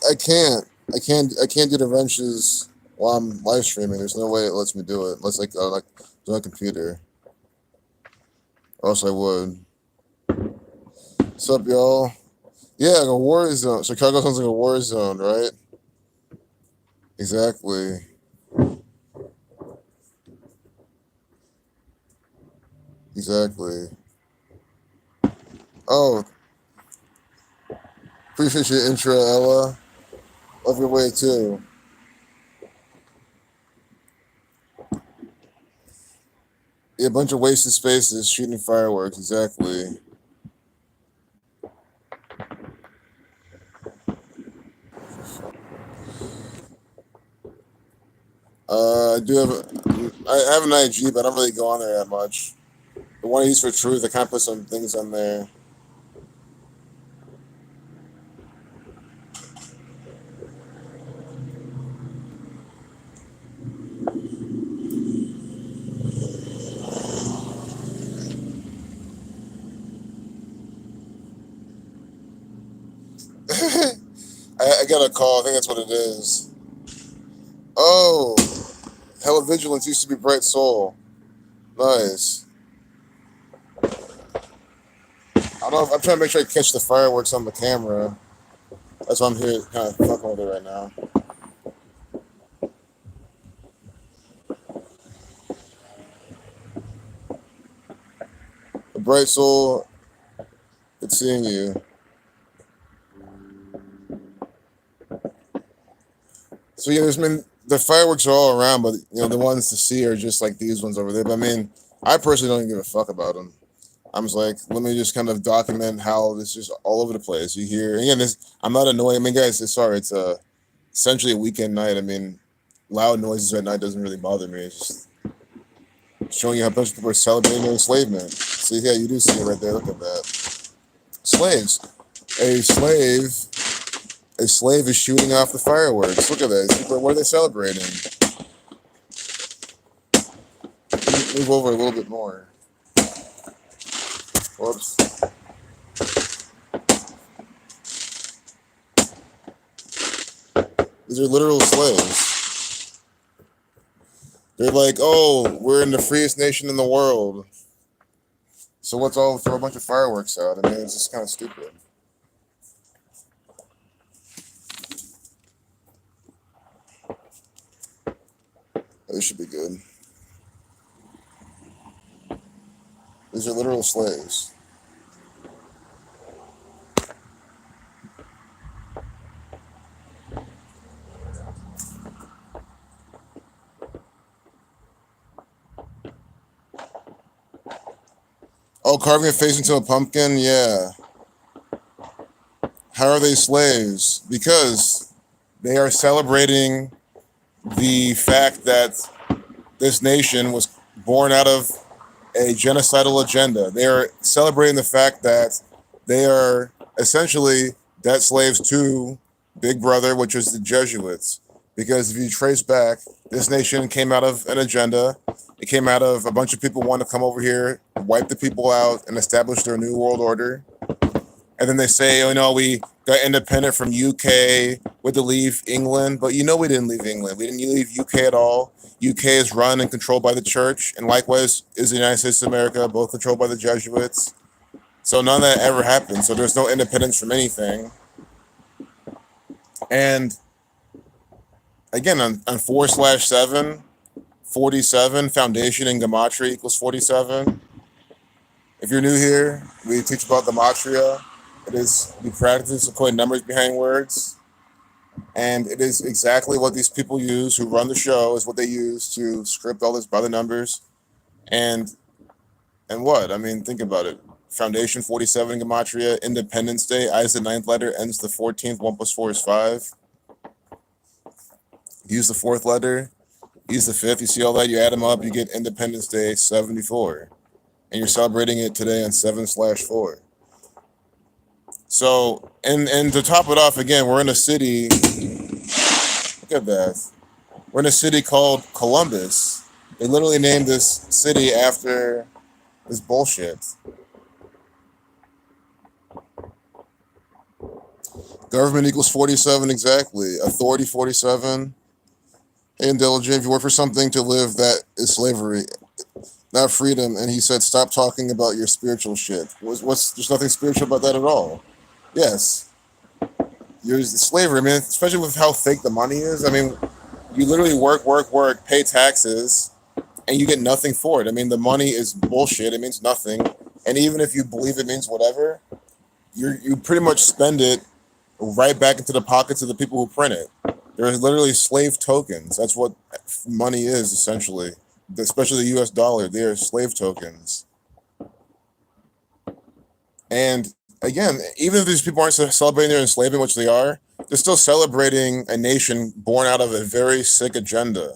I can't do the wrenches while I'm live streaming. There's no way it lets me do it unless like do my computer. Or else I would. What's up, y'all? Yeah, like a war zone. Chicago sounds like a war zone, right? Exactly. Exactly. Oh, appreciate your intro, Ella. Love your way too. Yeah, a bunch of wasted spaces shooting fireworks. Exactly. I do have. I have an IG, but I don't really go on there that much. The one I use for truth, I kind of put some things on there. I got a call. I think that's what it is. Oh, Hella Vigilance used to be Bright Soul. Nice. I don't know. I'm trying to make sure I catch the fireworks on the camera. That's why I'm here, kind of fucking with it right now. The Bright Soul, good seeing you. So yeah, there's been the fireworks are all around, but the ones to see are just like these ones over there. But I mean, I personally don't even give a fuck about them. I'm just like, let me just kind of document how this is all over the place. You hear again, this I'm not annoyed. I mean, guys, sorry, it's essentially a weekend night. I mean, loud noises at night doesn't really bother me. It's just showing you how much people are celebrating their enslavement. See, yeah, you do see it right there. Look at that. Slaves. A slave. A slave is shooting off the fireworks. Look at that. What are they celebrating? Move over a little bit more. Whoops. These are literal slaves. They're like, oh, we're in the freest nation in the world. So let's all throw a bunch of fireworks out. I mean, it's just kind of stupid. This should be good. These are literal slaves. Oh, carving a face into a pumpkin? Yeah. How are they slaves? Because they are celebrating the fact that this nation was born out of a genocidal agenda. They are celebrating the fact that they are essentially debt slaves to Big Brother, which was the Jesuits. Because if you trace back, this nation came out of an agenda. It came out of a bunch of people wanting to come over here, wipe the people out, and establish their new world order. And then they say, oh no, we got independent from UK with to leave England, but we didn't leave England. We didn't leave UK at all. UK is run and controlled by the church, and likewise is the United States of America, both controlled by the Jesuits. So none of that ever happened. So there's no independence from anything. And again, on 4/7, 47, foundation in Gematria equals 47. If you're new here, we teach about Gematria. It is the practice of putting numbers behind words. And it is exactly what these people use who run the show, is what they use to script all this by the numbers. And what? I mean, think about it. Foundation 47 Gematria, Independence Day, I is the ninth letter, ends the 14th, 1 plus 4 is 5. Use the fourth letter, use the fifth, you see all that, you add them up, you get Independence Day 74. And you're celebrating it today on 7/4. So, and to top it off, again, we're in a city. Look at that. We're in a city called Columbus. They literally named this city after this bullshit. Government equals 47 exactly. Authority 47. Hey, intelligent. If you work for something to live, that is slavery, not freedom. And he said, stop talking about your spiritual shit. There's nothing spiritual about that at all. Yes, you're slavery. I mean, especially with how fake the money is. I mean, you literally work, pay taxes, and you get nothing for it. I mean, the money is bullshit. It means nothing. And even if you believe it means whatever, you pretty much spend it right back into the pockets of the people who print it. They're literally slave tokens. That's what money is essentially, especially the U.S. dollar. They are slave tokens. And again, even if these people aren't celebrating their enslavement, which they are, they're still celebrating a nation born out of a very sick agenda.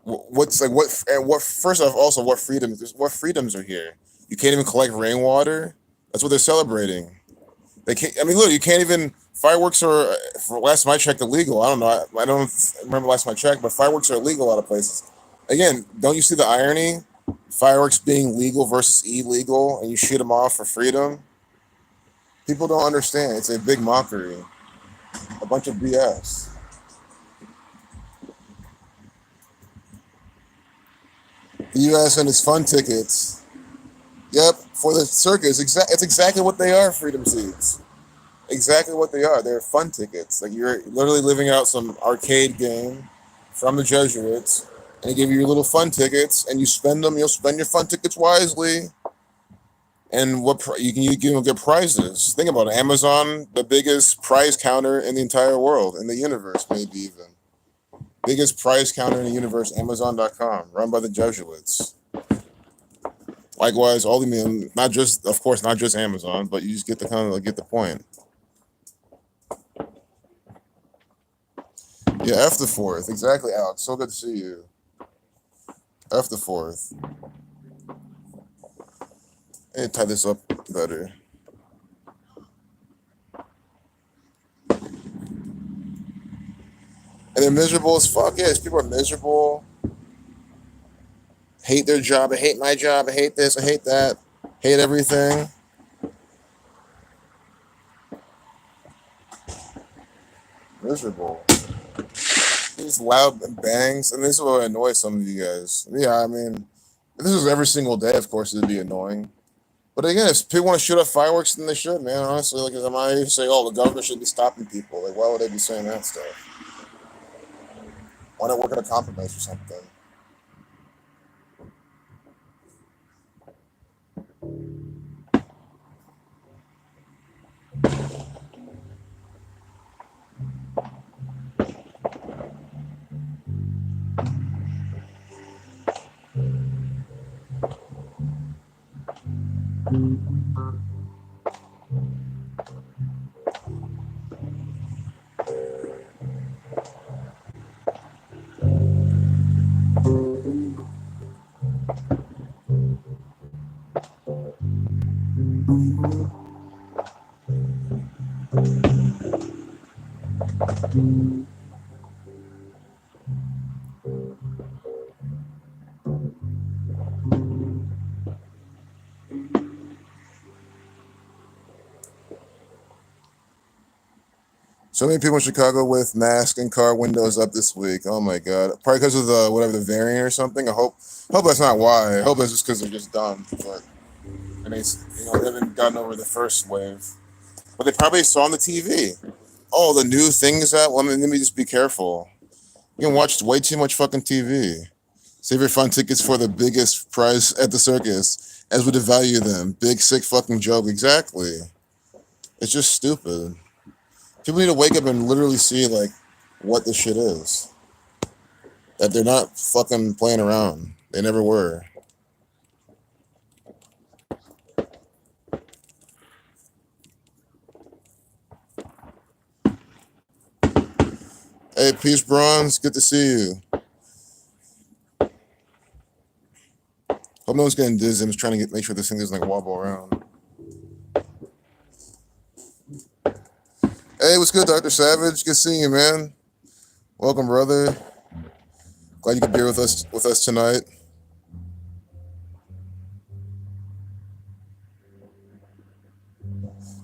What's like what and what? First off, also what freedoms are here? You can't even collect rainwater. That's what they're celebrating. They can't. I mean, look, you can't even. Fireworks are, for last time I checked, illegal. I don't know. I don't remember last time I checked, but fireworks are illegal a lot of places. Again, don't you see the irony? Fireworks being legal versus illegal, and you shoot them off for freedom. People don't understand. It's a big mockery. A bunch of BS. The U.S. and its fun tickets. Yep, for the circus. It's exactly what they are. Freedom seats. Exactly what they are. They're fun tickets. Like you're literally living out some arcade game from the Jesuits, and they give you your little fun tickets, and you spend them. You'll spend your fun tickets wisely, and you can get prizes. Think about it. Amazon, the biggest prize counter in the entire world, in the universe, maybe even biggest prize counter in the universe. Amazon.com, run by the Jesuits. Likewise, all the not just, of course, not just Amazon, but you just get the get the point. Yeah, F the fourth. Exactly, Alex. So good to see you. F the fourth. I need to tie this up better. And they're miserable as fuck. Yes, people are miserable. Hate their job. I hate my job. I hate this. I hate that. Hate everything. Miserable. These loud bangs. And this will annoy some of you guys. Yeah, I mean, if this was every single day, of course, it'd be annoying. But again, if people want to shoot off fireworks, then they should, man. Honestly, like, am I saying, oh, the government should be stopping people? Like, why would they be saying that stuff? Why not work on a compromise or something? So many people in Chicago with mask and car windows up this week. Oh my god! Probably because of the whatever the variant or something. I hope that's not why. I hope it's just because they're just dumb. But and they haven't gotten over the first wave. But they probably saw on the TV. Oh, the new things that. Well, let me just be careful. You can watch way too much fucking TV. Save your fun tickets for the biggest prize at the circus, as we devalue them. Big sick fucking joke. Exactly. It's just stupid. People need to wake up and literally see like what this shit is. That they're not fucking playing around. They never were. Hey, Peace Bronze, good to see you. Hope no one's getting dizzy. I'm just trying to make sure this thing doesn't like wobble around. Hey, what's good, Dr. Savage? Good seeing you, man. Welcome, brother. Glad you could be with us tonight.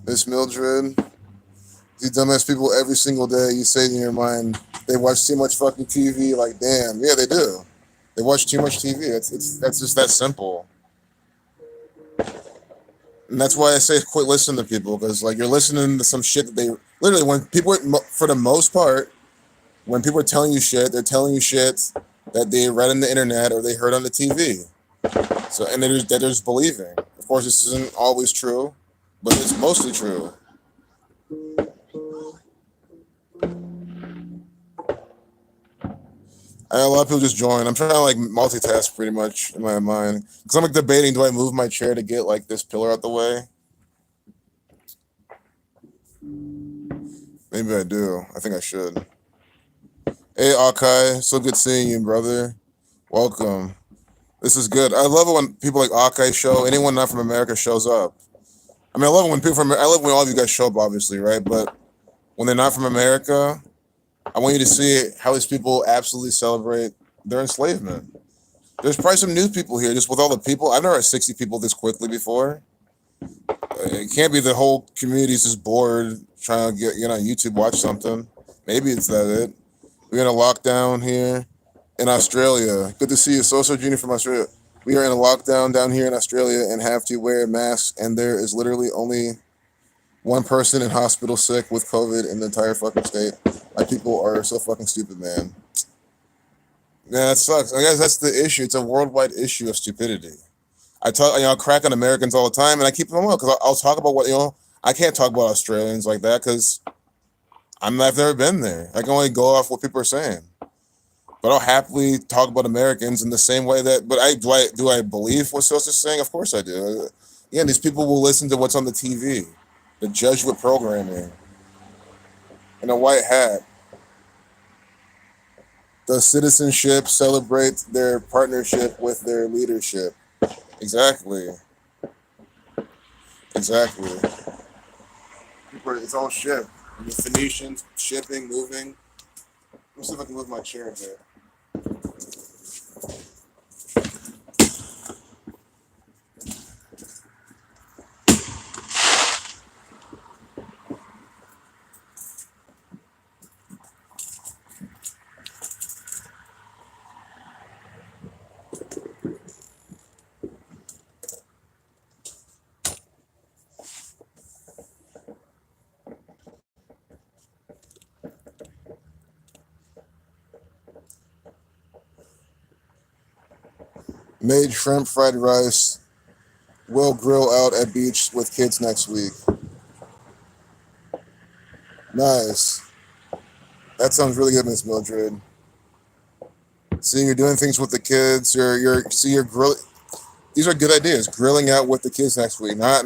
Miss Mildred, These dumbass people every single day, you say in your mind, they watch too much fucking TV. Like, damn, yeah, they do. They watch too much TV. That's just that simple. And that's why I say quit listening to people, because like you're listening to some shit that they literally, when people, for the most part, when people are telling you shit, they're telling you shit that they read on the internet or they heard on the TV. So, and they're just believing. Of course, this isn't always true, but it's mostly true. I know a lot of people just join. I'm trying to like multitask pretty much in my mind, because I'm like debating: do I move my chair to get like this pillar out the way? Maybe I do. I think I should. Hey, Akai, so good seeing you, brother. Welcome. This is good. I love it when people like Akai show. Anyone not from America shows up. I mean, I love it when people from. I love when all of you guys show up, obviously, right? But when they're not from America, I want you to see how these people absolutely celebrate their enslavement. There's probably some new people here, just with all the people. I've never had 60 people this quickly before. It can't be the whole community's just bored trying to get on YouTube, watch something. Maybe it's that it. We're in a lockdown here in Australia. Good to see you, Social Junior from Australia. We are in a lockdown down here in Australia and have to wear masks, and there is literally only one person in hospital sick with COVID in the entire fucking state. My people are so fucking stupid, man. Yeah, that sucks. I guess that's the issue. It's a worldwide issue of stupidity. I crack on Americans all the time, and I keep them up because I'll talk about I can't talk about Australians like that because I've never been there. I can only go off what people are saying. But I'll happily talk about Americans in the same way that. But do I believe what Sosa's saying? Of course I do. Again, these people will listen to what's on the TV, the Jesuit programming, and a white hat. The citizenship celebrates their partnership with their leadership. Exactly. Exactly. It's all ship. The Phoenicians shipping, moving. Let me see if I can move my chair a bit. Made shrimp fried rice. Will grill out at beach with kids next week. Nice. That sounds really good, Miss Mildred. See, you're doing things with the kids. You're grilling. These are good ideas. Grilling out with the kids next week. Not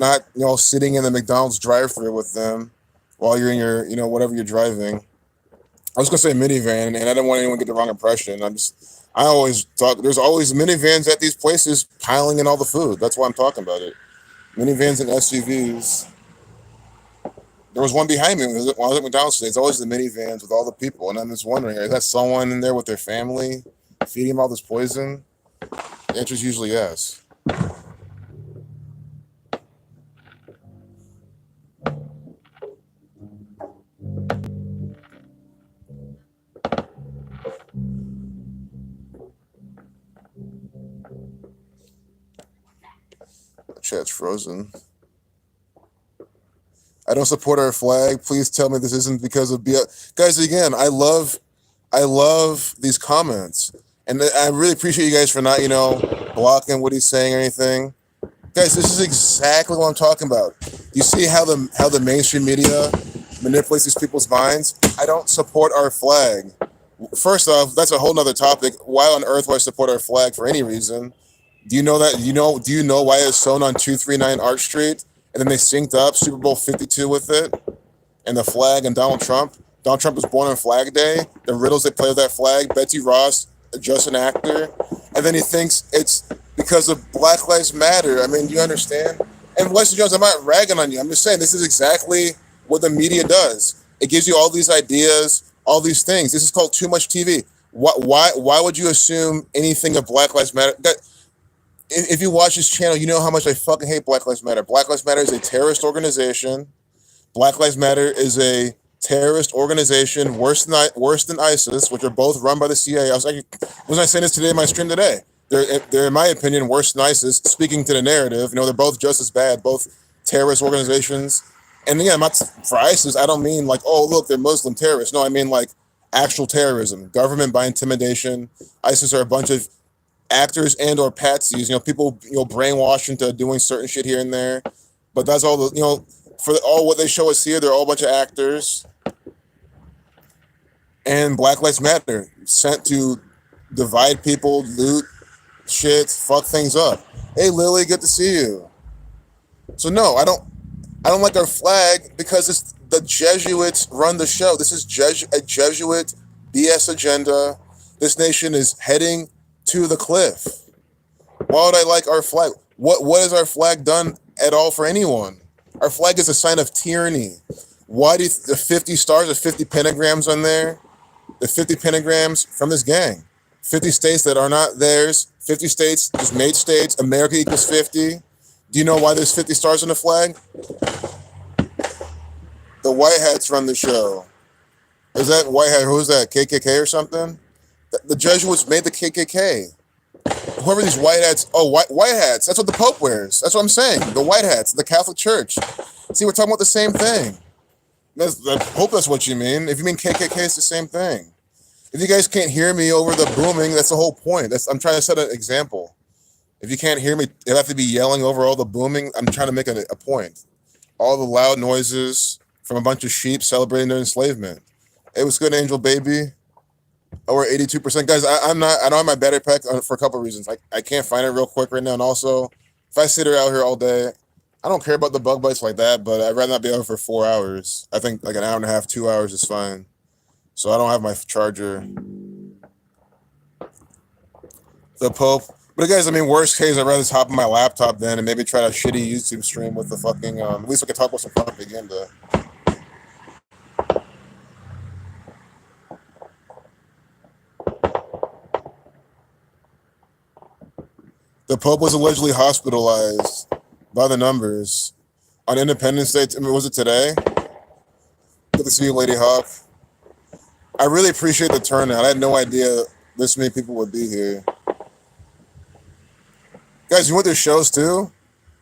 sitting in the McDonald's drive-thru with them while you're in your whatever you're driving. I was gonna say minivan, and I didn't want anyone to get the wrong impression. I always talk. There's always minivans at these places piling in all the food. That's why I'm talking about it. Minivans and SUVs. There was one behind me when I was at McDonald's today. It's always the minivans with all the people, and I'm just wondering, is that someone in there with their family feeding them all this poison? The answer is usually yes. Chat's frozen. I don't support our flag. Please tell me this isn't because of guys. Again, I love these comments, and I really appreciate you guys for not blocking what he's saying or anything. Guys, this is exactly what I'm talking about. You see how the mainstream media manipulates these people's minds? I don't support our flag. First off, that's a whole nother topic. Why on earth would I support our flag for any reason? Do you know that? Do you know why it's sewn on 239 Arch Street? And then they synced up Super Bowl 52 with it, and the flag and Donald Trump. Donald Trump was born on Flag Day. The riddles they play with that flag. Betsy Ross, just an actor, and then he thinks it's because of Black Lives Matter. I mean, you understand? And Wesley Jones, I'm not ragging on you. I'm just saying this is exactly what the media does. It gives you all these ideas, all these things. This is called too much TV. Why would you assume anything of Black Lives Matter? If you watch this channel, you know how much I fucking hate Black Lives Matter. Black Lives Matter is a terrorist organization. Black Lives Matter is a terrorist organization worse than ISIS, which are both run by the CIA. Was I saying this today in my stream today? They're in my opinion worse than ISIS. Speaking to the narrative, they're both just as bad, both terrorist organizations. And again, I'm not for ISIS. I don't mean like, oh look, they're Muslim terrorists. No, I mean like actual terrorism, government by intimidation. ISIS are a bunch of actors and or patsies. People brainwashed into doing certain shit here and there. But that's all for all what they show us here. They're all a bunch of actors. And Black Lives Matter, sent to divide people, loot shit, fuck things up. Hey Lily, good to see you. So no, I don't like our flag because it's the Jesuits run the show. This is a Jesuit BS agenda. This nation is heading to the cliff. Why would I like our flag? What has our flag done at all for anyone? Our flag is a sign of tyranny. Why do the 50 stars, the 50 pentagrams on there? The 50 pentagrams from this gang. 50 states that are not theirs. 50 states just made states. America equals 50. Do you know why there's 50 stars on the flag? The white hats run the show. Is that white hat? Who's that? KKK or something? The Jesuits made the KKK. Whoever these white hats, white hats, that's what the Pope wears. That's what I'm saying. The white hats, the Catholic Church. See, we're talking about the same thing. I hope that's what you mean. If you mean KKK, it's the same thing. If you guys can't hear me over the booming, that's the whole point. I'm trying to set an example. If you can't hear me, you have to be yelling over all the booming. I'm trying to make a point. All the loud noises from a bunch of sheep celebrating their enslavement. Hey, what's good, Angel Baby? Oh, we're 82%. Guys, I don't have my battery pack for a couple of reasons. I can't find it real quick right now. And also, if I sit out here all day, I don't care about the bug bites like that, but I'd rather not be out for 4 hours. I think like an hour and a half, 2 hours is fine. So I don't have my charger. The Pope. But guys, worst case, I'd rather just hop on my laptop then and maybe try a shitty YouTube stream with the fucking, at least we can talk about some propaganda. The Pope was allegedly hospitalized by the numbers on Independence Day. Was it today? Good to see you, Lady Hawk. I really appreciate the turnout. I had no idea this many people would be here. Guys, you want their shows too?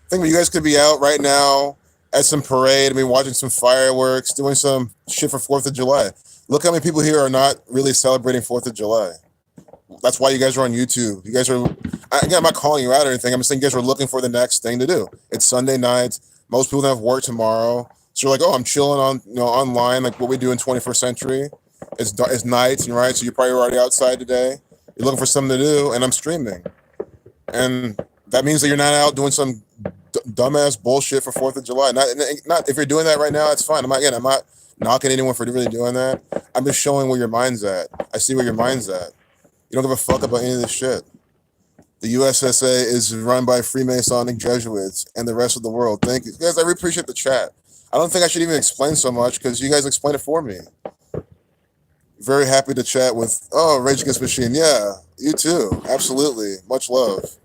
I think you guys could be out right now at some parade. Watching some fireworks, doing some shit for 4th of July. Look how many people here are not really celebrating 4th of July. That's why you guys are on YouTube. You guys are, again, I'm not calling you out or anything. I'm just saying you guys are looking for the next thing to do. It's Sunday night. Most people don't have work tomorrow. So you're like, oh, I'm chilling on, online, like what we do in 21st century. It's night, right? So you're probably already outside today. You're looking for something to do, and I'm streaming. And that means that you're not out doing some dumbass bullshit for 4th of July. Not if you're doing that right now, it's fine. I'm not knocking anyone for really doing that. I'm just showing where your mind's at. I see where your mind's at. You don't give a fuck about any of this shit. The USSA is run by Freemasonic Jesuits and the rest of the world. Thank you. Guys, I really appreciate the chat. I don't think I should even explain so much because you guys explain it for me. Very happy to chat with, Rage Against Machine. Yeah, you too. Absolutely. Much love.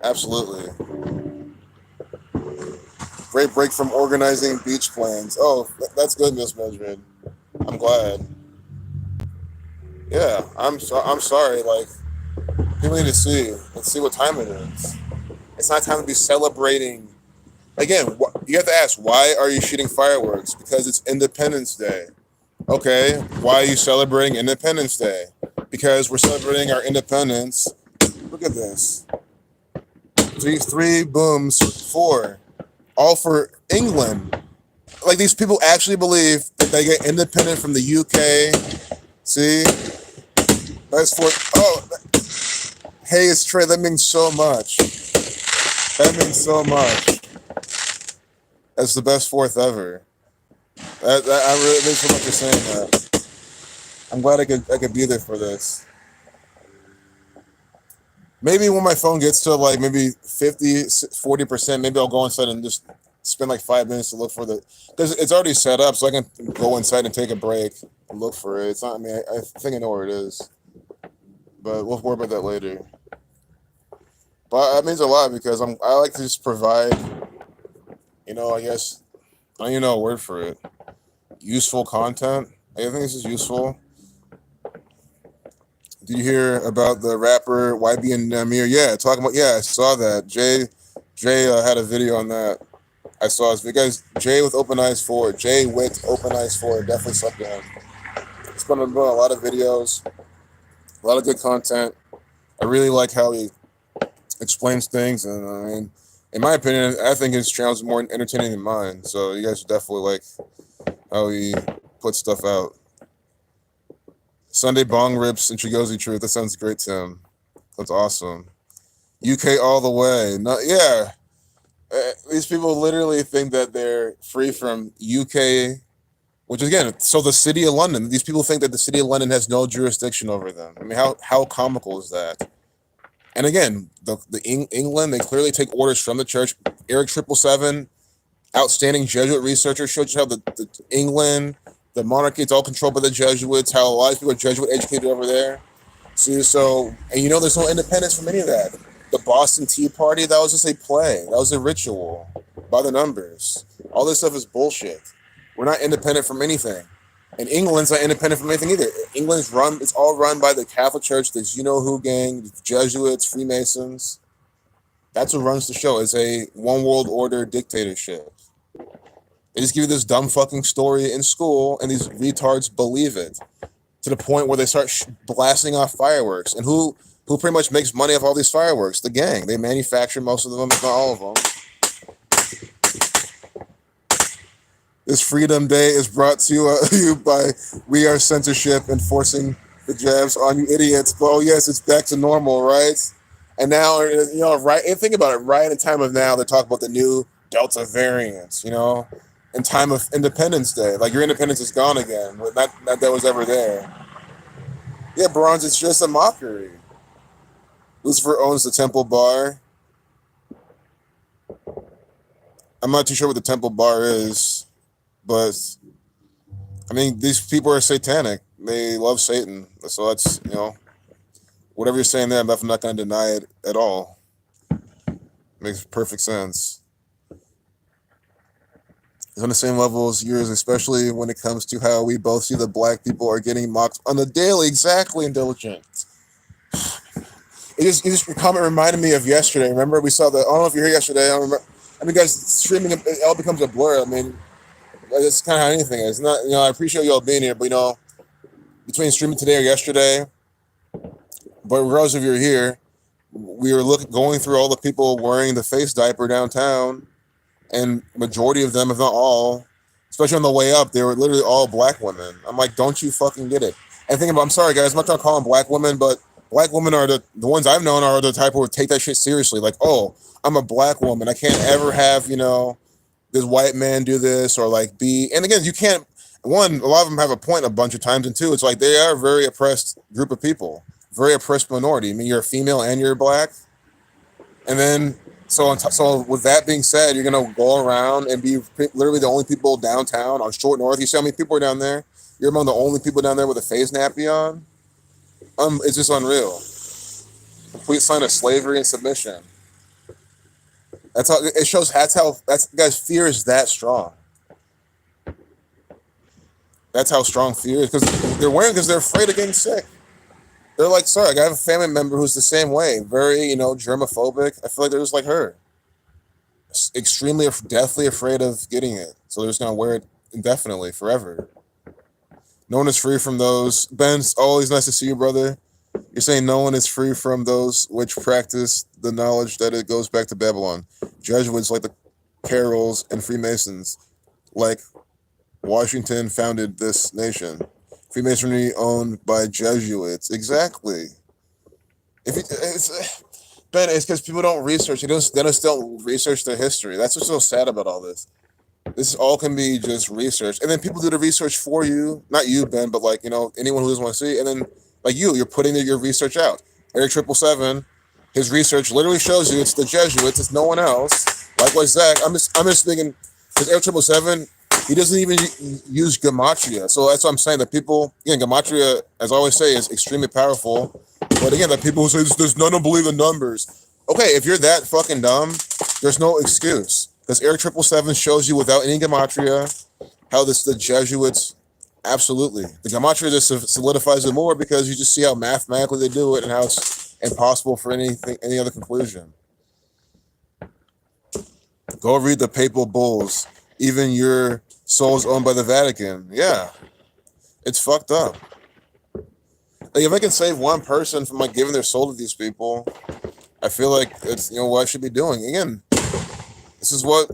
Absolutely. Great break from organizing beach plans. Oh, that's good, Miss Madrid. I'm glad. Yeah, I'm sorry. Like, people need to see. Let's see what time it is. It's not time to be celebrating. Again, you have to ask, why are you shooting fireworks? Because it's Independence Day. Okay, why are you celebrating Independence Day? Because we're celebrating our independence. Look at this. Three booms, 4. All for England. Like, these people actually believe that they get independent from the UK. See? That's for, hey, it's Trey. That means so much. That means so much. That's the best 4th ever. I really thanks so much for saying that. I'm glad I could be there for this. Maybe when my phone gets to like maybe 50, 40%, maybe I'll go inside and just spend like 5 minutes to look for because it's already set up, so I can go inside and take a break and look for it. It's not, I think I know where it is, but we'll worry about that later. But that means a lot because I like to just provide, I guess, I don't even know a word for it. useful content. I think this is useful. Did you hear about the rapper YB and Namir? Yeah, talking about, yeah, I saw that. Jay had a video on that. I saw his because Jay with Open Eyes 4, Jay with Open Eyes 4, definitely sucked to him. He's been doing a lot of videos, a lot of good content. I really like how he explains things, and I mean, in my opinion, I think his channel is more entertaining than mine. So you guys should definitely like how he puts stuff out. Sunday Bong Rips and Chigozi Truth. That sounds great, Tim. That's awesome. UK all the way. No, yeah. These people literally think that they're free from UK, which again, so the city of London. These people think that the city of London has no jurisdiction over them. I mean, how comical is that? And again, England, they clearly take orders from the church. Eric 777, outstanding Jesuit researcher, showed you how the England, the monarchy, it's all controlled by the Jesuits, how a lot of people are Jesuit educated over there. See, so, and you know there's no independence from any of that. The Boston Tea Party, that was just a play. That was a ritual by the numbers. All this stuff is bullshit. We're not independent from anything. And England's not independent from anything either. It's all run by the Catholic Church, the you-know-who gang, the Jesuits, Freemasons. That's what runs the show. It's a one world order dictatorship. They just give you this dumb fucking story in school, and these retards believe it to the point where they start blasting off fireworks. And who pretty much makes money off all these fireworks? The gang. They manufacture most of them, if not all of them. This Freedom Day is brought to you by We Are Censorship enforcing the jabs on you idiots. But oh yes, it's back to normal, right? And now, you know, right? And think about it. Right in the time of now, they talk about the new Delta variants. You know, in time of Independence Day, like your independence is gone again. Not that was ever there. Yeah, Bronze, it's just a mockery. Lucifer owns the Temple Bar. I'm not too sure what the Temple Bar is, but I mean, these people are satanic. They love Satan. So that's, you know, whatever you're saying there, I'm definitely not going to deny it at all. Makes perfect sense. It's on the same level as yours, especially when it comes to how we both see the black people are getting mocked on the daily. Exactly, Intelligent. It just comment reminded me of yesterday. Remember, we saw I don't know if you were here yesterday. I don't remember. I mean, guys, streaming, it all becomes a blur. I mean, that's kind of how anything is. Not, you know, I appreciate you all being here, but, you know, between streaming today or yesterday, but regardless if you're here, we were going through all the people wearing the face diaper downtown, and majority of them, if not all, especially on the way up, they were literally all black women. I'm like, don't you fucking get it? And thinking about, I'm sorry, guys, I'm not trying to call them black women, but black women are the ones I've known are the type who would take that shit seriously. Like, oh, I'm a black woman. I can't ever have, you know, this white man do this or like be. And again, you can't. One, a lot of them have a point a bunch of times, and two, it's like they are a very oppressed group of people, very oppressed minority. I mean, you're a female and you're black, and then so with that being said, you're gonna go around and be literally the only people downtown on Short North. You see how many people are down there? You're among the only people down there with a face nappy on. It's just unreal. Complete sign of slavery and submission. That's how it shows. Guys, fear is that strong. That's how strong fear is, because they're afraid of getting sick. They're like, sorry, I have a family member who's the same way, very, you know, germophobic. I feel like they're just like her, extremely, deathly afraid of getting it, so they're just gonna wear it indefinitely, forever. No one is free from those. Ben's always nice to see you, brother. You're saying no one is free from those which practice the knowledge that it goes back to Babylon. Jesuits like the Carols and Freemasons, like Washington founded this nation. Freemasonry owned by Jesuits. Exactly. Ben, it's because people don't research. They just don't research their history. That's what's so sad about all this. This all can be just research, and then people do the research for you. Not you, Ben, but like, you know, anyone who doesn't want to see. And then like you're putting your research out. Eric 777, his research literally shows you it's the Jesuits. It's no one else. Likewise, Zach. I'm just thinking, because Eric 777, he doesn't even use Gematria. So that's what I'm saying. That people, again, Gematria, as I always say, is extremely powerful. But again, the people who say there's none who believe in numbers. Okay, if you're that fucking dumb, there's no excuse. Because Eric 777 shows you without any Gematria, How the Jesuits, absolutely. The Gematria just solidifies it more because you just see how mathematically they do it and how it's impossible for any other conclusion. Go read the papal bulls. Even your soul is owned by the Vatican. Yeah, it's fucked up. Like if I can save one person from like giving their soul to these people, I feel like it's what I should be doing. Again, this is what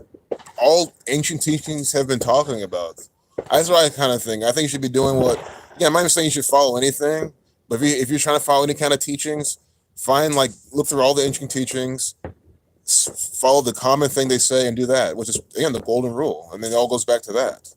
all ancient teachings have been talking about. That's what I kind of think. I think you should be doing what. Yeah, I'm not even saying you should follow anything, but if you're trying to follow any kind of teachings, look through all the ancient teachings, follow the common thing they say, and do that, which is again the golden rule. And then it all goes back to that.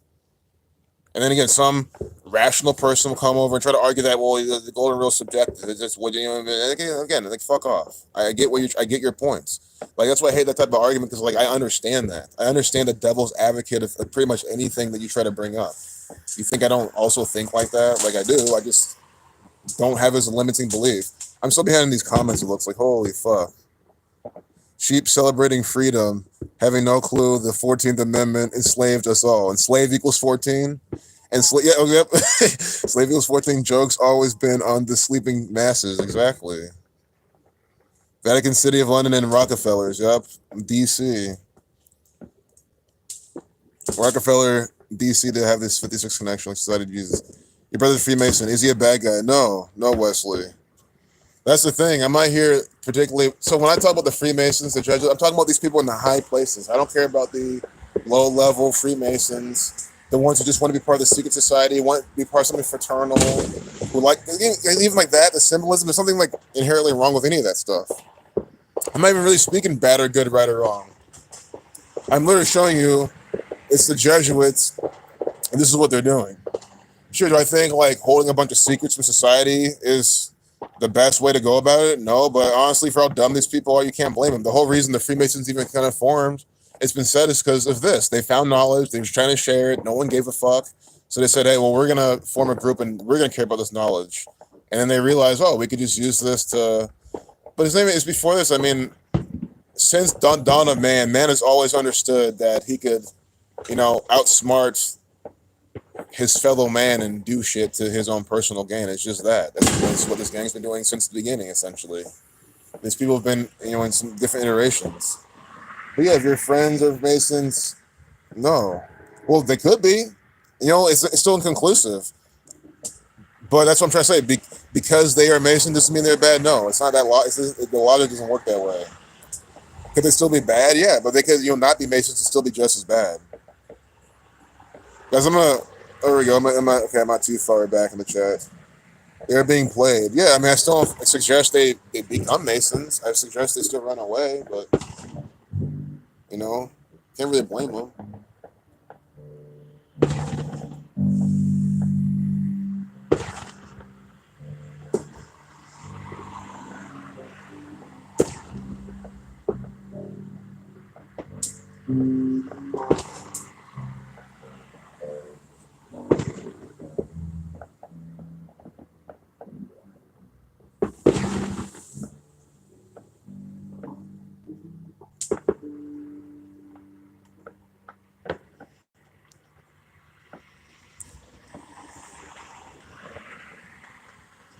And then again, some rational person will come over and try to argue that the golden rule is subjective. It's just what again, like fuck off. I get your points. Like that's why I hate that type of argument because like I understand that. I understand the devil's advocate of pretty much anything that you try to bring up. You think I don't also think like that? Like I do. I just don't have as a limiting belief. I'm still behind these comments. It looks like holy fuck. Sheep celebrating freedom, having no clue the 14th Amendment enslaved us all. Enslaved equals 14. And slave equals 14 jokes always been on the sleeping masses. Exactly. Vatican City of London and Rockefellers. Yep. DC. Rockefeller, DC to have this 56 connection with Society of Jesus. Your brother's Freemason. Is he a bad guy? No, Wesley. That's the thing. I'm not here particularly. So when I talk about the Freemasons, the judges, I'm talking about these people in the high places. I don't care about the low-level Freemasons, the ones who just want to be part of the secret society, want to be part of something fraternal, who like even like that. The symbolism. There's something like inherently wrong with any of that stuff. I'm not even really speaking bad or good, right or wrong. I'm literally showing you it's the Jesuits, and this is what they're doing. Sure, do I think like holding a bunch of secrets from society is the best way to go about it? No, but honestly, for how dumb these people are, you can't blame them. The whole reason the Freemasons even kind of formed, it's been said, is because of this. They found knowledge, they were trying to share it, no one gave a fuck. So they said, hey, well, we're going to form a group and we're going to care about this knowledge. And then they realized, oh, we could just use this to... But his name is before this, I mean, since dawn of man has always understood that he could, outsmart his fellow man and do shit to his own personal gain. It's just that. That's what this gang's been doing since the beginning, essentially. These people have been, in some different iterations. But yeah, if you're friends of Masons, no. Well, they could be. It's still inconclusive. But that's what I'm trying to say. Because they are Mason doesn't mean they're bad. No, it's not that. The logic doesn't work that way. Could they still be bad? Yeah, but they could, not be Masons and still be just as bad. Guys, there we go. I'm not too far back in the chat. They're being played. Yeah, I mean, I still suggest they become Masons. I suggest they still run away, but, can't really blame them.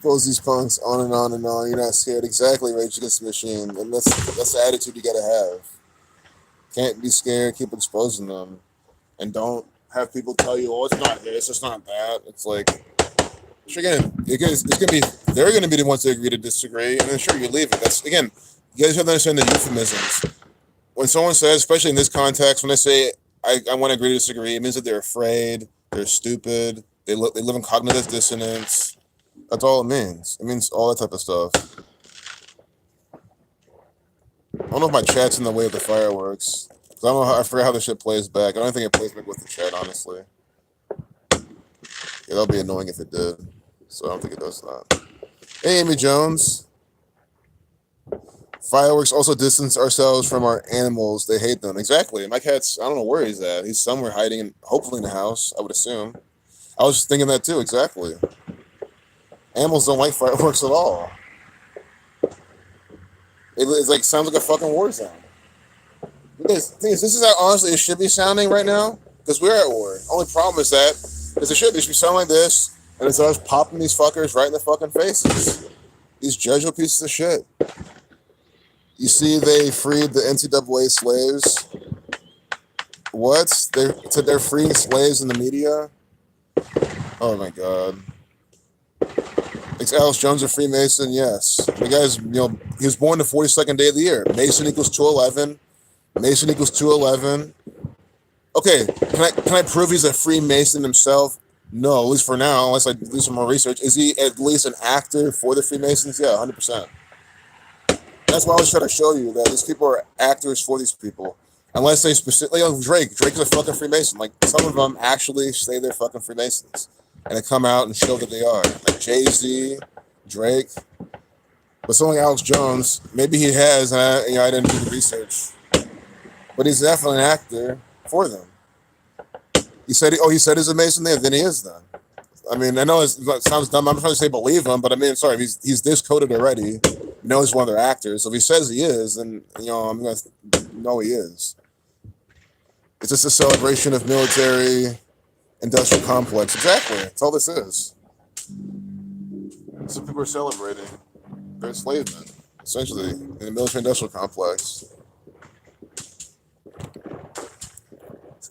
Goes these punks on and on and on. You're not scared. Exactly, Rage Against the Machine. And that's the attitude you gotta have. Can't be scared. Keep exposing them, and don't have people tell you, "Oh, it's not this. It's not that." It's like, sure, again, it's gonna be. They're gonna be the ones that agree to disagree, and then sure, you leave it. That's again, you guys have to understand the euphemisms. When someone says, especially in this context, when they say, "I want to agree to disagree," it means that they're afraid, they're stupid, they live in cognitive dissonance. That's all it means. It means all that type of stuff. I don't know if my chat's in the way of the fireworks. I forgot how the shit plays back. I don't think it plays back with the chat, honestly. Yeah, that'll be annoying if it did. So I don't think it does that. Hey, Amy Jones. Fireworks also distance ourselves from our animals. They hate them. Exactly. My cat's, I don't know where he's at. He's somewhere hiding, hopefully in the house, I would assume. I was just thinking that too, exactly. Animals don't like fireworks at all. It's like sounds like a fucking war zone. This is how honestly it should be sounding right now. because we're at war. Only problem is that is it should be something like this, and it's us popping these fuckers right in the fucking faces. These Jesuit pieces of shit. You see, they freed the NCAA slaves. What? They said they're freeing slaves in the media. Oh my god. Is Alex Jones a Freemason? Yes. The guy's, he was born the 42nd day of the year. Mason equals 211. Mason equals 211. Okay, can I prove he's a Freemason himself? No, at least for now, unless I do some more research. Is he at least an actor for the Freemasons? Yeah, 100%. That's why I was trying to show you that these people are actors for these people. Unless they specifically, Drake is a fucking Freemason. Like, some of them actually say they're fucking Freemasons. And they come out and show that they are. Like Jay-Z, Drake. But someone like Alex Jones, maybe he has, and I didn't do the research. But he's definitely an actor for them. He said he's a Mason there, then he is then. I mean, I know it sounds dumb. I'm not trying to say believe him, but I mean, sorry, he's this coded already. You know he's one of their actors. So if he says he is, then I'm gonna know he is. It's just a celebration of military industrial complex. Exactly. That's all this is. Some people are celebrating their enslavement, essentially, in the military industrial complex.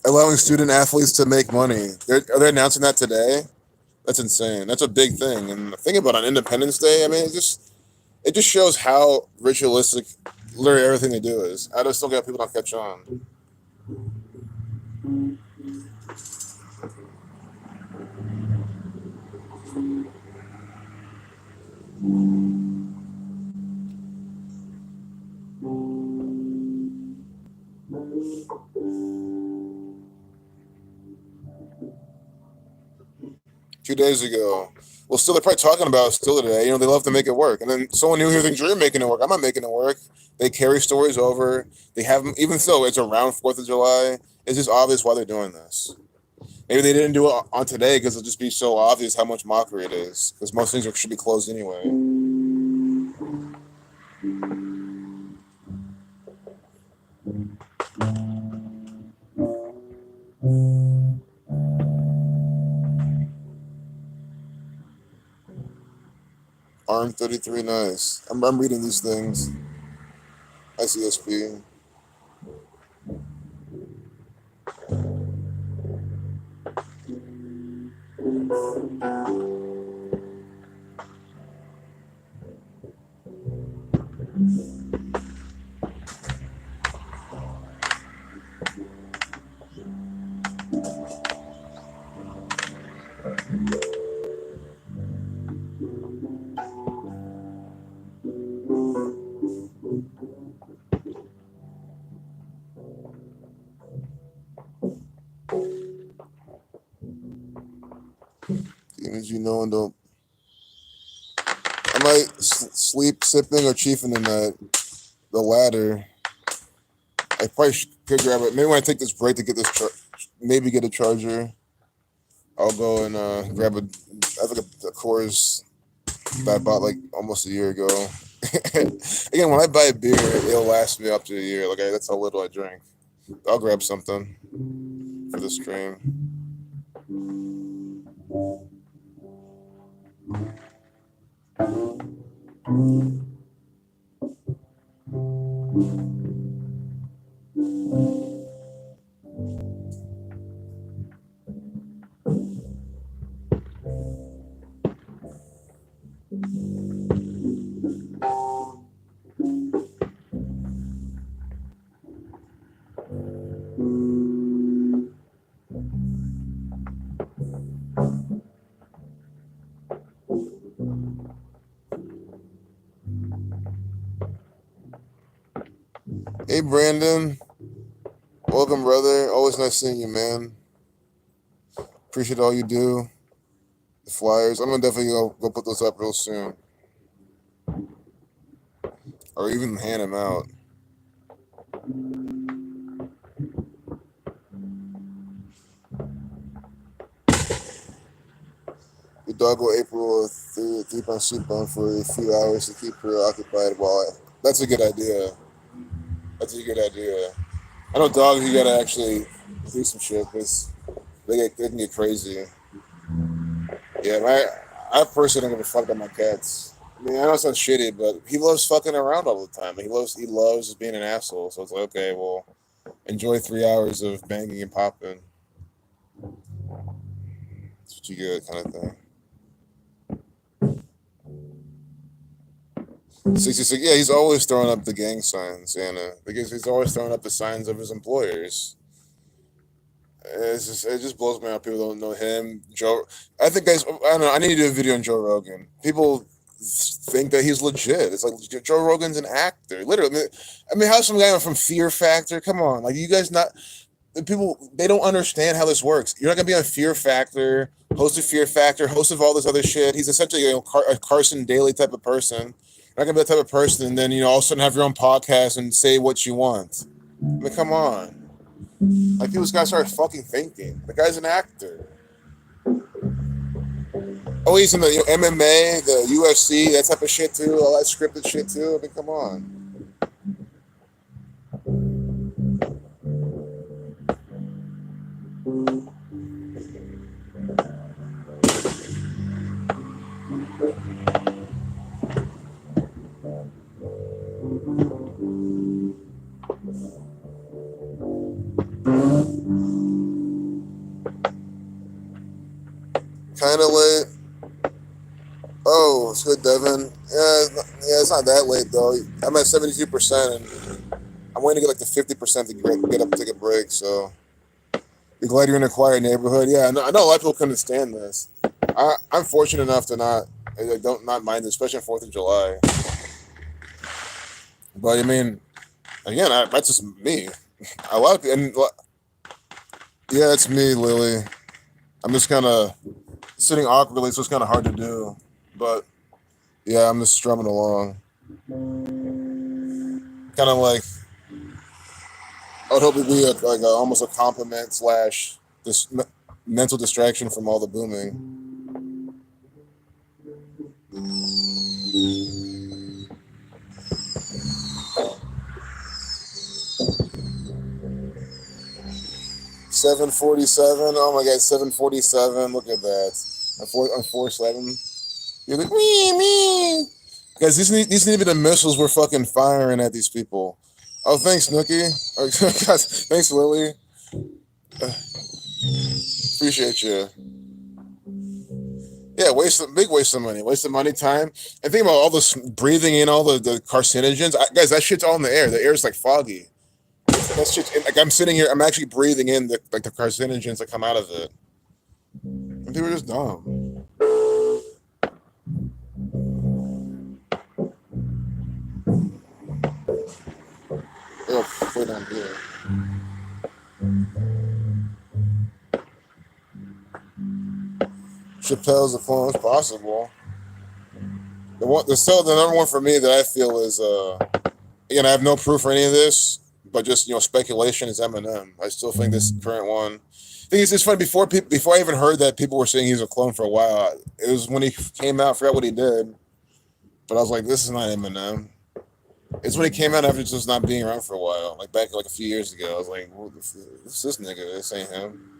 Allowing student athletes to make money. Are they announcing that today? That's insane. That's a big thing. And think about on Independence Day, I mean, it just shows how ritualistic literally everything they do is. I just don't get people don't catch on. Two days ago. Well, still, they're probably talking about it still today. They love to make it work. And then someone new here thinks you're making it work. I'm not making it work. They carry stories over. They have them, even though it's around 4th of July. It's just obvious why they're doing this. Maybe they didn't do it on today because it'll just be so obvious how much mockery it is. Because most things should be closed anyway. ARM 33, nice. I'm reading these things. ICSP. Demons and don't. I might sleep sipping or chiefing in the latter. I probably could grab it. Maybe when I take this break to get this, maybe get a charger. I'll go and grab I have like a Coors that I bought like almost a year ago. Again, when I buy a beer, it'll last me up to a year. Like that's how little I drink. I'll grab something for the stream. Hey, Brandon. Welcome, brother. Always nice seeing you, man. Appreciate all you do. The flyers. I'm going to definitely go put those up real soon. Or even hand them out. The dog will April 3-pound soup bone for a few hours to keep her occupied while that's a good idea. That's a good idea. I know dogs. You gotta actually do some shit because they can get crazy. Yeah, I personally don't give a fuck about my cats. I mean, I know it sounds shitty, but he loves fucking around all the time. He loves just being an asshole. So it's like, okay, well, enjoy 3 hours of banging and popping. That's what you get, kind of thing. 66. Yeah, he's always throwing up the gang signs, Anna, because he's always throwing up the signs of his employers. It just blows me out. People don't know him. Joe, I think guys, I don't know. I need to do a video on Joe Rogan. People think that he's legit. It's like Joe Rogan's an actor, literally. I mean, how's some guy from Fear Factor? Come on, like you guys not the people. They don't understand how this works. You're not gonna be on Fear Factor, host of Fear Factor, host of all this other shit. He's essentially a Carson Daly type of person. You're not gonna be that type of person, and then all of a sudden have your own podcast and say what you want. I mean, come on. Like people just gotta start fucking thinking. The guy's an actor. Oh, he's in the MMA, the UFC, that type of shit too. All that scripted shit too. I mean, come on. 'Kinda late. Oh, it's good, Devin. Yeah, it's not that late though. I'm at 72%, and I'm waiting to get like the 50% to get up and take a break. So you're glad you're in a quiet neighborhood. Yeah, I know a lot of people couldn't stand this. I'm fortunate enough to I don't not mind this, especially on 4th of July. But I mean, again, that's just me. A lot of people, and yeah, it's me, Lily. I'm just kind of sitting awkwardly, so it's kind of hard to do. But yeah, I'm just strumming along. Kind of like I would hope it'd be almost a compliment slash this mental distraction from all the booming. 747. Oh my god, 747. Look at that. On 47. You're like me. Guys, these need to be the missiles we're fucking firing at these people. Oh, thanks, Nookie. Guys, thanks, Lily. Appreciate you. Yeah, big waste of money. Waste of money, time. And think about all this breathing in all the carcinogens. Guys, that shit's all in the air. The air's like foggy. That shit's like I'm sitting here. I'm actually breathing in the carcinogens that come out of it. And people are just dumb. They'll play down here. Chappelle's the phone. It's possible. The number one for me that I feel is again, I have no proof for any of this, but just speculation is Eminem. I still think this current one. I think it's funny before I even heard that people were saying he's a clone for a while. It was when he came out. I forgot what he did, but I was like, this is not Eminem. It's when he came out after just not being around for a while, like back like a few years ago. I was like, well, this nigga. This ain't him.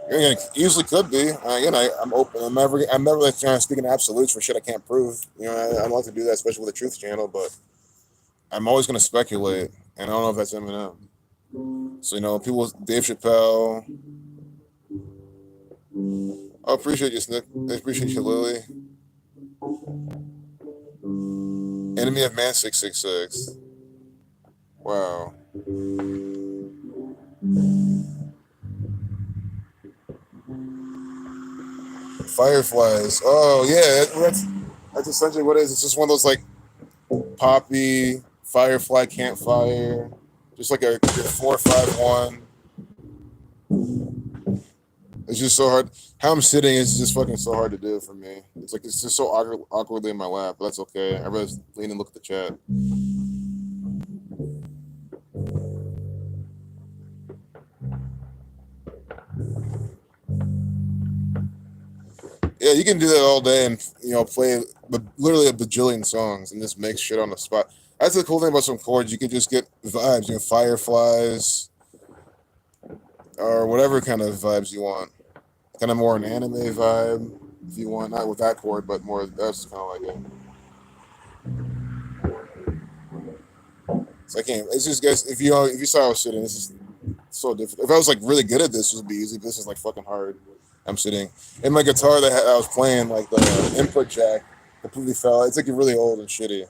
Again, easily could be. Again, I'm open. I'm never like trying to speak in absolutes for shit I can't prove. I don't like to do that, especially with the Truth Channel. But I'm always going to speculate, and I don't know if that's Eminem. So people, Dave Chappelle. I appreciate you, Snick. I appreciate you, Lily. Enemy of Man 666. Wow. Fireflies. Oh yeah, that's essentially what it is. It's just one of those like poppy firefly campfire, just like a 451. It's just so hard. How I'm sitting is just fucking so hard to do for me. It's just so awkwardly in my lap. But that's okay. I rather lean and look at the chat. Yeah, you can do that all day and play literally a bajillion songs and just make shit on the spot. That's the cool thing about some chords. You can just get vibes. Fireflies. or whatever kind of vibes you want. Kind of more an anime vibe if you want, not with that chord, but more that's kind of like it. So I can't. It's just guys. If you saw I was sitting, this is so difficult. If I was like really good at this, it would be easy. But this is like fucking hard. I'm sitting, and my guitar I was playing, like the input jack completely fell. It's like really old and shitty.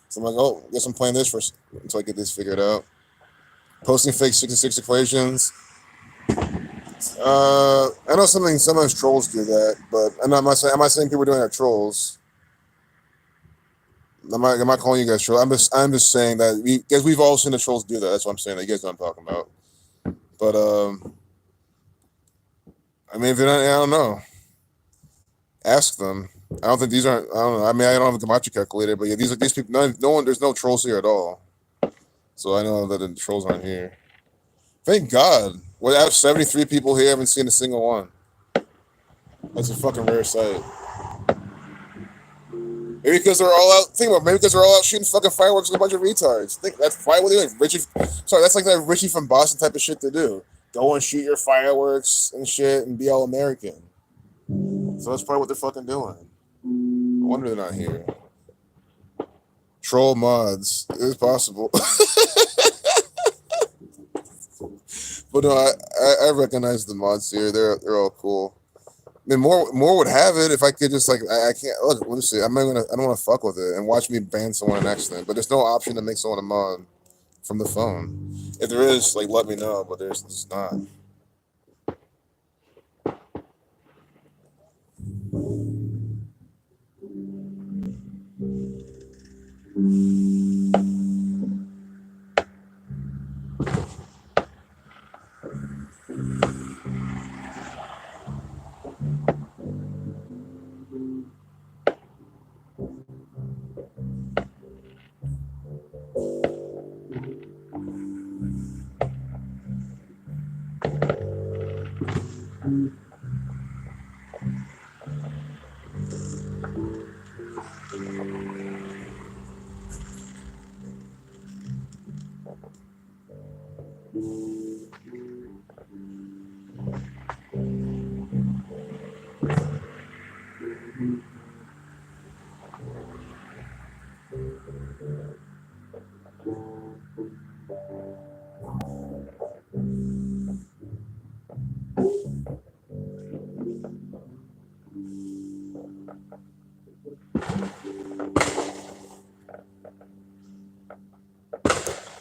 So I'm like, oh, guess I'm playing this until I get this figured out. Posting fake 66 equations. I know sometimes trolls do that, but I'm not saying people doing that trolls. I'm not calling you guys trolls. I'm just saying that because we've all seen the trolls do that. That's what I'm saying. That you guys know what I'm talking about. But I mean, if you're not, I don't know. Ask them. I don't think these aren't. I don't know. I mean, I don't have a Gematria calculator, but yeah, these people. No one. There's no trolls here at all. So I know that the trolls aren't here. Thank God. Well, I have 73 people here. I haven't seen a single one. That's a fucking rare sight. Maybe because they're all out. Think about it, maybe because they're all out shooting fucking fireworks with a bunch of retards. Think that's why would they like Richie? Sorry, that's like that Richie from Boston type of shit to do. Go and shoot your fireworks and shit and be all American. So that's probably what they're fucking doing. I wonder they're not here. Troll mods. It is possible. But no, I recognize the mods here. They're all cool. I mean, more would have it if I could just like I can't. Look, let's see. I don't want to fuck with it and watch me ban someone in accident. But there's no option to make someone a mod from the phone. If there is, like, let me know. But there's just not.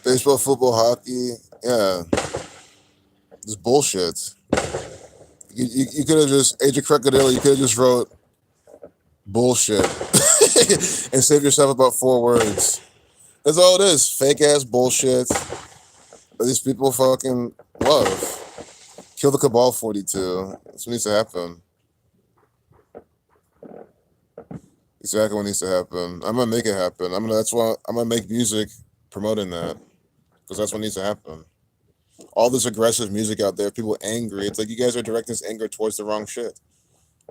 Baseball, football, hockey. Yeah, it's bullshit. You could have just Agent Crocodile. You could have just wrote bullshit and saved yourself about 4 words. That's all it is. Fake ass bullshit that these people fucking love. Kill the Cabal 42. That's what needs to happen. Exactly what needs to happen. I'm gonna make it happen. That's why I'm gonna make music promoting that because that's what needs to happen. All this aggressive music out there, people angry. It's like you guys are directing this anger towards the wrong shit.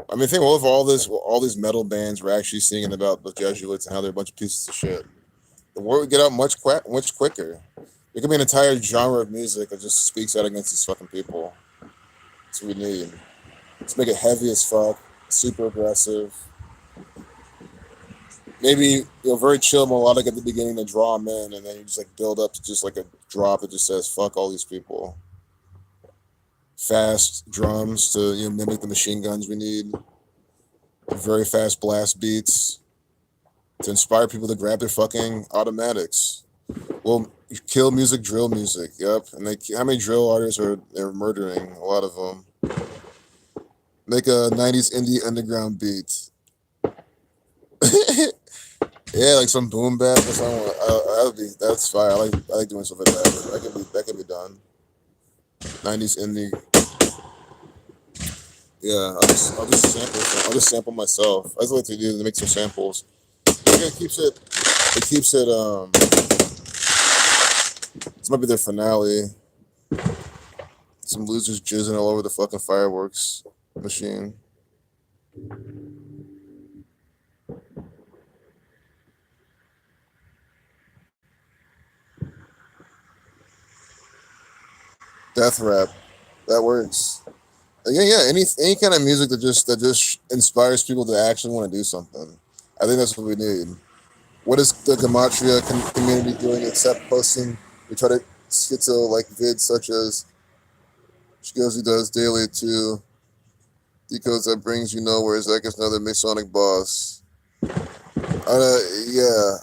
I mean, think what if all these metal bands were actually singing about the Jesuits and how they're a bunch of pieces of shit? The word would get out much quicker. There could be an entire genre of music that just speaks out against these fucking people. That's what we need. Let's make it heavy as fuck, super aggressive. Maybe very chill melodic at the beginning to draw them in, and then you just like build up to just like a drop that just says "fuck all these people." Fast drums to mimic the machine guns we need. Very fast blast beats to inspire people to grab their fucking automatics. Well, kill music, drill music. Yep, and how many drill artists are they're murdering? A lot of them. Make a '90s indie underground beat. Yeah, like some boom bap or something. That's fire. I like doing stuff like that. That could be done. '90s indie. Yeah, I'll just sample. I'll just sample myself. I just like to do to make some samples. It keeps it. It keeps it. This might be their finale. Some losers jizzing all over the fucking fireworks machine. Death rap. That works. Again, yeah, any kind of music that just inspires people to actually want to do something. I think that's what we need. What is the Gematria community doing except posting retarded schizo like vids such as Shigozi does daily to decodes that brings you nowhere? Zach is another Masonic boss. Yeah.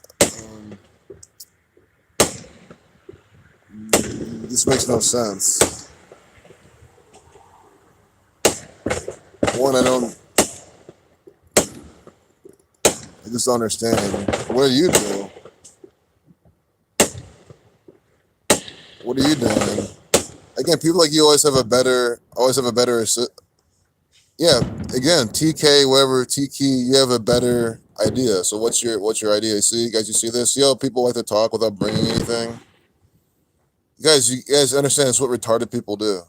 This makes no sense. One, I just don't understand. What do you do? What are you doing? Again, people like you always have a better. Yeah, again, TK, whatever, TK, you have a better idea. So what's your idea? See, guys, you see this? Yo, people like to talk without bringing anything. You guys understand it's what retarded people do.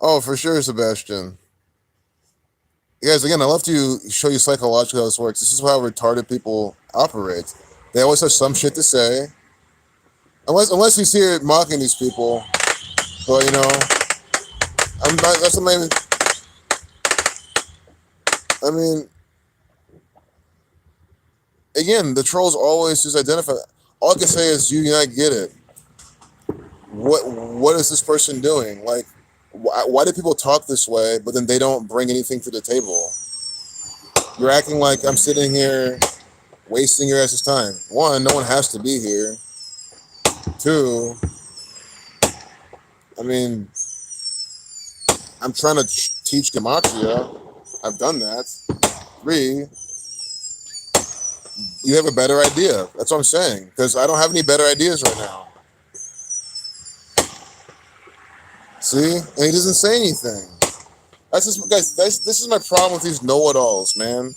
Oh, for sure, Sebastian. Guys, again, I love to show you psychologically how this works. This is how retarded people operate. They always have some shit to say. Unless you see it mocking these people. But I'm not, that's what I mean, again, the trolls always just identify. All I can say is you not get it. What is this person doing? Like, why do people talk this way, but then they don't bring anything to the table? You're acting like I'm sitting here wasting your guys' time. One, no one has to be here. Two, I mean, I'm trying to teach Gematria. I've done that. Three, you have a better idea. That's what I'm saying. Because I don't have any better ideas right now. See? And he doesn't say anything. That's just, guys, this is my problem with these know-it-alls, man.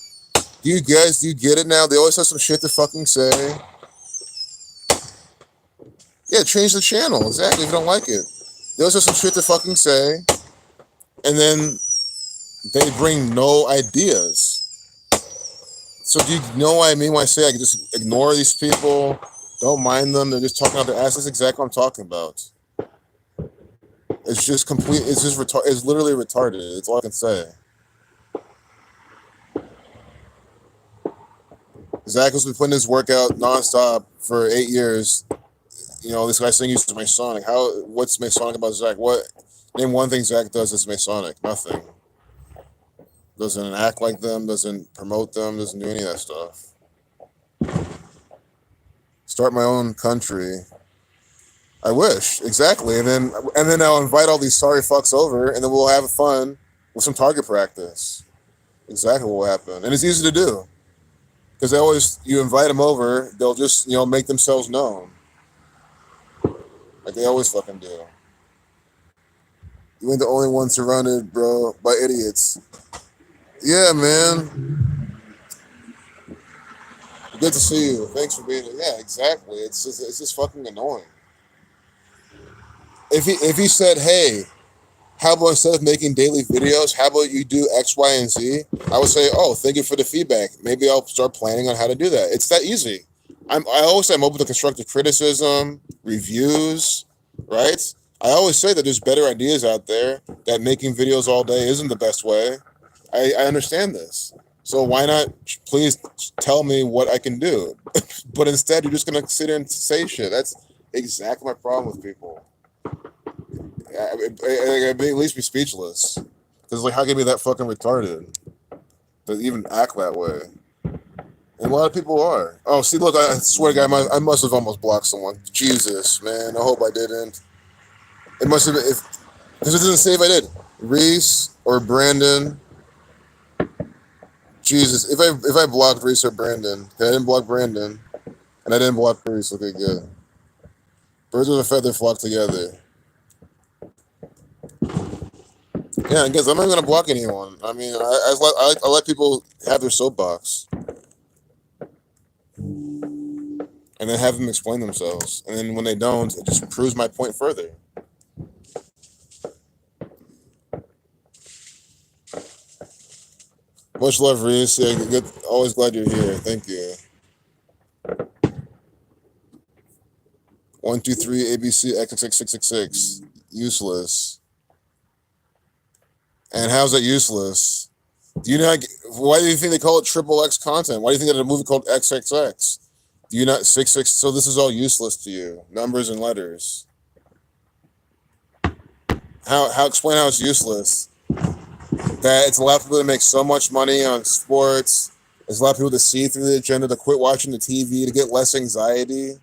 Do you get it now? They always have some shit to fucking say. Yeah, change the channel. Exactly, if you don't like it. They always have some shit to fucking say. And then they bring no ideas. So do you know what I mean when I say I can just ignore these people, don't mind them, they're just talking out their ass? That's exactly what I'm talking about. It's just it's literally retarded. It's all I can say. Zach has been putting his work out nonstop for 8 years. This guy's saying he's Masonic. What's Masonic about Zach? Name one thing Zach does that's Masonic. Nothing. Doesn't act like them, doesn't promote them, doesn't do any of that stuff. Start my own country. I wish, exactly. And then I'll invite all these sorry fucks over, and then we'll have fun with some target practice. Exactly what will happen. And it's easy to do. Because you invite them over, they'll just, make themselves known. Like they always fucking do. You ain't the only one surrounded, bro, by idiots. Yeah, man. Good to see you. Thanks for being here. Yeah, exactly. It's just fucking annoying. If he said, hey, how about instead of making daily videos, how about you do X, Y, and Z? I would say, oh, thank you for the feedback. Maybe I'll start planning on how to do that. It's that easy. I always say I'm open to constructive criticism, reviews, right? I always say that there's better ideas out there, that making videos all day isn't the best way. I understand this. So why not please tell me what I can do? But instead, you're just going to sit there and say shit. That's exactly my problem with people. I'd at least be speechless. Because, how can you be that fucking retarded to even act that way? And a lot of people are. Oh, see, look, I swear to God, I must have almost blocked someone. Jesus, man, I hope I didn't. It must have been, because it doesn't say if I did. Reese or Brandon. Jesus, if I blocked Reese or Brandon, I didn't block Brandon, and I didn't block Reese. Okay, good. Birds of a feather flock together. Yeah, I guess I'm not gonna block anyone. I mean, I let people have their soapbox, and then have them explain themselves. And then when they don't, it just proves my point further. Much love, Reese. Yeah, good. Always glad you're here. Thank you. 1, 2, 3, ABC, X, X, X, 6, 6, 6. useless. And how's that useless? Do you not? Why do you think they call it triple X content? Why do you think that a movie called XXX? Do you not 66? So this is all useless to you, numbers and letters. How explain how it's useless? That it's allowed people to make so much money on sports. It's allowed people to see through the agenda, to quit watching the TV, to get less anxiety.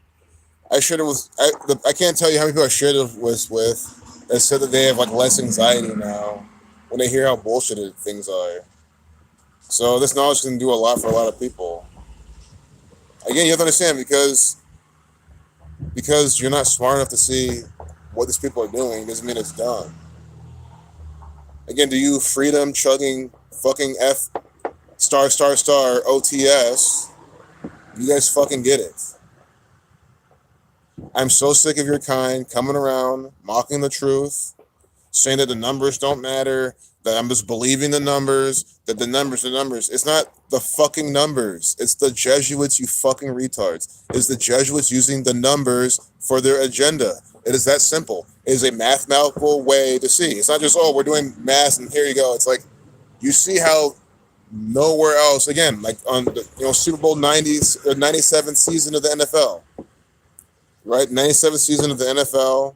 I can't tell you how many people I shared it with that said that they have like less anxiety now when they hear how bullshitted things are. So this knowledge can do a lot for a lot of people. Again, you have to understand because you're not smart enough to see what these people are doing doesn't mean it's done. Again, do you freedom chugging fucking F star star star OTS? You guys fucking get it. I'm so sick of your kind coming around, mocking the truth, saying that the numbers don't matter, that I'm just believing the numbers, that the numbers are numbers. It's not the fucking numbers. It's the Jesuits, you fucking retards. It's the Jesuits using the numbers for their agenda. It is that simple. It is a mathematical way to see. It's not just, oh, we're doing math and here you go. It's like, you see how nowhere else, again, like on the Super Bowl 90s, or 97th season of the NFL, right? 97th season of the NFL.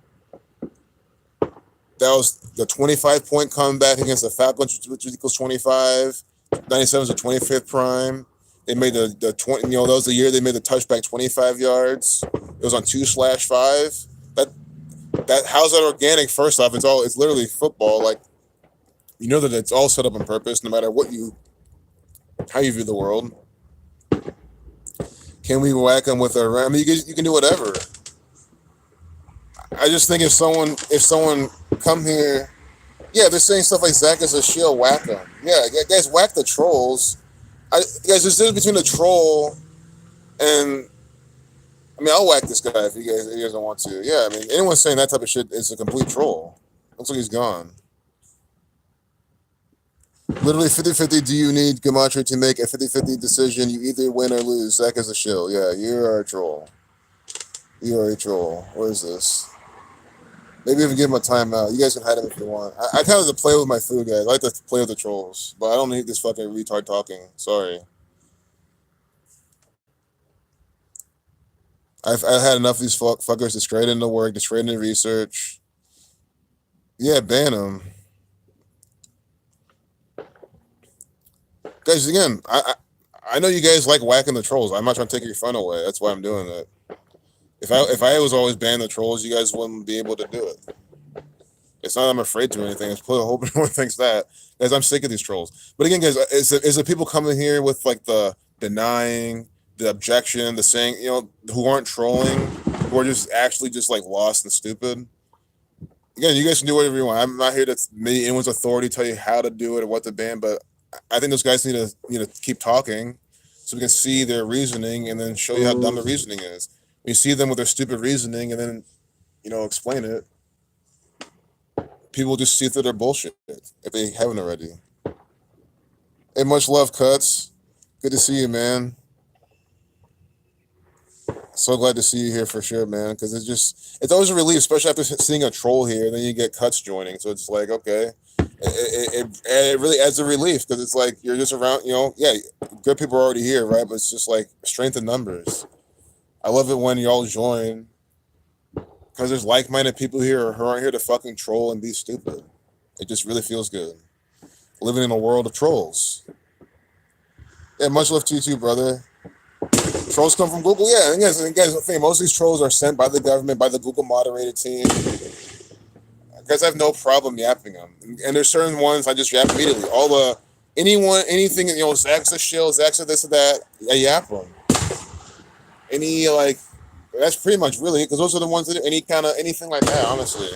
That was the 25-point comeback against the Falcons, which equals 25. 97 was the 25th prime. They made the 20. That was the year they made the touchback 25 yards. It was on 2/5. That how's that organic? First off, it's literally football. Like, that it's all set up on purpose, no matter how you view the world. Can we whack them with a? I mean, you can do whatever. I just think if someone come here, yeah, they're saying stuff like Zach is a shill, whack them. Yeah, guys, whack the trolls. Guys, there's a difference between a troll and, I mean, I'll whack this guy if you guys don't want to. Yeah, I mean, anyone saying that type of shit is a complete troll. Looks like he's gone. Literally 50-50, do you need Gematria to make a 50-50 decision? You either win or lose. Zach is a shill. Yeah, you are a troll. You are a troll. Where is this? Maybe even give him a timeout. You guys can hide him if you want. I kind of like to play with my food, guys. I like to play with the trolls, but I don't need this fucking retard talking. Sorry. I've had enough of these fuckers to straight into work, to straight into research. Yeah, ban them. Guys, again, I know you guys like whacking the trolls. I'm not trying to take your fun away. That's why I'm doing it. If I was always banning the trolls, you guys wouldn't be able to do it. It's not I'm afraid to or anything. It's probably hoping no one thinks that. Guys, I'm sick of these trolls. But again, guys, is the people coming here with like the denying, the objection, the saying, who aren't trolling, who are just actually just like lost and stupid? Again, you guys can do whatever you want. I'm not here to be anyone's authority, tell you how to do it or what to ban, but I think those guys need to keep talking so we can see their reasoning and then show you how dumb the reasoning is. When you see them with their stupid reasoning and then, explain it, people just see through their bullshit if they haven't already. Hey, much love, Cuts. Good to see you, man. So glad to see you here for sure, man, because it's always a relief, especially after seeing a troll here, and then you get Cuts joining. So it's like, okay, it really adds a relief because it's like you're just around, yeah, good people are already here, right? But it's just like strength in numbers. I love it when y'all join because there's like-minded people here who aren't here to fucking troll and be stupid. It just really feels good. Living in a world of trolls. Yeah, much love to you too, brother. Trolls come from Google. Yeah, and guys, the thing, most of these trolls are sent by the government, by the Google moderated team. Guys, I have no problem yapping them. And there's certain ones I just yap immediately. Anything, Zach's a shill, Zach's a this or that, I yap them. That's pretty much really, because those are the ones that anything like that, honestly.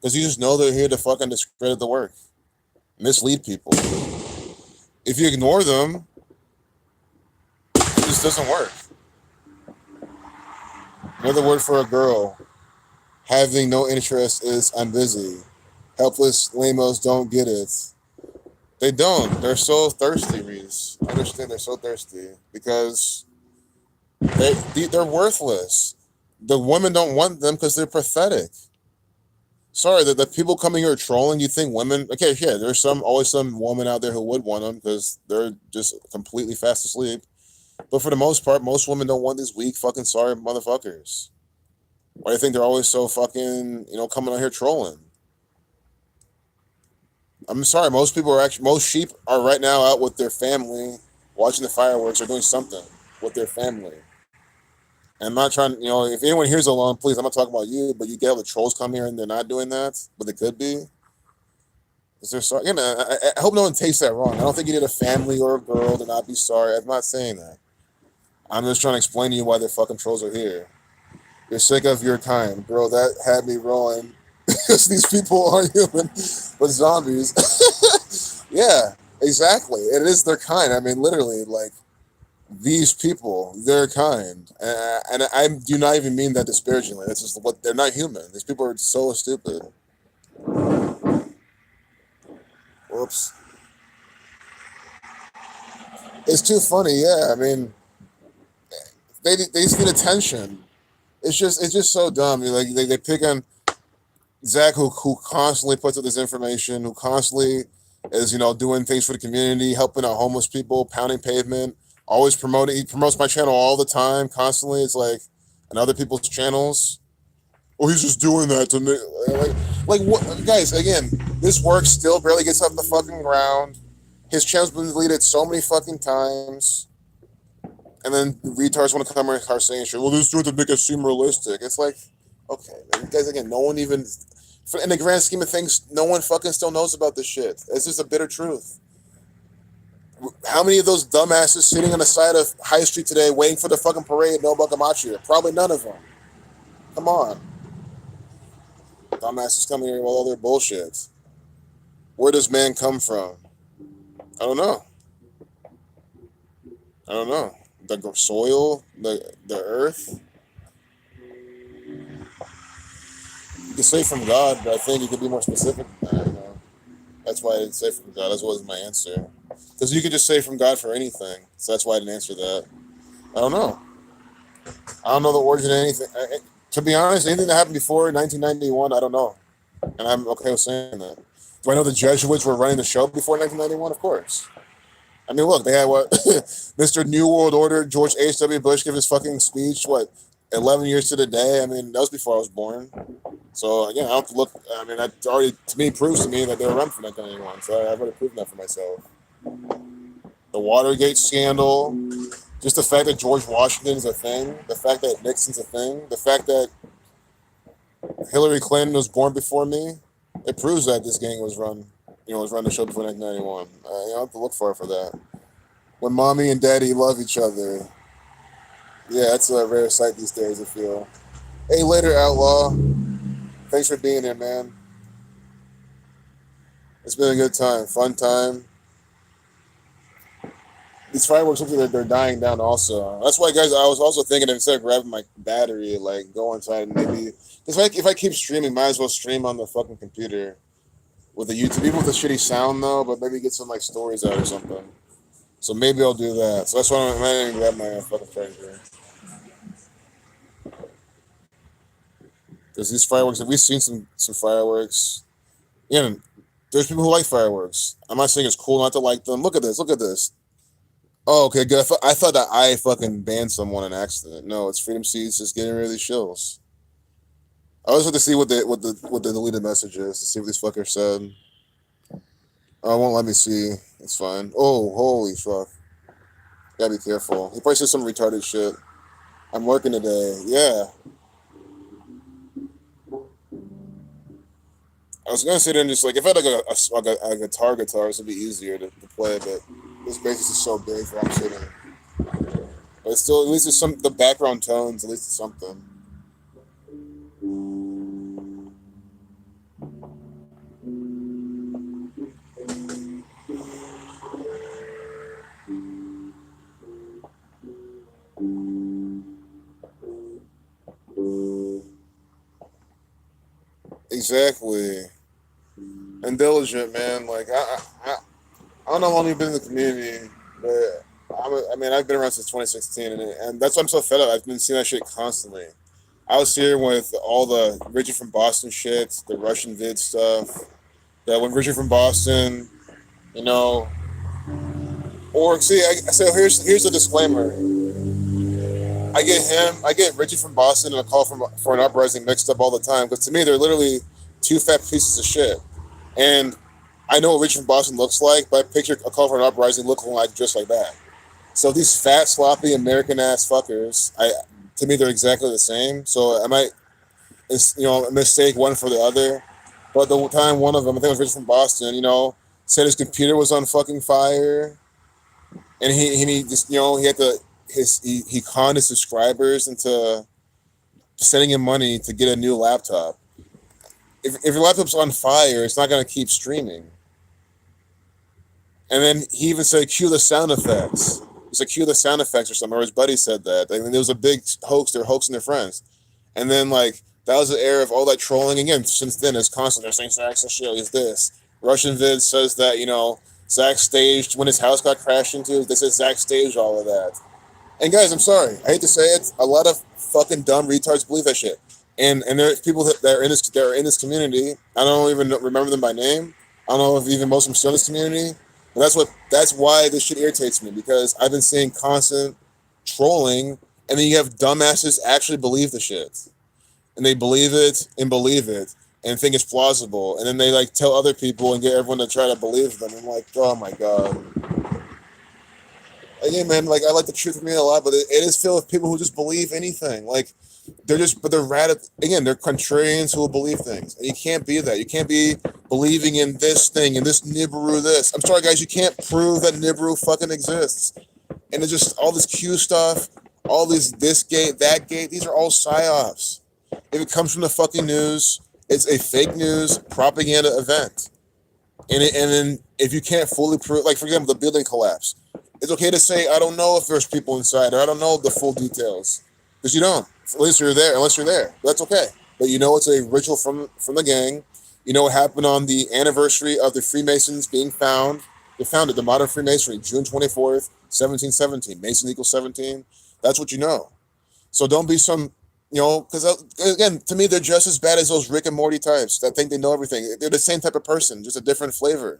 Because you just know they're here to fucking discredit the work, mislead people. If you ignore them, it just doesn't work. Another word for a girl, having no interest is I'm busy. Helpless lamos don't get it. They don't. They're so thirsty, Reese. I understand they're so thirsty because they're worthless. The women don't want them because they're pathetic. Sorry, the people coming here trolling. You think women? Okay, yeah, there's always some woman out there who would want them because they're just completely fast asleep. But for the most part, most women don't want these weak, fucking sorry motherfuckers. Why do you think they're always so fucking, coming out here trolling? I'm sorry, most sheep are right now out with their family, watching the fireworks or doing something with their family. And I'm not trying, if anyone here's alone, please, I'm not talking about you, but you get all the trolls come here and they're not doing that, but they could be. Is there sorry? I hope no one takes that wrong. I don't think you need a family or a girl to not be sorry. I'm not saying that. I'm just trying to explain to you why the fucking trolls are here. You're sick of your kind, bro. That had me rolling because these people aren't human, but zombies. Yeah, exactly. It is their kind. I mean, literally, like these people, their kind, and I do not even mean that disparagingly. It's just what they're not human. These people are so stupid. Whoops. It's too funny. Yeah, I mean, they just need attention. It's just so dumb. Like they pick on Zach, who constantly puts out this information, who constantly is doing things for the community, helping out homeless people, pounding pavement, always promoting. He promotes my channel all the time, constantly. It's like on other people's channels. Oh, he's just doing that to me. Like what, guys? Again, this work still barely gets off the fucking ground. His channel's been deleted so many fucking times, and then retards want to come in and saying shit. Well, this is doing to make it seem realistic. It's like, okay, man, guys. Again, no one even in the grand scheme of things, no one fucking still knows about this shit. It's just a bitter truth. How many of those dumbasses sitting on the side of High Street today waiting for the fucking parade know about Gematria? Probably none of them. Come on. Dumbasses coming here with all their bullshit. Where does man come from? I don't know. I don't know. The soil, the earth. You can say from God, but I think you could be more specific than that. That's why I didn't say from God. That was my answer. Because you could just say from God for anything. So that's why I didn't answer that. I don't know. I don't know the origin of anything. To be honest, anything that happened before 1991, I don't know. And I'm okay with saying that. Do I know the Jesuits were running the show before 1991? Of course. I mean, look, they had what? Mr. New World Order, George H.W. Bush give his fucking speech, 11 years to the day? I mean, that was before I was born. So, again, I don't have to look. I mean, that already, to me, proves to me that they were running for 1991. So I've already proven that for myself. The Watergate scandal, just the fact that George Washington's a thing, the fact that Nixon's a thing, the fact that Hillary Clinton was born before me, it proves that this gang was running the show before 1991. You don't have to look far for that. When mommy and daddy love each other, yeah, that's a rare sight these days, I feel. Hey, later, Outlaw. Thanks for being here, man. It's been a good time, fun time. These fireworks look like they're dying down also. That's why, guys, I was also thinking instead of grabbing my battery, like go inside and maybe. Because if I keep streaming, might as well stream on the fucking computer with the YouTube, even with a shitty sound though, but maybe get some like stories out or something. So maybe I'll do that. So that's why I'm going to grab my fucking charger. Because these fireworks, have we seen some fireworks? Yeah, there's people who like fireworks. I'm not saying it's cool not to like them. Look at this. Look at this. Oh, okay, good. I thought that I fucking banned someone in accident. No, it's Freedom Seeds just getting rid of these shills. I always have to see what the deleted message is to see what these fuckers said. Oh, it won't let me see. It's fine. Oh, holy fuck. Gotta be careful. He probably said some retarded shit. I'm working today. Yeah. I was gonna say then just like if I had like a guitar, this would be easier to play, but this bass is so big where I'm sitting. But it's still at least it's the background tones, at least it's something. Exactly. And diligent, man. Like I don't know how long you've been in the community, but I mean I've been around since 2016, and that's why I'm so fed up. I've been seeing that shit constantly. I was here with all the Richard from Boston shit, the Russian vid stuff. That when Richard from Boston, you know, or see, so here's the disclaimer. I get Richie from Boston and a call from for an uprising mixed up all the time because to me they're literally two fat pieces of shit. And I know what Richie from Boston looks like, but I picture a call for an uprising looking like just like that. So these fat, sloppy American ass fuckers, to me they're exactly the same. So I might, mistake one for the other. But the time one of them, I think it was Richie from Boston, said his computer was on fucking fire, and he just he had to he conned his subscribers into sending him money to get a new laptop. If your laptop's on fire, it's not going to keep streaming. And then he even said, cue the sound effects. He said, cue the sound effects or something. Or his buddy said that. I mean, there was a big hoax. They're hoaxing their friends. And then, like, that was the era of all that trolling. Again, since then, it's constant. They're saying Zach's a shill. Is this. Russian vid says that, Zach staged, when his house got crashed into, they said Zach staged all of that. And guys, I'm sorry. I hate to say it. A lot of fucking dumb retards believe that shit. And there's people that are in this community. I don't even remember them by name. I don't know if even most of them still in this community. But that's why this shit irritates me because I've been seeing constant trolling, and then you have dumbasses actually believe the shit, and they believe it and think it's plausible, and then they like tell other people and get everyone to try to believe them. I'm like, oh my god. Again, man, like I like the truth community a lot, but it is filled with people who just believe anything. Like they're again, they're contrarians who will believe things, and you can't be that. You can't be believing in this thing and this Nibiru. This. I'm sorry, guys, you can't prove that Nibiru fucking exists. And it's just all this Q stuff, all this gate, that gate. These are all psyops. If it comes from the fucking news, it's a fake news propaganda event. And then if you can't fully prove, like for example, the building collapse, it's okay to say I don't know if there's people inside or I don't know the full details because you don't. At least you're there. Unless you're there, that's okay. But it's a ritual from the gang. You know what happened on the anniversary of the Freemasons being found. They founded the modern Freemasonry, June 24th, 1717. Mason equals 17. That's what you know. So don't be some, because again, to me, they're just as bad as those Rick and Morty types that think they know everything. They're the same type of person, just a different flavor.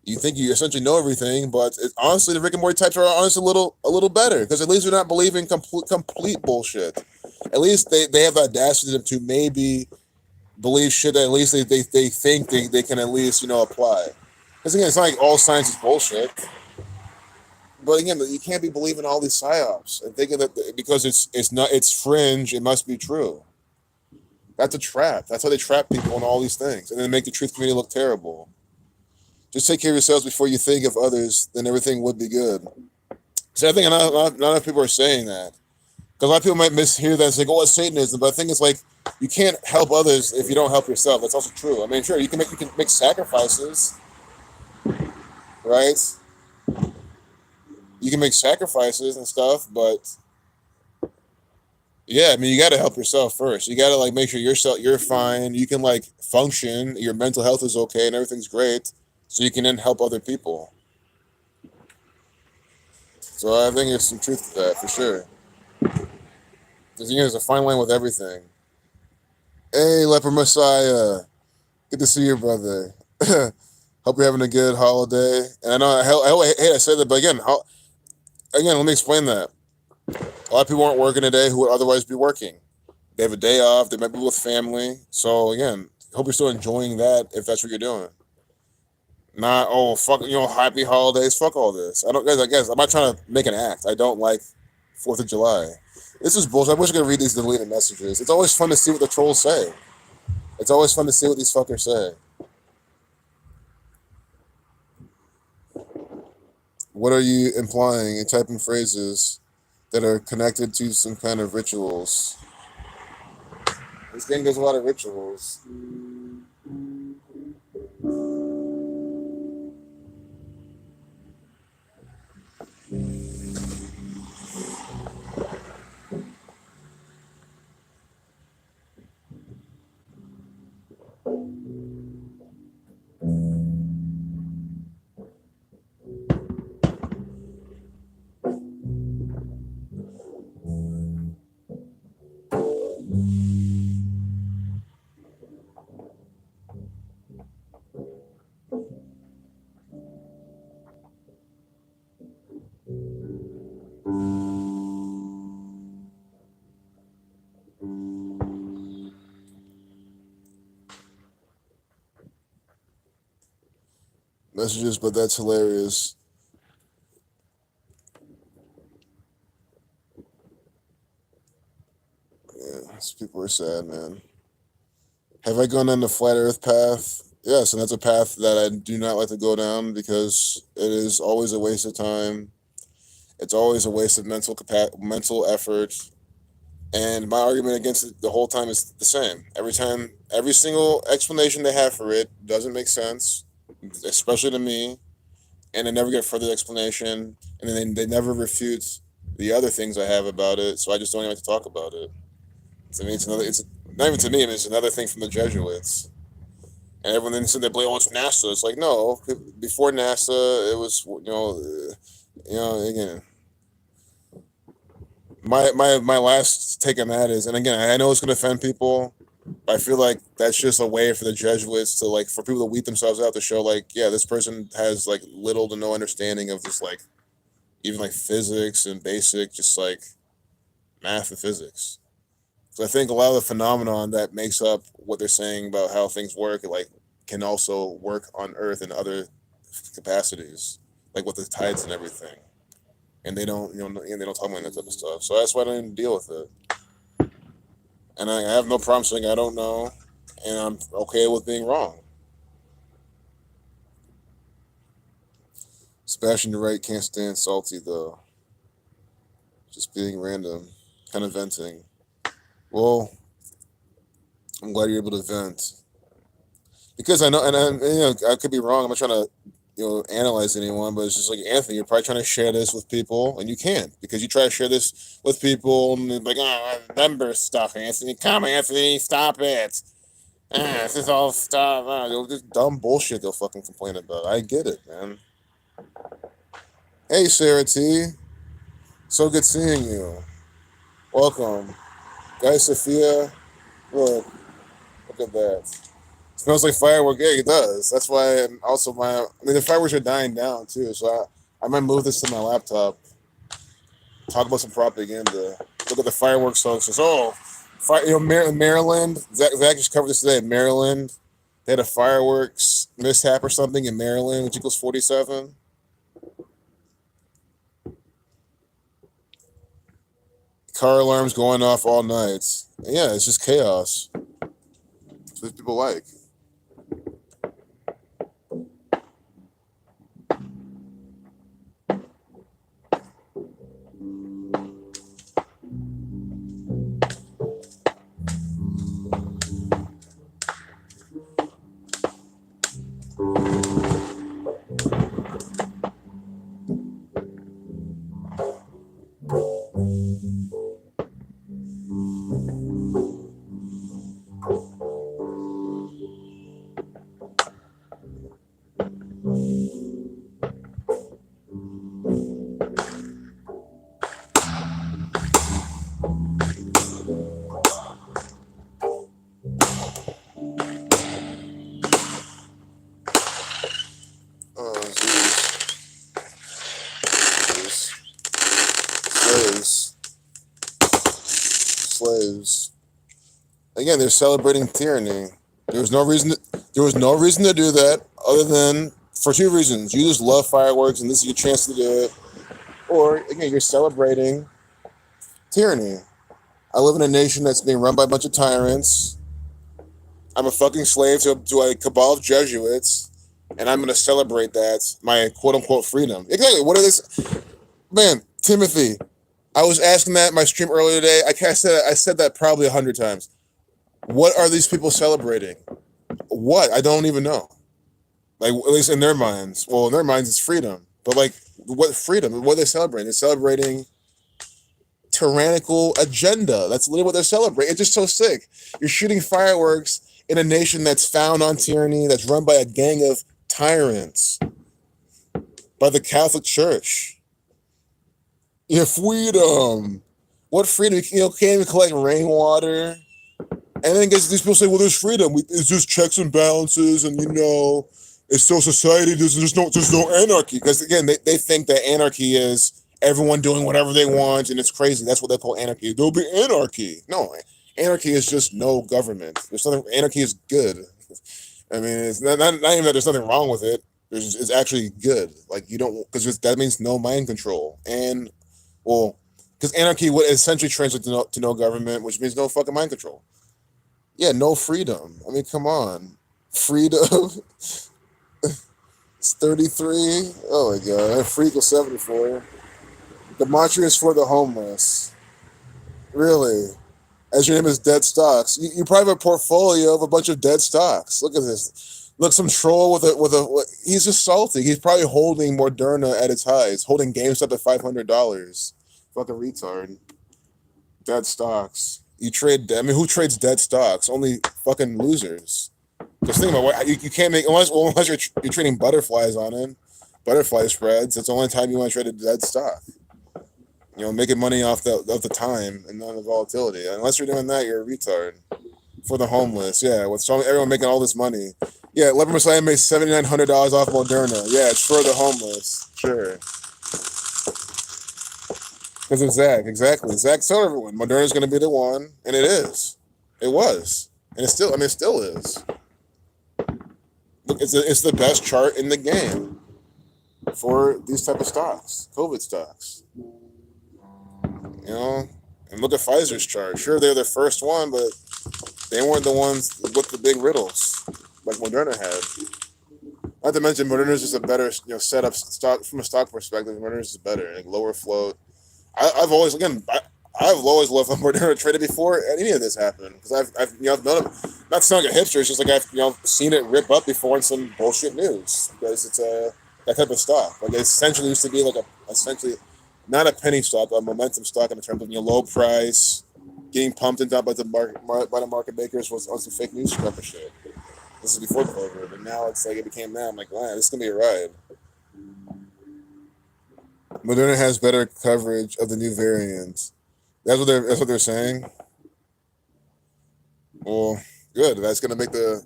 You think you essentially know everything, but honestly, the Rick and Morty types are honestly a little better because at least they're not believing complete bullshit. At least they have the audacity to maybe believe shit that at least they think they can at least apply. Because again, it's not like all science is bullshit. But again, you can't be believing all these psyops and thinking that because it's fringe, it must be true. That's a trap. That's how they trap people in all these things, and then make the truth community look terrible. Just take care of yourselves before you think of others, then everything would be good. So I think not enough people are saying that. Because a lot of people might mishear that and say, oh, it's Satanism. But I think it's like, you can't help others if you don't help yourself. That's also true. I mean, sure, you can make sacrifices, right? You can make sacrifices and stuff, but yeah, I mean, you got to help yourself first. You got to like make sure you're fine. You can like function. Your mental health is okay and everything's great. So you can then help other people. So I think there's some truth to that for sure. Because there's a fine line with everything. Hey, Leper Messiah. Good to see you, brother. Hope you're having a good holiday. And I know I said that, but again, let me explain that. A lot of people aren't working today who would otherwise be working. They have a day off. They might be with family. So again, hope you're still enjoying that if that's what you're doing. Not fuck happy holidays. Fuck all this. I don't guys. I'm not trying to make an act. I don't like 4th of July. This is bullshit. I wish I could read these deleted messages. It's always fun to see what the trolls say. It's always fun to see what these fuckers say. What are you implying in typing phrases that are connected to some kind of rituals? This game does a lot of rituals. messages, but that's hilarious. Yeah, these people are sad, man. Have I gone down the flat Earth path? Yes, and that's a path that I do not like to go down because it is always a waste of time. It's always a waste of mental effort. And my argument against it the whole time is the same. Every time, every single explanation they have for it doesn't make sense, especially to me. And they never get further explanation. And then they never refute the other things I have about it. So I just don't even like to talk about it. To me, it's another. It's not even to me. It's another thing from the Jesuits. And everyone then said they blame, oh, it's NASA. It's like, no, before NASA, it was, again, my last take on that is, and again, I know it's going to offend people, but I feel like that's just a way for the Jesuits to, like, for people to weed themselves out to show, like, yeah, this person has, like, little to no understanding of just, like, even, like, physics and basic, just, like, math and physics. So I think a lot of the phenomenon that makes up what they're saying about how things work, like, can also work on Earth in other capacities, like with the tides and everything. And they don't, and they don't talk about that type of stuff. So that's why I don't even deal with it. And I have no problem saying I don't know, and I'm okay with being wrong. Sebastian the right can't stand salty though. Just being random, kind of venting. Well, I'm glad you're able to vent because I know, and I could be wrong. I'm not trying to, analyze anyone, but it's just like Anthony, you're probably trying to share this with people, and you can't because you try to share this with people, and they're like, oh, number stuff, Anthony. Come, Anthony, stop it. This is all stuff. Just dumb bullshit they'll fucking complain about. I get it, man. Hey, Sarah T. So good seeing you. Welcome. Guys, Sophia, look at that. Smells like firework. Yeah, it does. That's why. And also, the fireworks are dying down too. So I might move this to my laptop. Talk about some propaganda. Look at the fireworks hoaxes. Oh, Maryland. Zach just covered this today. Maryland, they had a fireworks mishap or something in Maryland, which equals 47. Car alarms going off all night. Yeah, it's just chaos. That's what people like. Oh, slaves. Slaves. Again, they're celebrating tyranny. There was no reason. There was no reason to do that other than for two reasons. You just love fireworks, and this is your chance to do it. Or again, you're celebrating tyranny. I live in a nation that's being run by a bunch of tyrants. I'm a fucking slave to a cabal of Jesuits, and I'm going to celebrate that my quote unquote freedom. Exactly. What are this? Man, Timothy, I was asking that in my stream earlier today. I said that probably 100 times. What are these people celebrating? What? I don't even know. Like, at least in their minds. Well, in their minds, it's freedom. But, like, what freedom? What are they celebrating? They're celebrating tyrannical agenda. That's literally what they're celebrating. It's just so sick. You're shooting fireworks in a nation that's found on tyranny, that's run by a gang of tyrants, by the Catholic Church. Yeah, freedom. What freedom? Can't even collect rainwater. And then these people say, well, there's freedom. It's just checks and balances, and it's still society. There's no anarchy. Because again, they think that anarchy is everyone doing whatever they want, and it's crazy. That's what they call anarchy. There'll be anarchy. No, anarchy is just no government. There's nothing. Anarchy is good. I mean, it's not even that there's nothing wrong with it. It's actually good. Like you don't because that means no mind control and well because anarchy would essentially translate to no government, which means no fucking mind control. Yeah, no freedom. I mean, come on, freedom. It's 33. Oh my god, free equals 74. Gematria is for the homeless. Really? As your name is dead stocks. You probably have a portfolio of a bunch of dead stocks. Look at this. Look, some troll he's just salty. He's probably holding Moderna at its highs, holding GameStop at $500. Fucking retard. Dead stocks. You trade. I mean, who trades dead stocks? Only fucking losers. Just think about what you can't make unless you're trading butterflies on it, butterfly spreads. That's the only time you want to trade a dead stock. Making money off the time and not the volatility. Unless you're doing that, you're a retard. For the homeless, yeah. With everyone making all this money, yeah. Leper Messiah made $7,900 off Moderna. Yeah, it's for the homeless, sure. Because of Zach, exactly. Zach told everyone Moderna's going to be the one, and it is. It was, and it still. I mean, it still is. Look, it's the best chart in the game for these type of stocks, COVID stocks. And look at Pfizer's chart. Sure, they're the first one, but they weren't the ones with the big riddles like Moderna had. Not to mention, Moderna is just a better setup stock from a stock perspective. Moderna is better, like lower float. I've always loved Moderna traded before any of this happened because I've known not sounding like a hipster. It's just like I've seen it rip up before in some bullshit news because it's that type of stock. Like it essentially used to be like essentially not a penny stock, a momentum stock in terms of low price, getting pumped and down by the market makers was some fake news type of shit. This is before COVID, but now it's like it became that. I'm like, man, this is gonna be a ride. Moderna has better coverage of the new variants. That's what they're saying. Well, good. That's gonna make good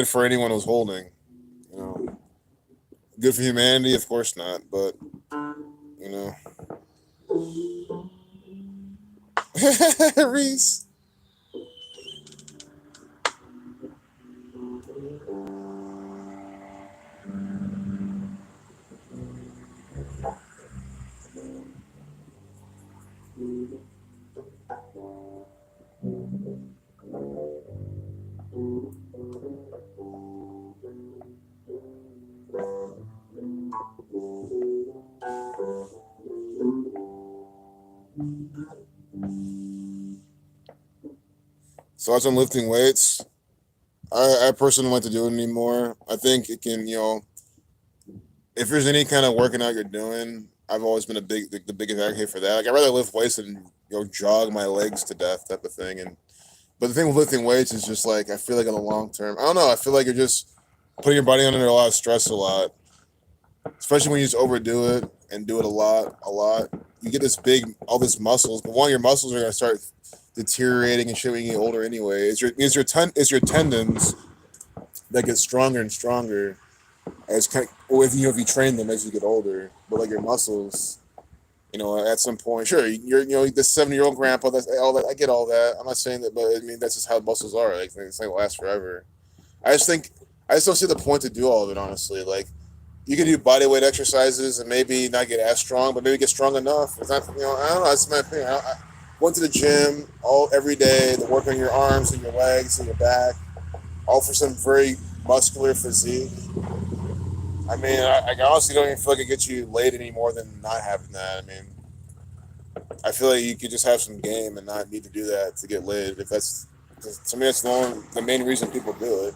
for anyone who's holding. Good for humanity, of course not. But Reese. So as I'm lifting weights, I personally don't like to do it anymore. I think it can, if there's any kind of working out you're doing, I've always been the biggest advocate for that. Like I'd rather lift weights than jog my legs to death type of thing. But the thing with lifting weights is just like I feel like in the long term, I don't know. I feel like you're just putting your body under a lot of stress a lot, especially when you just overdo it and do it a lot. You get all this muscles, but one of your muscles are gonna start deteriorating and shit when you get older anyway. It's your tendons that get stronger and stronger if you train them as you get older. But like your muscles, at some point, sure, you're this 70-year-old grandpa. That's all that. I get all that. I'm not saying that, but I mean that's just how muscles are. Like it's not gonna last forever. I just don't see the point to do all of it. Honestly, like you can do body weight exercises and maybe not get as strong, but maybe get strong enough. It's not, I don't know. That's my opinion. I went to the gym every day to work on your arms and your legs and your back, all for some very muscular physique. I mean, I honestly don't even feel like it gets you laid any more than not having that. I mean, I feel like you could just have some game and not need to do that to get laid. If that's, to me, that's the main reason people do it.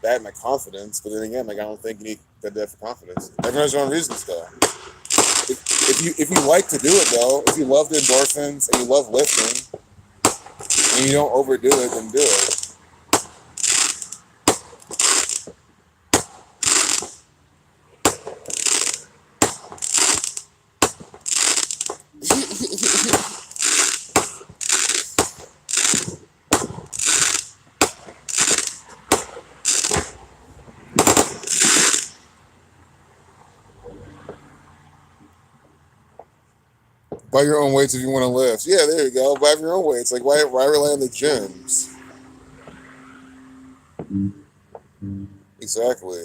That and my confidence, but then again, like I don't think you need that for confidence. Everyone has their own reasons, though. If you like to do it, though, if you love the endorphins and you love lifting, and you don't overdo it, then do it. Buy your own weights if you want to lift. Yeah, there you go. Buy your own weights. Like, why rely on the gyms? Exactly.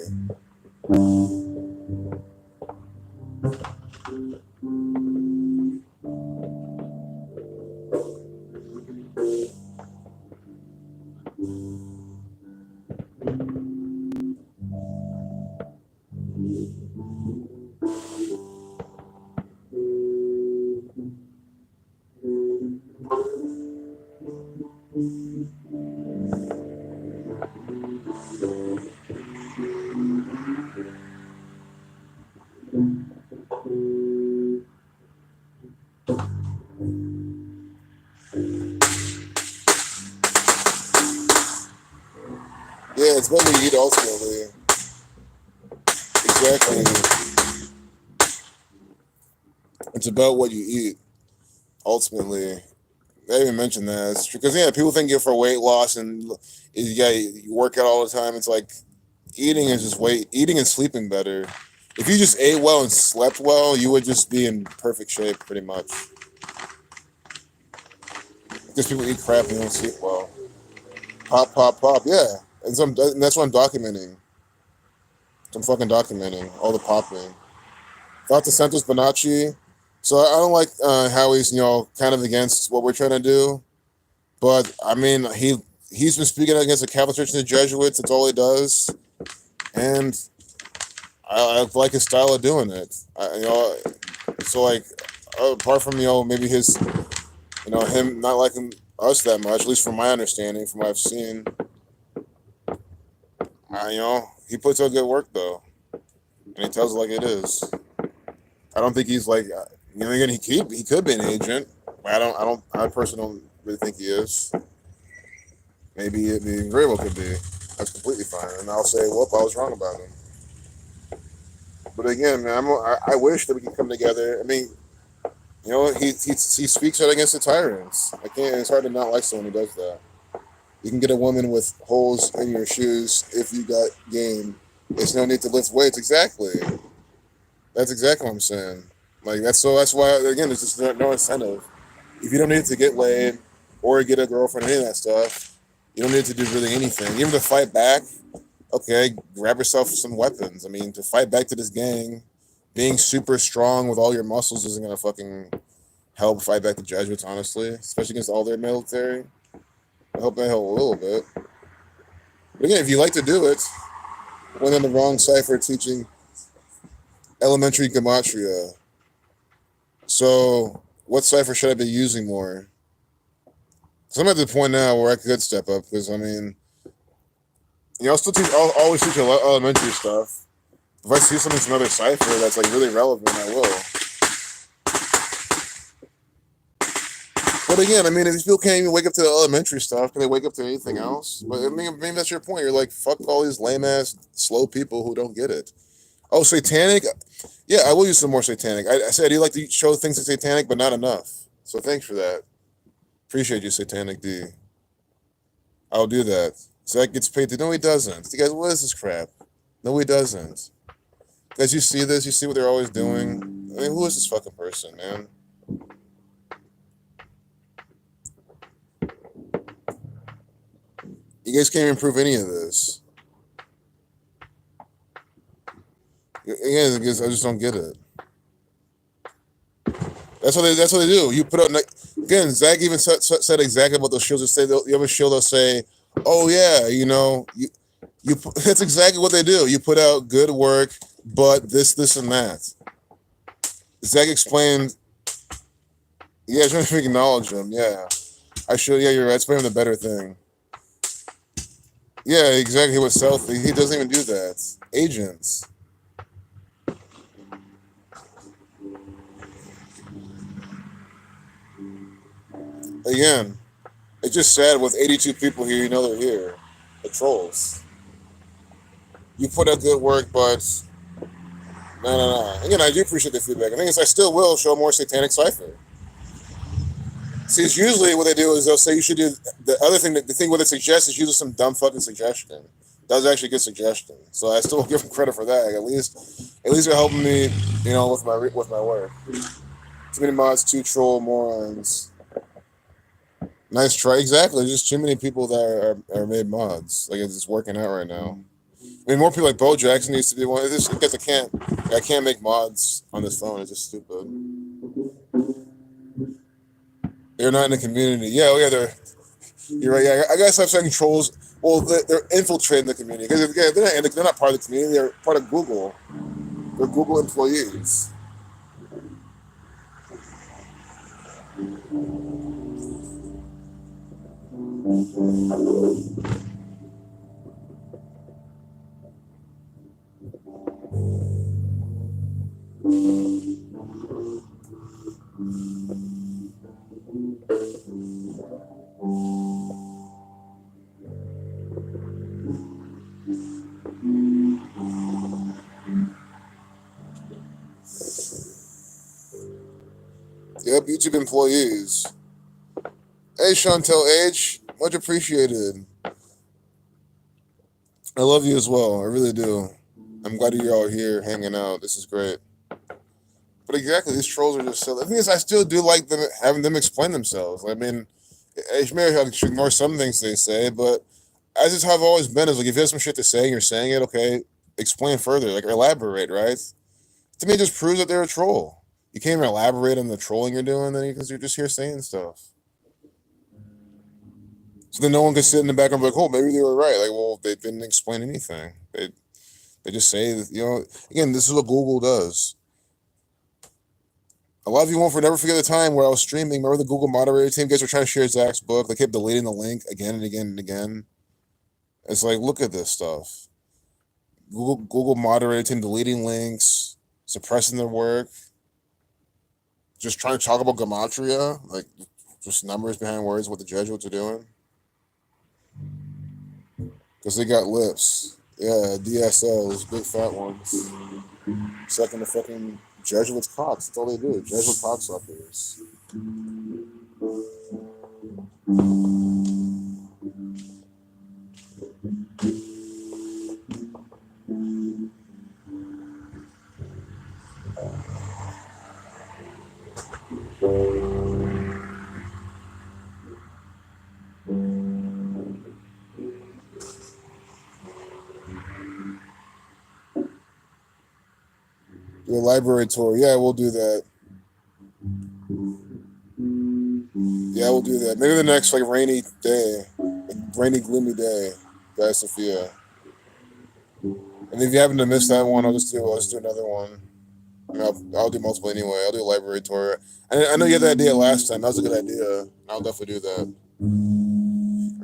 Yeah, it's what we eat ultimately. Exactly. It's about what you eat ultimately. I even mentioned that. It's because yeah, people think you're for weight loss and you work out all the time. It's like eating is just eating and sleeping better. If you just ate well and slept well, you would just be in perfect shape pretty much. Because people eat crap and don't sleep well. Pop, pop, pop. Yeah, and that's what I'm documenting. I'm fucking documenting all the popping. Thought to Santos Bonacci. So I don't like how he's kind of against what we're trying to do. But I mean he's been speaking against the Catholic Church and the Jesuits. That's all he does, and I like his style of doing it. So like apart from maybe his him not liking us that much, at least from my understanding, from what I've seen, he puts out good work though, and he tells it like it is. I don't think he's like again he could be an agent. I personally don't really think he is. Maybe it very well could be. That's completely fine, and I'll say, "Whoop, I was wrong about him." But again, man, I wish that we could come together. I mean, he speaks out against the tyrants. I can't. It's hard to not like someone who does that. You can get a woman with holes in your shoes if you got game. There's no need to lift weights. Exactly. That's exactly what I'm saying. Like that's so. That's why again, there's just no incentive. If you don't need to get laid or get a girlfriend, any of that stuff, you don't need to do really anything. Even to fight back, okay, grab yourself some weapons. I mean, to fight back to this gang, being super strong with all your muscles isn't gonna fucking help fight back the Jesuits, honestly, especially against all their military. I hope they help a little bit. But again, if you like to do it, went on the wrong cipher teaching elementary Gematria. So, what cipher should I be using more? Because I'm at the point now where I could step up. Because I mean, I'll always teach elementary stuff. If I see something from another cipher that's like really relevant, I will. But again, I mean, if these people can't even wake up to the elementary stuff, can they wake up to anything else? But I mean, maybe that's your point. You're like, fuck all these lame ass, slow people who don't get it. Oh, satanic? Yeah, I will use some more satanic. I said you like to show things as satanic, but not enough. So thanks for that. Appreciate you, Satanic D. I'll do that. Zach gets paid to. No, he doesn't. You guys, what is this crap? No, he doesn't. Guys, you see this? You see what they're always doing? I mean, who is this fucking person, man? You guys can't even prove any of this. Again, because I just don't get it. That's what they do. You put out again. Zach even said exactly what those shields say. You have a shield. They'll say, "Oh yeah, you." That's exactly what they do. You put out good work, but this, and that. Zach explained. Yeah, trying to acknowledge him. Yeah, I should. Yeah, you're right. Explain him the better thing. Yeah, exactly what South. He doesn't even do that. Agents. Again, it's just sad with 82 people here. You know they're here. The trolls. You put out good work, but no. Again, I do appreciate the feedback. The thing is, I still will show more satanic cipher. See, it's usually what they do is they'll say you should do the other thing. The thing what it suggests is usually some dumb fucking suggestion. That was actually a good suggestion. So I still give them credit for that. At least they're helping me, with my work. Too many mods, too troll morons. Nice try. Exactly. There's just too many people that are made mods. Like it's just working out right now. I mean, more people like Bo Jackson needs to be one. It's just because I can't make mods on this phone. It's just stupid. They're not in the community. Yeah, oh yeah, you're right. Yeah, I guess I'm saying trolls. Well, they're infiltrating the community because they're not part of the community. They're part of Google. They're Google employees. Yep, YouTube employees. Hey, Chantel H, much appreciated. I love you as well. I really do. I'm glad you're all here hanging out. This is great. But exactly, these trolls are just silly. The thing is, I still do like them having them explain themselves. I mean, maybe I should ignore some things they say, but as it's how I've always been, is like if you have some shit to say and you're saying it, okay, explain further, like elaborate, right? To me, it just proves that they're a troll. You can't even elaborate on the trolling you're doing, then because you're just here saying stuff. So then no one can sit in the back and be like, oh, maybe they were right. Like, well, they didn't explain anything. They just say that, again, this is what Google does. A lot of you won't never forget the time where I was streaming. Remember the Google moderator team? Guys were trying to share Zach's book. They kept deleting the link again and again and again. It's like, look at this stuff. Google moderator team deleting links, suppressing their work, just trying to talk about Gematria, like just numbers behind words, what the Jesuits are doing. Because they got lips. Yeah, DSLs, big fat ones. Sucking the fucking Jesuits' cocks. That's all they do. Jesuit cocksuckers. Do a library tour. Yeah, we'll do that. Yeah, we'll do that. Maybe the next like rainy day, like, rainy gloomy day, guys, Sophia. And if you happen to miss that one, I'll just do another one. I mean, I'll do multiple anyway. I'll do a library tour. I know you had that idea last time. That was a good idea. I'll definitely do that. I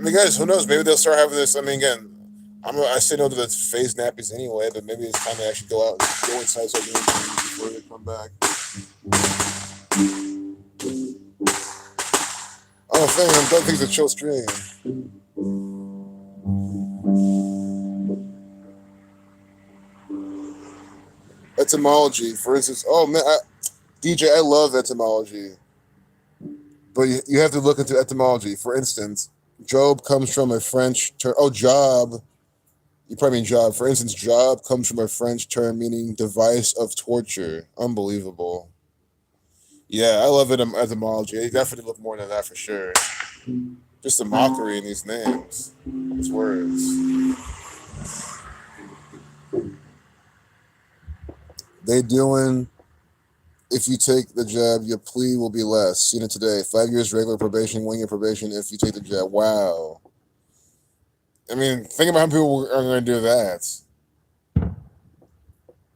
mean, guys, who knows? Maybe they'll start having this. I mean, again, I say no to the phase nappies anyway, but maybe it's time to actually go out and go inside so before they come back. Oh, I'm done things to chill stream. Etymology, for instance. Oh man, DJ, I love etymology, but you have to look into etymology. For instance, Job comes from a French term. Oh, job. You probably mean job. For instance, job comes from a French term meaning device of torture. Unbelievable. Yeah, I love it. Etymology. You definitely look more into that for sure. Just the mockery in these names, these words. They doing. If you take the jab, your plea will be less. Seen it today. 5 years regular probation, 1 year probation if you take the jab. Wow. I mean, think about how many people are going to do that.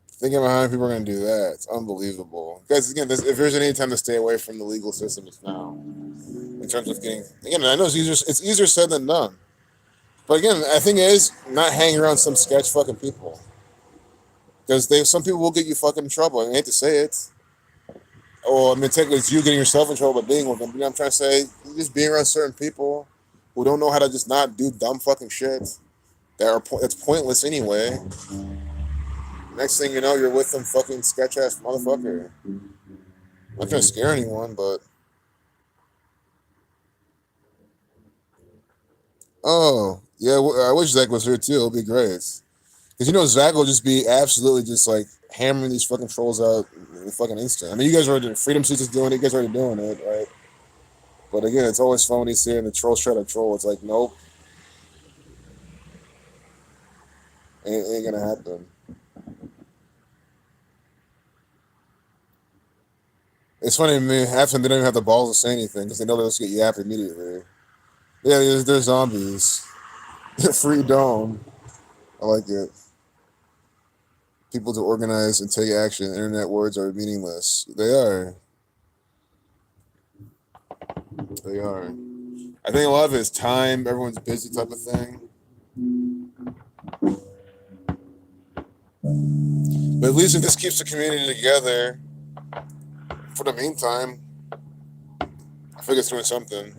Think about how many people are going to do that. It's unbelievable. Guys, again, if there's any time to stay away from the legal system, it's now. In terms of getting, again, I know it's easier said than done. But again, I think it is not hanging around some sketch fucking people. Because some people will get you fucking in trouble. I hate to say it. Or, I mean, technically it's you getting yourself in trouble by being with them. But I'm trying to say, just being around certain people who don't know how to just not do dumb fucking shit that's pointless anyway. Next thing you know, you're with some fucking sketch ass motherfucker. I'm not trying to scare anyone, but oh yeah, I wish Zach was here too. It'll be great because Zach will just be absolutely just like hammering these fucking trolls out in fucking instant. I mean, you guys are already Freedom Suits is doing it. You guys are already doing it, right? But again, it's always fun when he's here and the trolls try to troll. It's like nope. Ain't gonna happen. It's funny to me. Half of them they don't even have the balls to say anything because they know they'll just get yapped immediately. Yeah, they're zombies. Free dome. I like it. People to organize and take action. Internet words are meaningless. They are. They are. I think a lot of it is time. Everyone's busy, type of thing. But at least if this keeps the community together for the meantime, I think it's doing something.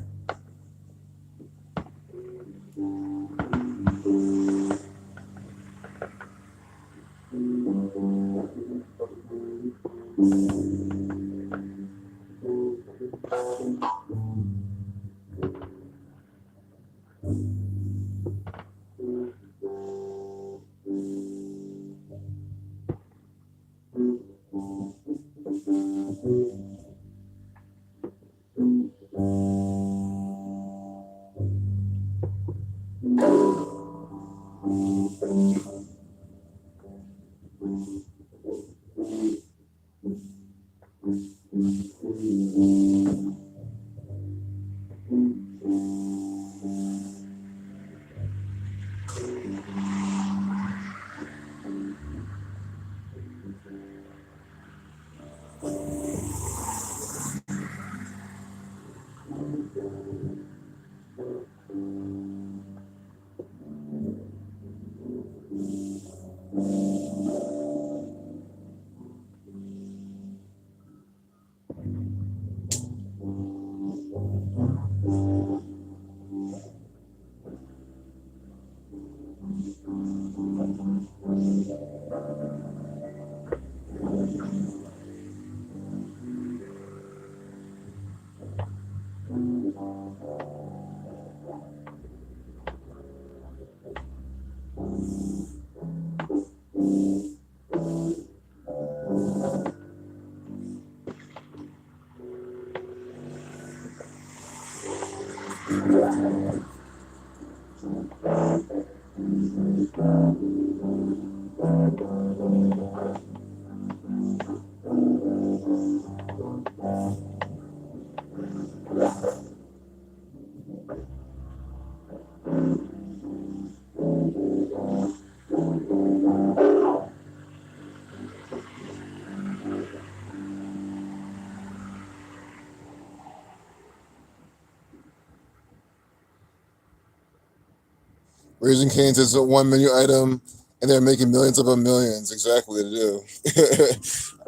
Raising Cane's is a one menu item, and they're making millions upon millions. Exactly, they do.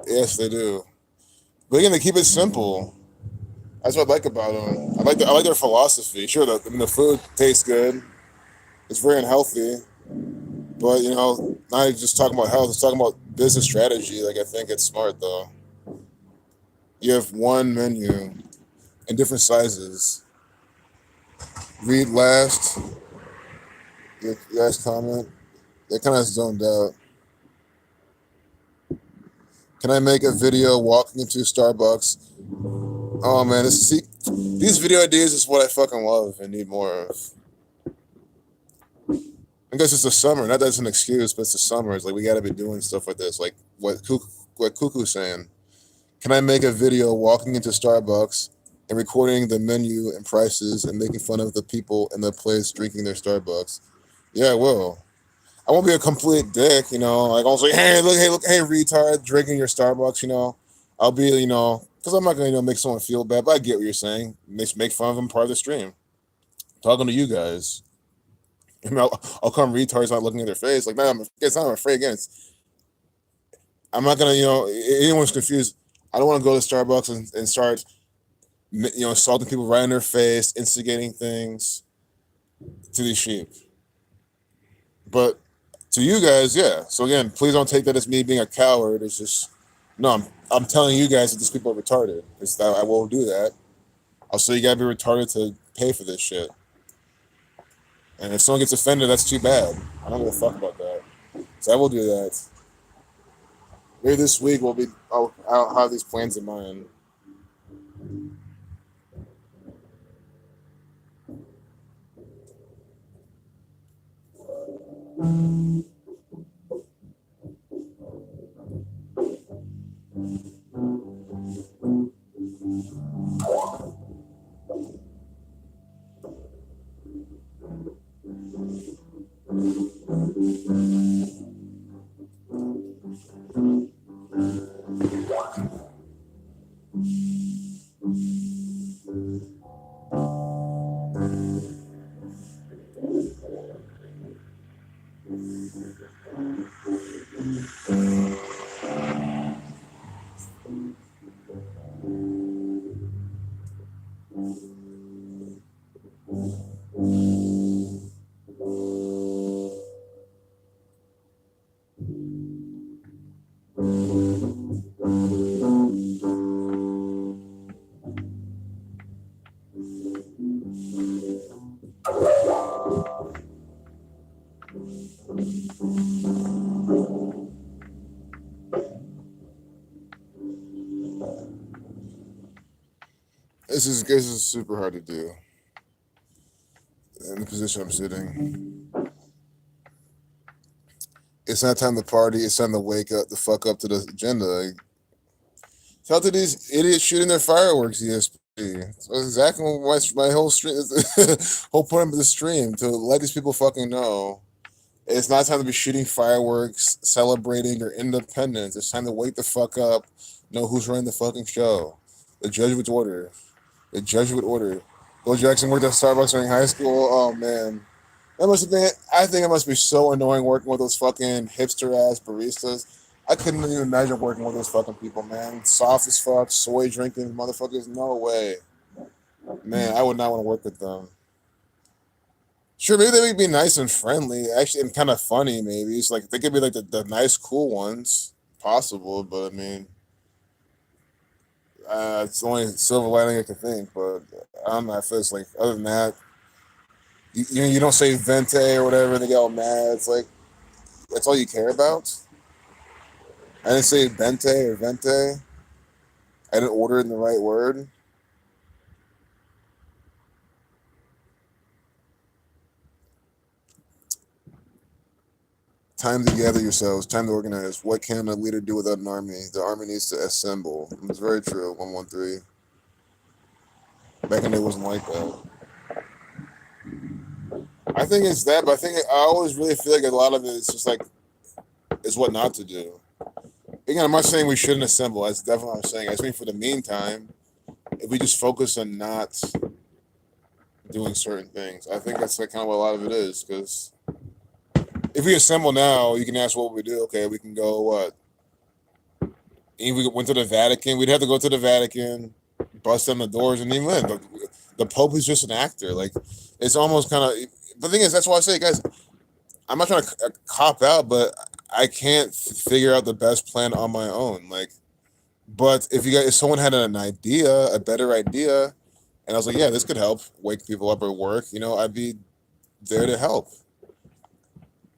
Yes, they do. But again, they keep it simple. That's what I like about them. I like their philosophy. Sure, the food tastes good. It's very unhealthy, but not just talking about health. It's talking about business strategy. Like I think it's smart though. You have one menu in different sizes. Read last. Your guys comment. They kind of zoned out. Can I make a video walking into Starbucks? Oh man, these video ideas is what I fucking love and need more of. I guess it's the summer. Not that it's an excuse, but it's the summer. It's like we gotta be doing stuff like this. Like what Cuckoo's saying. Can I make a video walking into Starbucks and recording the menu and prices and making fun of the people in the place drinking their Starbucks? Yeah, I will. I won't be a complete dick, Like I'll say, hey, retard, drinking your Starbucks, I'll be, because I'm not gonna, make someone feel bad. But I get what you're saying. Make fun of them part of the stream. Talking to you guys. I'll come retards not looking at their face. Like, man, it's not I'm afraid again. I'm not gonna, anyone's confused. I don't want to go to Starbucks and start, assaulting people right in their face, instigating things to these sheep. But to you guys, yeah. So again, please don't take that as me being a coward. It's just no. I'm telling you guys that these people are retarded. I won't do that. I'll say you gotta be retarded to pay for this shit. And if someone gets offended, that's too bad. I don't give a fuck about that. So I will do that. Maybe this week I'll have these plans in mind. This is super hard to do in the position I'm sitting. It's not time to party. It's time to wake up the fuck up to the agenda. Like, tell to these idiots shooting their fireworks. ESP. So that's exactly what my whole stream, whole point of the stream, to let these people fucking know it's not time to be shooting fireworks, celebrating their independence. It's time to wake the fuck up, know who's running the fucking show. The Jesuits order. The Jesuit order. Bill Jackson worked at Starbucks during high school. Oh man, that must have been. I think it must be so annoying working with those fucking hipster ass baristas. I couldn't even imagine working with those fucking people, man. Soft as fuck, soy drinking motherfuckers. No way, man. I would not want to work with them. Sure, maybe they would be nice and friendly, actually, and kind of funny. Maybe it's like they could be like the nice, cool ones, possible. But I mean, it's the only silver lining I can think. But I don't know. I feel it's like other than that, you don't say vente or whatever, and they get all mad. It's like that's all you care about. I didn't say vente or vente. I didn't order in the right word. Time to gather yourselves. Time to organize. What can a leader do without an army? The army needs to assemble. It's very true. 113. Back in the day, it wasn't like that. I think it's that, but I always really feel like a lot of it is just like is what not to do. Again, I'm not saying we shouldn't assemble. That's definitely what I'm saying. I just mean for the meantime, if we just focus on not doing certain things, I think that's like kind of what a lot of it is. Because if we assemble now, you can ask what we do. Okay, we can go what? If we went to the Vatican, we'd have to go to the Vatican, bust down the doors, and even then, the Pope is just an actor. Like it's almost kind of. The thing is, that's why I say, guys, I'm not trying to cop out, but I can't figure out the best plan on my own. Like, but if someone had an idea, a better idea, and I was like, yeah, this could help wake people up at work, I'd be there to help.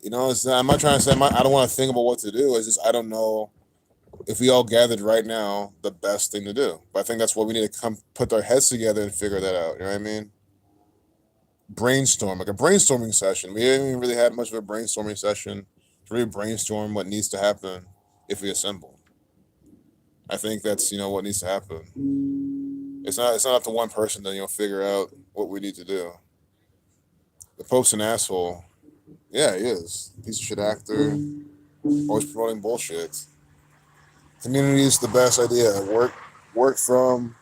I'm not trying to say I don't want to think about what to do. It's just I don't know if we all gathered right now the best thing to do. But I think that's what we need to come put our heads together and figure that out. You know what I mean? Brainstorm, like a brainstorming session. We haven't even really had much of a brainstorming session to really brainstorm what needs to happen if we assemble. I think that's what needs to happen. It's not up to one person to figure out what we need to do. The Pope's an asshole. Yeah, he is. Piece of shit actor, always promoting bullshit. Community is the best idea. Work from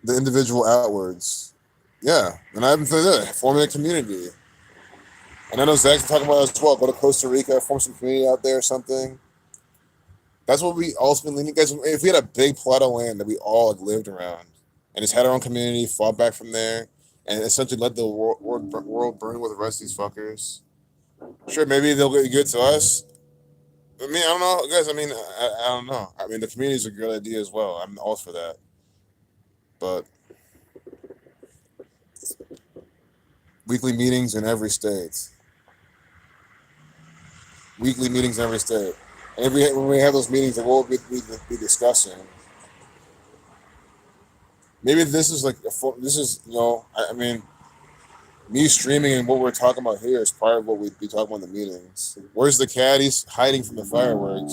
the individual outwards. Yeah, and I haven't said that. Forming a community. And I know Zach's talking about it as well. Go to Costa Rica, form some community out there or something. That's what we ultimately need, guys. If we had a big plot of land that we all lived around and just had our own community, fought back from there, and essentially let the world burn with the rest of these fuckers. Sure, maybe they'll get good to us. I mean, I don't know, guys. I mean, I don't know. I mean, the community is a good idea as well. I'm all for that. But weekly meetings in every state. Weekly meetings in every state. And when we have those meetings, like, what will we be discussing? Maybe this is like this is I mean, me streaming and what we're talking about here is part of what we'd be talking about in the meetings. Where's the caddies hiding from the fireworks?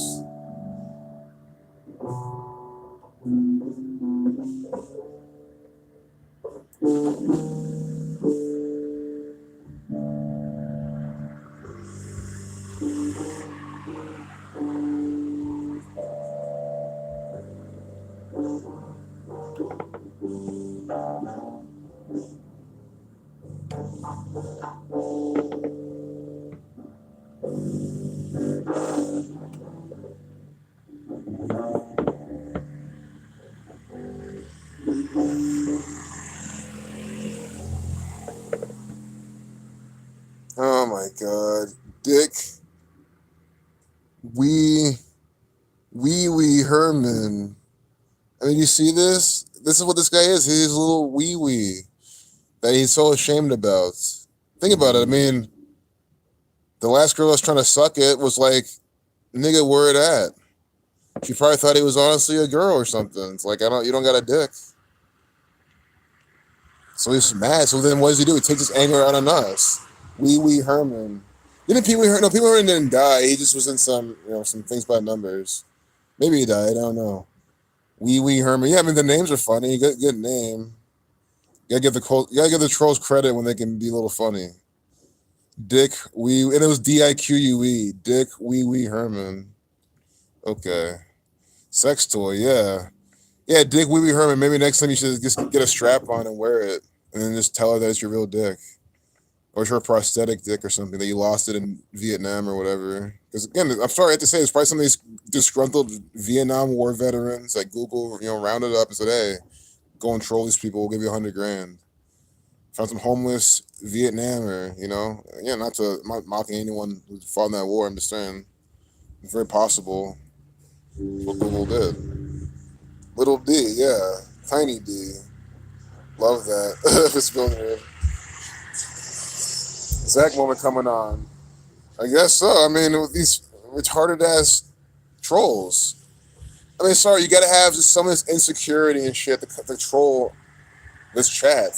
Oh my God, Dick Wee Wee Herman. I mean, you see this? This is what this guy is. He's a little wee wee that he's so ashamed about. Think about it. I mean, the last girl that was trying to suck it was like, nigga, where it at? She probably thought he was honestly a girl or something. It's like, you don't got a dick. So he's mad. So then what does he do? He takes his anger out on us. Wee Wee Herman. Didn't Pee Wee Herman? No, Pee Wee Herman didn't die. He just was in some things by numbers. Maybe he died. I don't know. Wee Wee Herman. Yeah, I mean the names are funny. Good name. You gotta give the trolls credit when they can be a little funny. Dick Wee, and it was Dique. Dick Wee Wee Herman. Okay. Sex toy. Yeah. Yeah, Dick Wee Wee Herman. Maybe next time you should just get a strap on and wear it, and then just tell her that it's your real dick, or it's her prosthetic dick or something that you lost it in Vietnam or whatever. Because again, I'm sorry I have to say, there's probably some of these disgruntled Vietnam War veterans that Google, rounded up and said, "Hey, go and troll these people. We'll give you $100,000." Found some homeless Vietnamer, I'm not mocking anyone who fought in that war. I'm just saying it's very possible what Google did. Little D, yeah, tiny D. Love that. It's building Zach moment coming on. I guess so. I mean, with these retarded ass trolls. I mean, sorry, you gotta have just some of this insecurity and shit to troll this chat.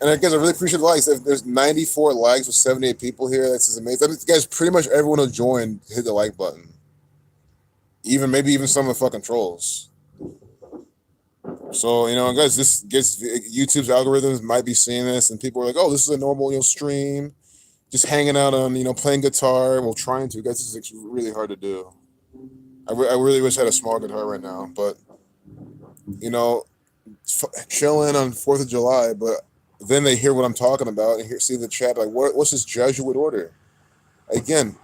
And I guess I really appreciate the likes. If there's 94 likes with 78 people here, that's just amazing. I mean, guys, pretty much everyone who joined hit the like button. Maybe even some of the fucking trolls. So, guys, this gets YouTube's algorithms might be seeing this, and people are like, "Oh, this is a normal, stream, just hanging out on, playing guitar." Well, trying to. Guys, this is really hard to do. I really wish I had a small guitar right now, but chilling on 4th of July. But then they hear what I'm talking about and see the chat like, what's this Jesuit order? Again,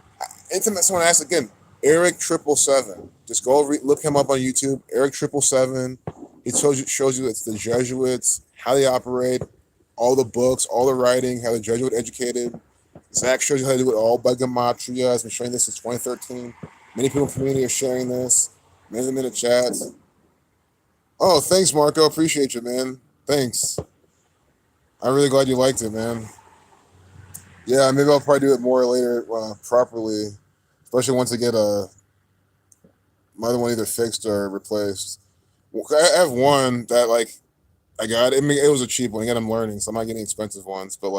someone asked again, Eric 777. Just go look him up on YouTube. Eric 777. He shows you it's the Jesuits, how they operate, all the books, all the writing, how the Jesuit educated. Zach shows you how to do it all by Gematria. I've been showing this since 2013. Many people in the community are sharing this. Many of them in the chats. Oh, thanks, Marco. Appreciate you, man. Thanks. I'm really glad you liked it, man. Yeah, maybe I'll probably do it more later properly, especially once I get my other one either fixed or replaced. I have one that I got. I mean, it was a cheap one. Again, I'm learning, so I'm not getting expensive ones. But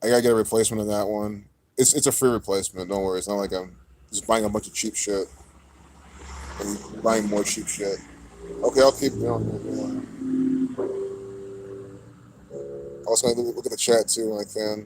I gotta get a replacement of that one. It's a free replacement. Don't worry. It's not like I'm just buying a bunch of cheap shit and buying more cheap shit. Okay, I'll keep doing it. I was gonna look at the chat too when I can.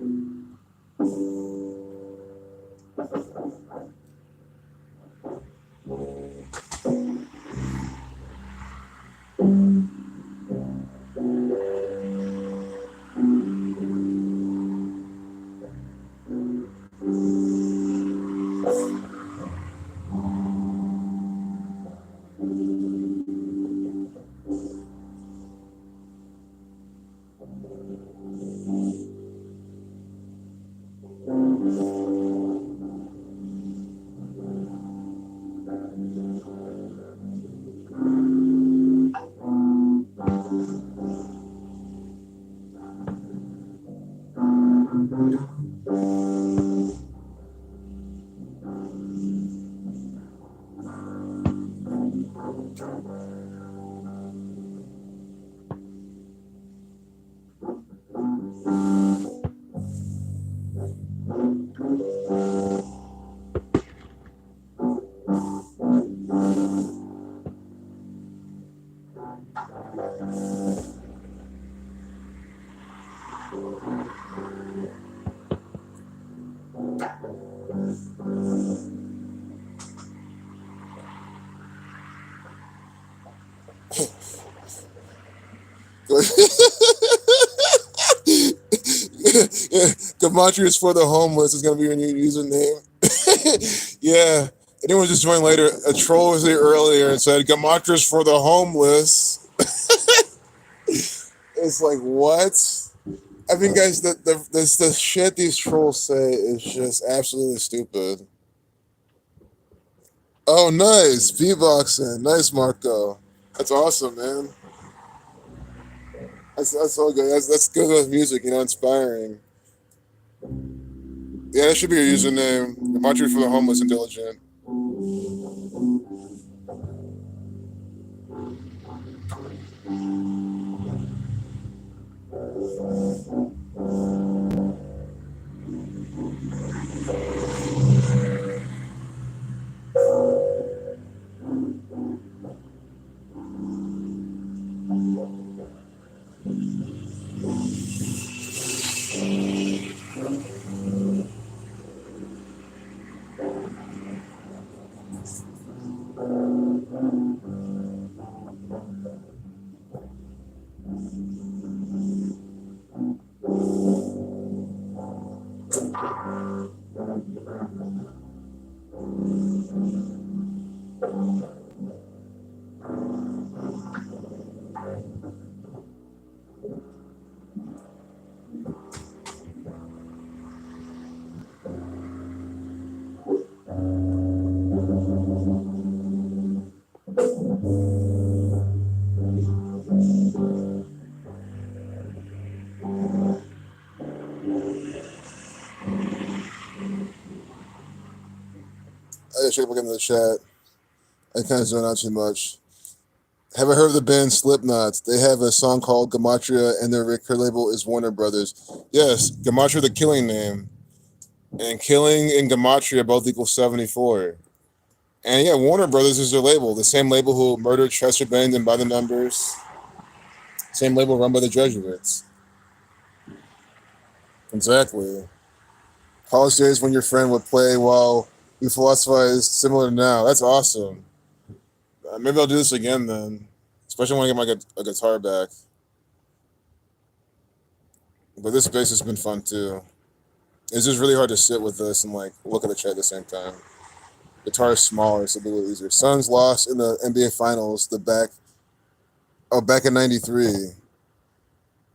Gematria is for the homeless is gonna be your new username. Yeah. Anyone just joined later, a troll was here earlier and said Gematria is for the homeless. It's like what? I mean, guys, the shit these trolls say is just absolutely stupid. Oh, nice beatboxing, nice Marco. That's awesome, man. That's all good. That's good with music, inspiring. Yeah, that should be your username. Gematria for the homeless and diligent. I should look into the chat. I kind of zone out too much. Have I heard of the band Slipknot? They have a song called Gematria, and their record label is Warner Brothers. Yes, Gematria, the killing name, and killing and Gematria both equal 74. And yeah, Warner Brothers is their label, the same label who murdered Chester Bennington by the numbers, same label run by the Jesuits. Exactly. College days when your friend would play while you philosophized, similar to now. That's awesome. Maybe I'll do this again then, especially when I get my guitar back. But this bass has been fun too. It's just really hard to sit with this and look at the chat at the same time. Guitar is smaller, so it'll be a little easier. Suns lost in the NBA Finals. Back in '93.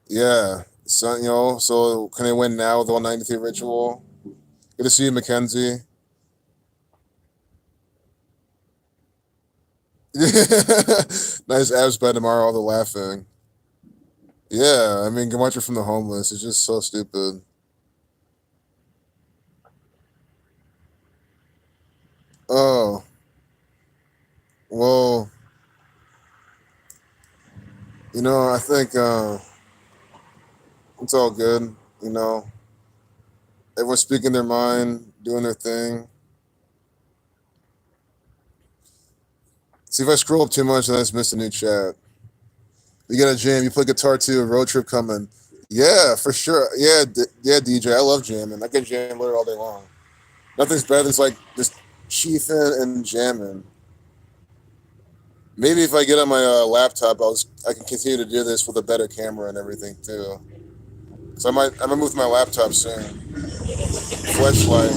Yeah, so can they win now with the 193 ritual? Good to see you, Mackenzie. Nice abs by tomorrow. All the laughing. Yeah, I mean, Gematria from the homeless is just so stupid. Oh, well, I think it's all good. Everyone's speaking their mind, doing their thing. See, if I scroll up too much, then I just miss a new chat. You got a jam. You play guitar too. Road trip coming. Yeah, for sure. Yeah, yeah, DJ. I love jamming. I can jam literally all day long. Nothing's better than just chiefing and jamming. Maybe if I get on my laptop, I can continue to do this with a better camera and everything too. So I might move to my laptop soon. Fleshlight.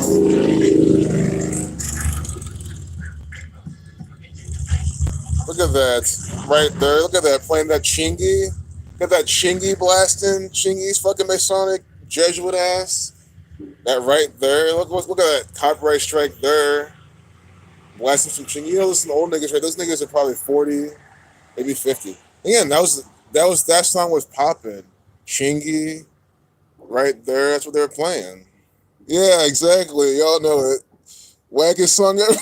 Look at that right there. Look at that playing that chingy. Look at that chingy blasting. Chingy's fucking Masonic Jesuit ass. That right there. Look at that copyright strike there. Blasting some chingy. Listen to old niggas right. Those niggas are probably 40, maybe 50. Again, that song was popping. Chingy, right there. That's what they were playing. Yeah, exactly. Y'all know it. Wackest song ever.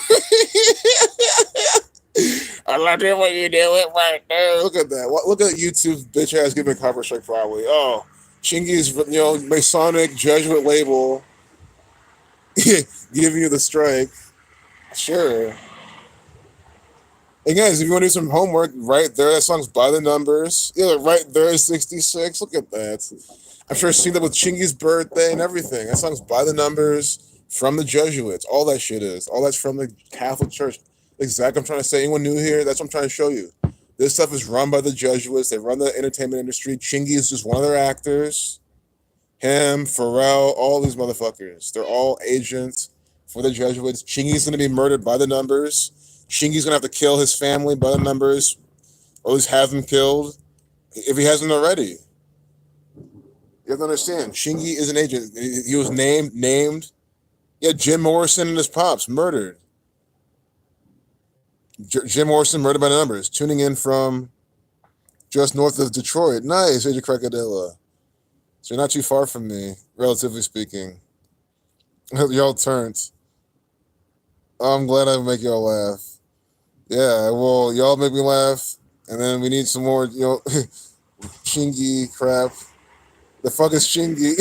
I love it when you do it right there. Look at that. Look at YouTube's bitch ass giving a copyright strike probably. Oh, Chingy's Masonic Jesuit label giving you the strike. Sure. And guys, if you want to do some homework, right there, that song's By the Numbers. Yeah, right there is 66. Look at that. I'm sure I've seen that with Chingy's birthday and everything. That song's By the Numbers from the Jesuits. All that shit is. All that's from the Catholic Church. Exactly. I'm trying to say. Anyone new here? That's what I'm trying to show you. This stuff is run by the Jesuits. They run the entertainment industry. Chingy is just one of their actors. Him, Pharrell, all these motherfuckers. They're all agents for the Jesuits. Chingy's going to be murdered by the numbers. Chingy's going to have to kill his family by the numbers, or at least have them killed if he hasn't already. You have to understand, Chingy is an agent. He was named. Yeah, Jim Morrison and his pops murdered. Jim Morrison murdered by the numbers. Tuning in from just north of Detroit. Nice, Agent Crocodilla. So you're not too far from me, relatively speaking. Y'all turned. I'm glad I make y'all laugh. Yeah, well, y'all make me laugh, and then we need some more, Chingy crap. The fuck is Chingy?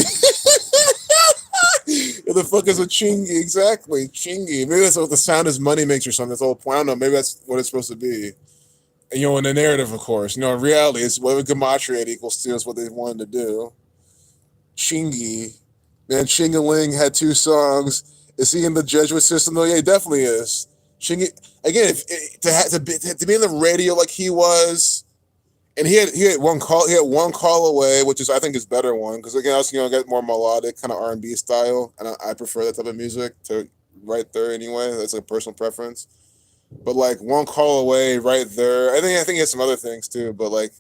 What the fuck is a Chingy? Exactly, Chingy. Maybe that's what the sound is money makes or something. That's the whole point. I don't know. Maybe that's what it's supposed to be. And, in the narrative, of course. In reality, it's whatever Gematria equals to is what they wanted to do. Chingy. Man, Chingaling had 2 songs. Is he in the Jesuit system, though? Yeah, he definitely is. Chingy, again, to be in the radio like he was, and he had one call away, which is I think his better one, because again, also get more melodic kind of R&B style, and I prefer that type of music to right there anyway. That's a personal preference. But like one call away, right there. I think he has some other things too, but like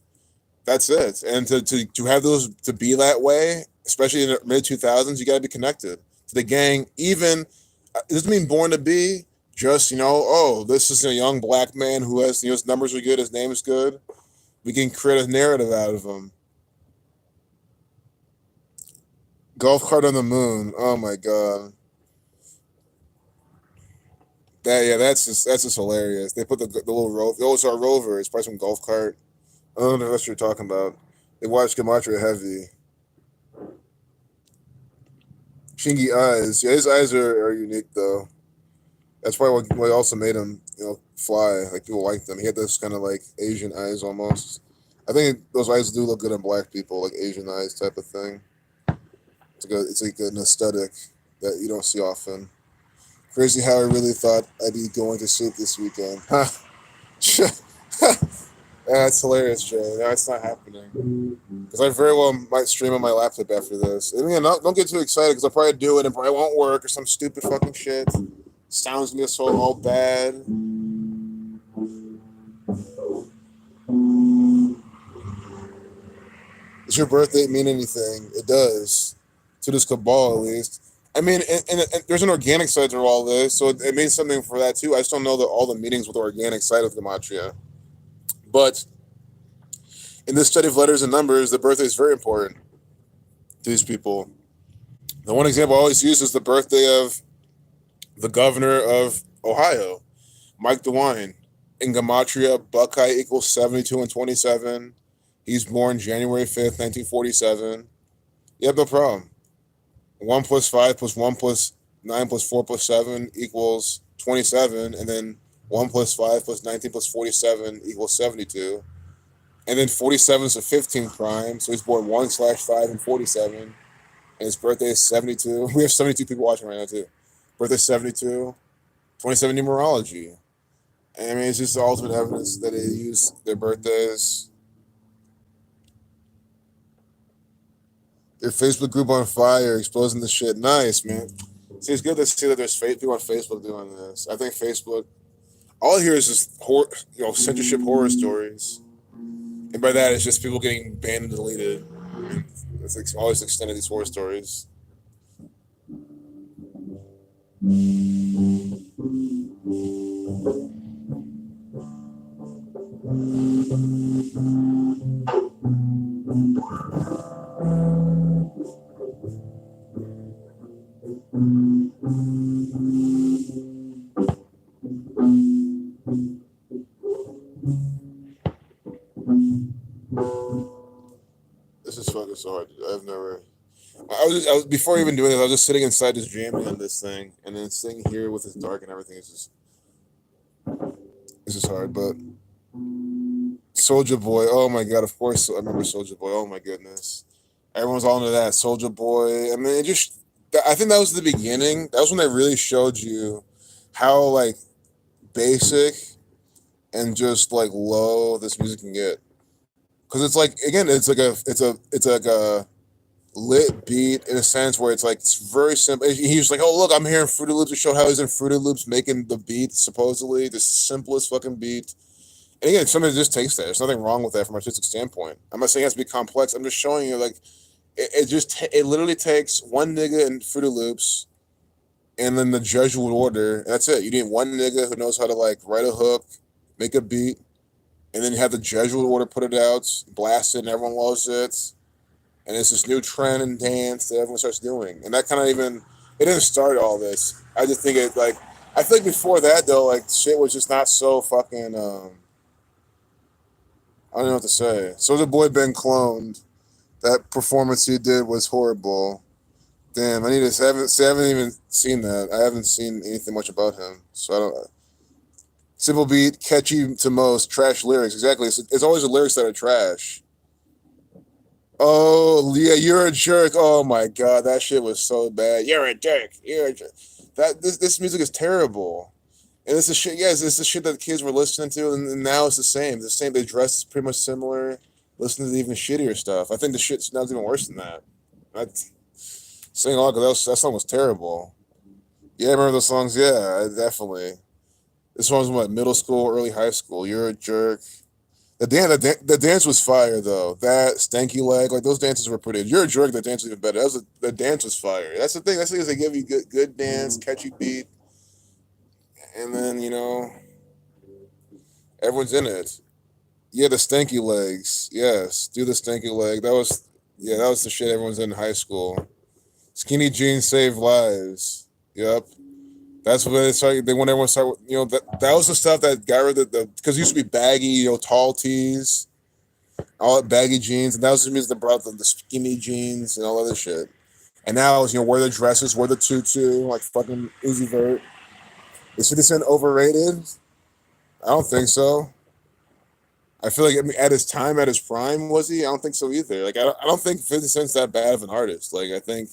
that's it. And to have those to be that way, especially in the mid 2000s, you got to be connected to the gang. Even it doesn't mean born to be. Just oh, this is a young black man who has his numbers are good, his name is good. We can create a narrative out of him. Golf cart on the moon. Oh my god. That's just hilarious. They put the little rover. Oh, it's our rover. It's probably some golf cart. I don't know what you're talking about. They watched Gematria heavy. Shingy eyes. Yeah, his eyes are unique though. That's probably what also made him, fly. Like people like them. He had this kind of like Asian eyes almost. I think those eyes do look good on black people, like Asian eyes type of thing. It's like an aesthetic that you don't see often. Crazy how I really thought I'd be going to sleep this weekend. That's hilarious, Jay. That's not happening. Because I very well might stream on my laptop after this. And again, don't get too excited because I'll probably do it and probably won't work or some stupid fucking shit. Sounds gonna be so all bad. Does your birthday mean anything? It does. To this cabal, at least. I mean, and there's an organic side to all this, so it means something for that too. I just don't know all the meanings with the organic side of Gematria. But in this study of letters and numbers, the birthday is very important to these people. The one example I always use is the birthday of the governor of Ohio, Mike DeWine. In Gematria, Buckeye equals 72 and 27. He's born January 5th, 1947. Yep, no problem. 1 plus 5 plus 1 plus 9 plus 4 plus 7 equals 27. And then 1 plus 5 plus 19 plus 47 equals 72. And then 47 is a 15 prime. So he's born 1/5 and 47. And his birthday is 72. We have 72 people watching right now, too. Birthday 72. 27 numerology. And I mean, it's just the ultimate evidence that they use their birthdays. Their Facebook group on fire, exposing the shit. Nice, man. See, it's good to see that there's people on Facebook doing this. I think Facebook, all I hear is just censorship horror stories. And by that, it's just people getting banned and deleted. It's like always extended these horror stories. This is fucking so hard. I've never. I was before even doing this. I was just sitting inside, just jamming on this thing, and then sitting here with this dark and everything. It's just hard. But Soldier Boy. Oh my god. Of course, I remember Soldier Boy. Oh my goodness. Everyone's all into that Soldier Boy. I mean, I think that was the beginning. That was when they really showed you how like basic and just like low this music can get. Because it's like again, it's like a lit beat in a sense where it's like it's very simple. He was like, "Oh look, I'm hearing Fruity Loops." To show how he's in Fruity Loops making the beat supposedly the simplest fucking beat. And again, somebody just takes that. There's nothing wrong with that from an artistic standpoint. I'm not saying it has to be complex. I'm just showing you like it literally takes one nigga in Fruity Loops and then the Jesuit order. That's it. You need one nigga who knows how to like write a hook, make a beat, and then you have the Jesuit order put it out, blast it, and everyone loves it. And it's this new trend in dance that everyone starts doing. And that kind of even it didn't start all this. I just think it like I feel like before that though, like shit was just not so fucking I don't know what to say. So the boy been cloned. That performance he did was horrible. Damn, I need to. I haven't even seen that. I haven't seen anything much about him, so I don't. Simple beat, catchy to most, trash lyrics. Exactly. It's always the lyrics that are trash. Oh yeah, you're a jerk. Oh my god, that shit was so bad. You're a jerk. You're a jerk. This music is terrible. And this is shit. Yes, this is shit that the kids were listening to, and now it's the same. The same. They dress pretty much similar. Listen to the even shittier stuff. I think the shit's now even worse than that. That's saying all because that song was terrible. Yeah, I remember those songs. Yeah, definitely. This one was what middle school, early high school. You're a jerk. The dance was fire though. That stanky leg, like those dances were pretty. You're a jerk. The dance was even better. The dance was fire. That's the thing. That's the thing is they give you good dance, catchy beat, and then everyone's in it. Yeah, the stanky legs. Yes, do the stanky leg. That was the shit everyone's in high school. Skinny jeans save lives. Yep. That's what they started. They want everyone to start. That was the stuff that got rid of the because it used to be baggy, tall tees, all that baggy jeans, and that was the music that brought the skinny jeans and all other shit. And now it's wear the dresses, wear the tutu, like fucking Uzi Vert. Is 50 Cent overrated? I don't think so. I feel like at his time, at his prime, was he? I don't think so either. Like I don't think 50 Cent's that bad of an artist. Like I think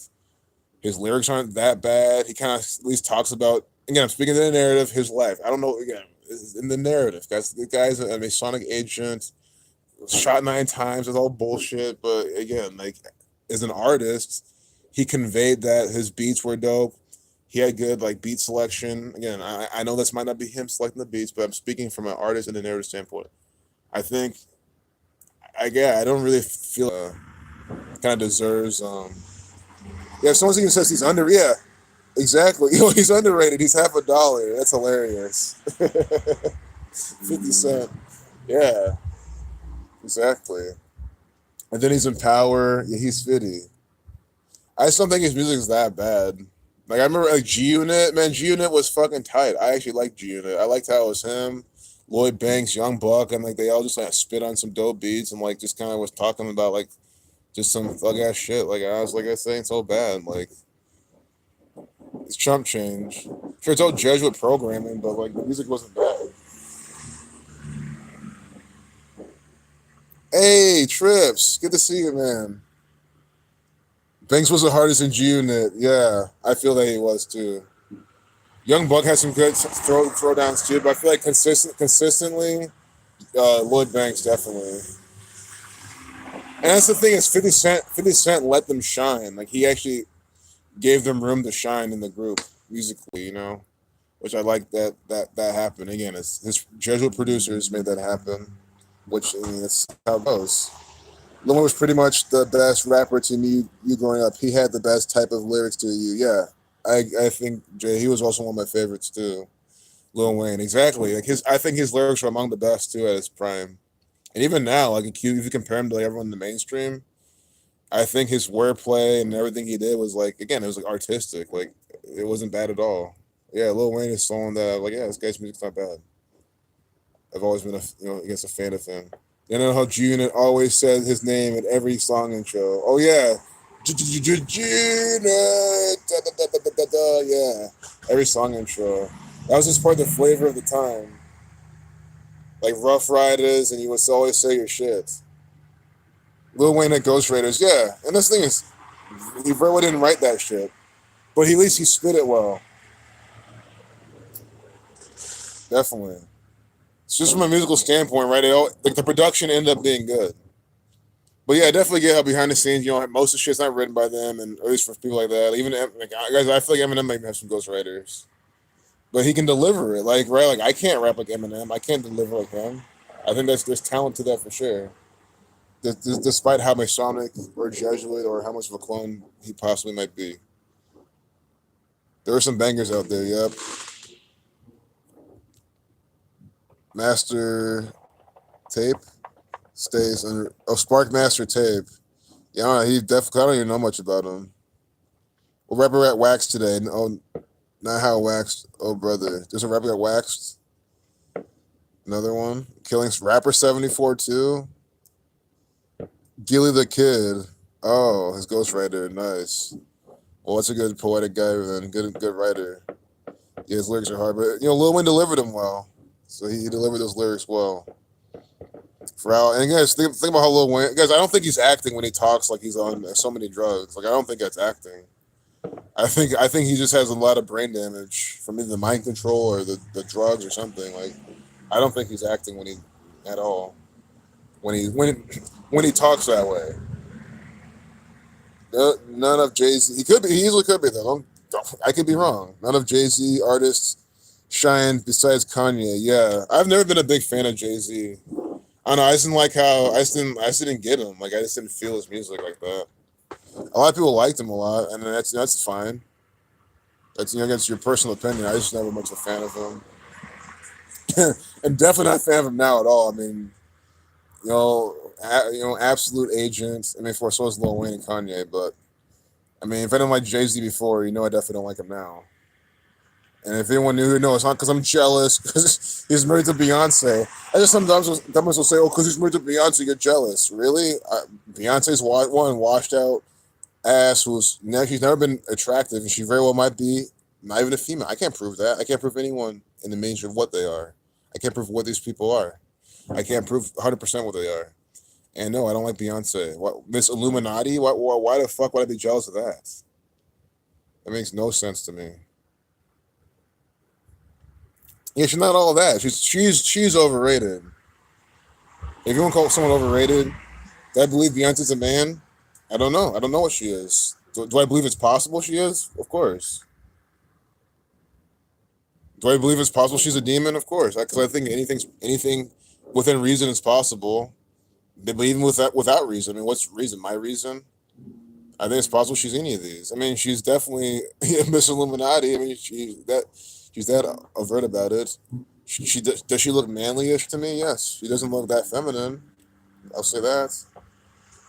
his lyrics aren't that bad. He kind of at least talks about again. I'm speaking to the narrative, his life. I don't know again in the narrative. Guys, the guy's a Masonic agent, shot 9 times. It's all bullshit. But again, like as an artist, he conveyed that his beats were dope. He had good like beat selection. Again, I know this might not be him selecting the beats, but I'm speaking from an artist and a narrative standpoint. I think I don't really feel kind of deserves. Yeah, if someone even says he's under, yeah, exactly. He's underrated. He's half a dollar. That's hilarious. 50 Cent. Yeah, exactly. And then he's in Power. Yeah, he's 50. I just don't think his music is that bad. Like I remember like G Unit, man, G Unit was fucking tight. I actually liked G Unit. I liked how it was him, Lloyd Banks, Young Buck, and like they all just like spit on some dope beats and like just kind of was talking about like just some thug ass shit. Like I was like I was saying so bad. Like it's chump change. Sure, it's all Jesuit programming, but like the music wasn't bad. Hey, Trips, good to see you, man. Banks was the hardest in G Unit. Yeah, I feel that he was too. Young Buck had some good throwdowns too, but I feel like consistently, Lloyd Banks definitely. And that's the thing is 50 Cent. 50 Cent let them shine. Like he actually gave them room to shine in the group musically. Which I like that happened. Again, it's his Jesuit producers made that happen, which I mean, that's how it goes. Lil Wayne was pretty much the best rapper to me. You growing up, he had the best type of lyrics to you. Yeah, I think Jay. He was also one of my favorites too. Lil Wayne, exactly. Like I think his lyrics are among the best too at his prime. And even now, like if you compare him to like everyone in the mainstream, I think his wordplay and everything he did was like again, it was like artistic. Like it wasn't bad at all. Yeah, Lil Wayne is someone that I'm like, yeah, this guy's music's not bad. I've always been a fan of him. You know how G-Unit always said his name at every song intro. Oh yeah, G-Unit, yeah, every song intro. That was just part of the flavor of the time. Like Rough Riders, and you would always say your shit. Lil Wayne at Ghost Raiders, yeah. And this thing is, he really didn't write that shit, but at least he spit it well. Definitely. It's just from a musical standpoint, right? Like the production ended up being good. But yeah, I definitely get how behind the scenes, most of the shit's not written by them, and at least for people like that. Even like guys, I feel like Eminem might have some ghostwriters, but he can deliver it. Like right, like I can't rap like Eminem. I can't deliver like him. I think there's talent to that for sure. Despite how Masonic or Jesuit or how much of a clone he possibly might be, there are some bangers out there. Yep, Master Tape stays under. Oh, Spark Master Tape. Yeah, I don't know, he definitely. I don't even know much about him. What rapper got waxed today? Oh, not how waxed. Oh, brother. There's a rapper got waxed. Another one. Killing rapper 74 too. Gilly the Kid. Oh, his ghostwriter. Nice. Well, that's a good poetic guy then. Good writer. Yeah, his lyrics are hard, but Lil Wayne delivered them well. So he delivered those lyrics well. For Al, and guys, think about how Lil Wayne. Guys, I don't think he's acting when he talks like he's on so many drugs. Like I don't think that's acting. I think he just has a lot of brain damage from either the mind control or the drugs or something. Like I don't think he's acting at all when he talks that way. None of Jay Z. He easily could be though. I could be wrong. None of Jay Z artists shine besides Kanye. Yeah, I've never been a big fan of Jay Z. I don't know. I just didn't like how I just didn't get him. Like I just didn't feel his music like that. A lot of people liked him a lot, and that's fine. That's your personal opinion. I just never much a fan of him, and definitely not a fan of him now at all. I mean, absolute agents. I mean, for so is Lil Wayne and Kanye, but I mean, if I didn't like Jay Z before, I definitely don't like him now. And if anyone knew, no, it's not because I'm jealous because he's married to Beyonce. I just sometimes will say, oh, because he's married to Beyonce, you're jealous. Really? Beyonce's one washed out ass she's never been attractive, and she very well might be not even a female. I can't prove that. I can't prove anyone in the mainstream what they are. I can't prove what these people are. I can't prove 100% what they are. And no, I don't like Beyonce. What Miss Illuminati? Why the fuck would I be jealous of that? That makes no sense to me. Yeah, she's not all that. She's overrated. If you want to call someone overrated, do I believe Beyonce's a man? I don't know. I don't know what she is. Do I believe it's possible she is? Of course. Do I believe it's possible she's a demon? Of course. Because I think anything within reason is possible. But even without reason, I mean, what's reason? My reason? I think it's possible she's any of these. I mean, she's definitely Miss Illuminati. I mean, she's that overt about it. Does she look manly-ish to me? Yes. She doesn't look that feminine. I'll say that.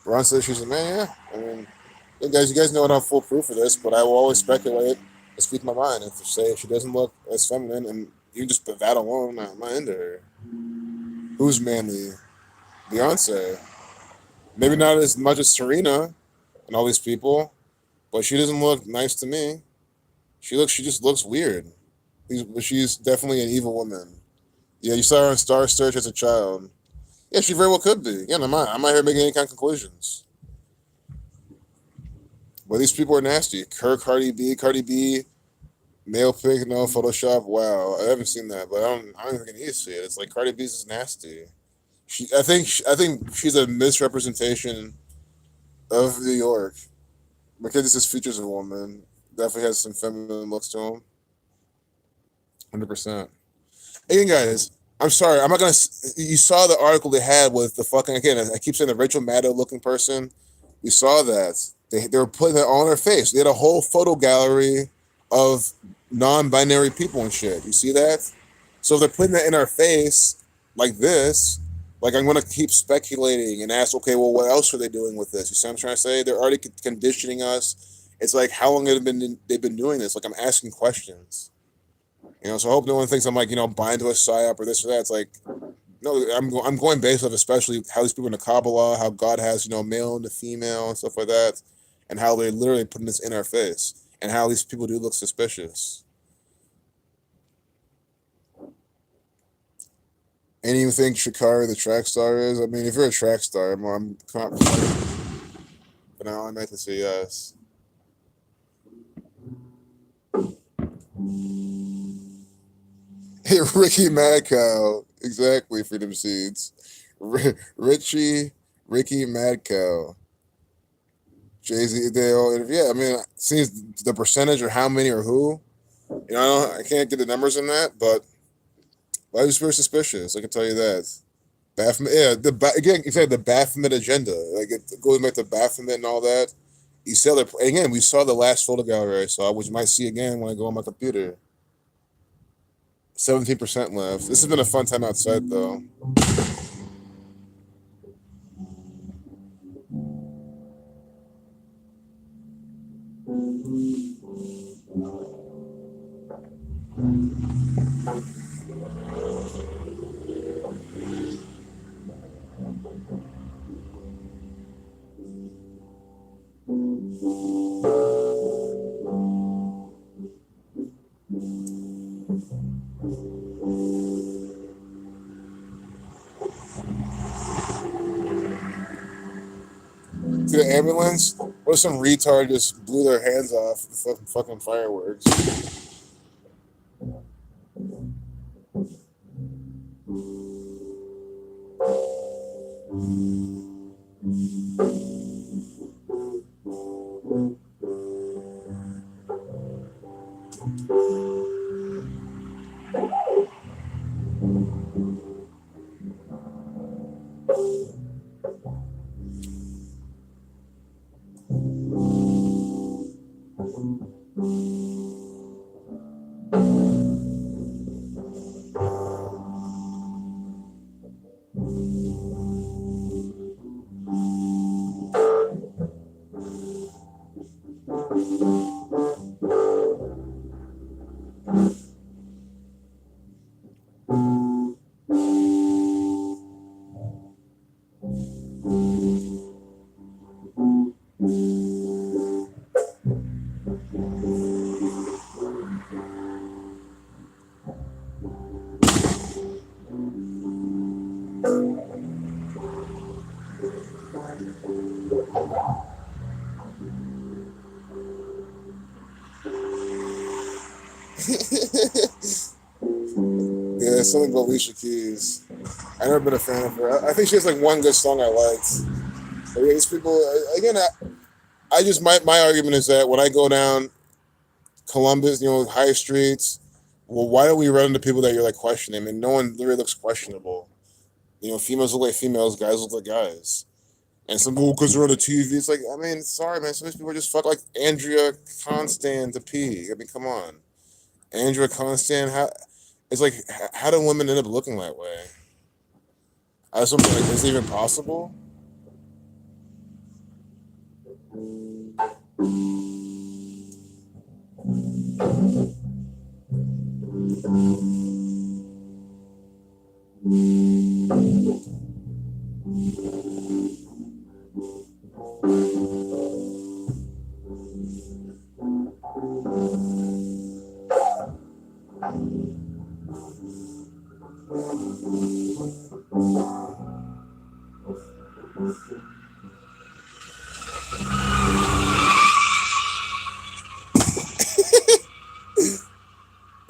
Ron says she's a man. Yeah. I mean, you guys know I don't have full proof of this, but I will always speculate and speak my mind. And to say she doesn't look as feminine, and you just put that alone, I'm not into her. Who's manly? Beyonce. Maybe not as much as Serena and all these people, but she doesn't look nice to me. She just looks weird. But she's definitely an evil woman. Yeah, you saw her on Star Search as a child. Yeah, she very well could be. Yeah, I'm not here making any kind of conclusions. But these people are nasty. Cardi B, male pic, no Photoshop. Wow, I haven't seen that, but I don't even think I need to see it. It's like Cardi B's is nasty. I think she's a misrepresentation of New York. Because this features a woman. Definitely has some feminine looks to him. 100%. Again, guys, I'm sorry. I'm not gonna. You saw the article they had with the fucking again. I keep saying the Rachel Maddow looking person. We saw that they were putting that on her face. They had a whole photo gallery of non-binary people and shit. You see that? So if they're putting that in our face like this, like I'm gonna keep speculating and ask, okay, well, what else are they doing with this? You see what I'm trying to say? They're already conditioning us. It's like how long they've been doing this? Like I'm asking questions. So I hope no one thinks I'm like, buying to a psyop or this or that. It's like, no, I'm going based off especially how these people in the Kabbalah, how God has, male and the female and stuff like that, and how they're literally putting this in our face, and how these people do look suspicious. And you think Shakari the track star is? I mean, if you're a track star, I'm confident. But now I meant to say yes. Hey, Ricky Mad Cow. Exactly, Freedom Seeds. Richie Ricky Madcow, Jay Z. They all, yeah. I mean, seems the percentage or how many or who. I can't get the numbers on that, but I was very suspicious. I can tell you that. Baphomet, yeah. Again, you said the Baphomet agenda. Like it goes back to Baphomet and all that. You saw the again. We saw the last photo gallery I saw, which you might see again when I go on my computer. 17% left. This has been a fun time outside, though. To the ambulance, what if some retard just blew their hands off the fucking fireworks? Yeah, something about Alicia Keys. I've never been a fan of her. I think she has like one good song I liked. But yeah, these people again. I just my argument is that when I go down Columbus, high streets, well, why do we run into people that you're like questioning? I mean, no one really looks questionable. Females look like females, guys look like guys. And some people, because they're on the TV, it's like, I mean, sorry, man. Some of these people are just fuck like Andrea Constant to pee. I mean, come on. Andrea Constant, it's like, how do women end up looking that way? I was something like, is it even possible?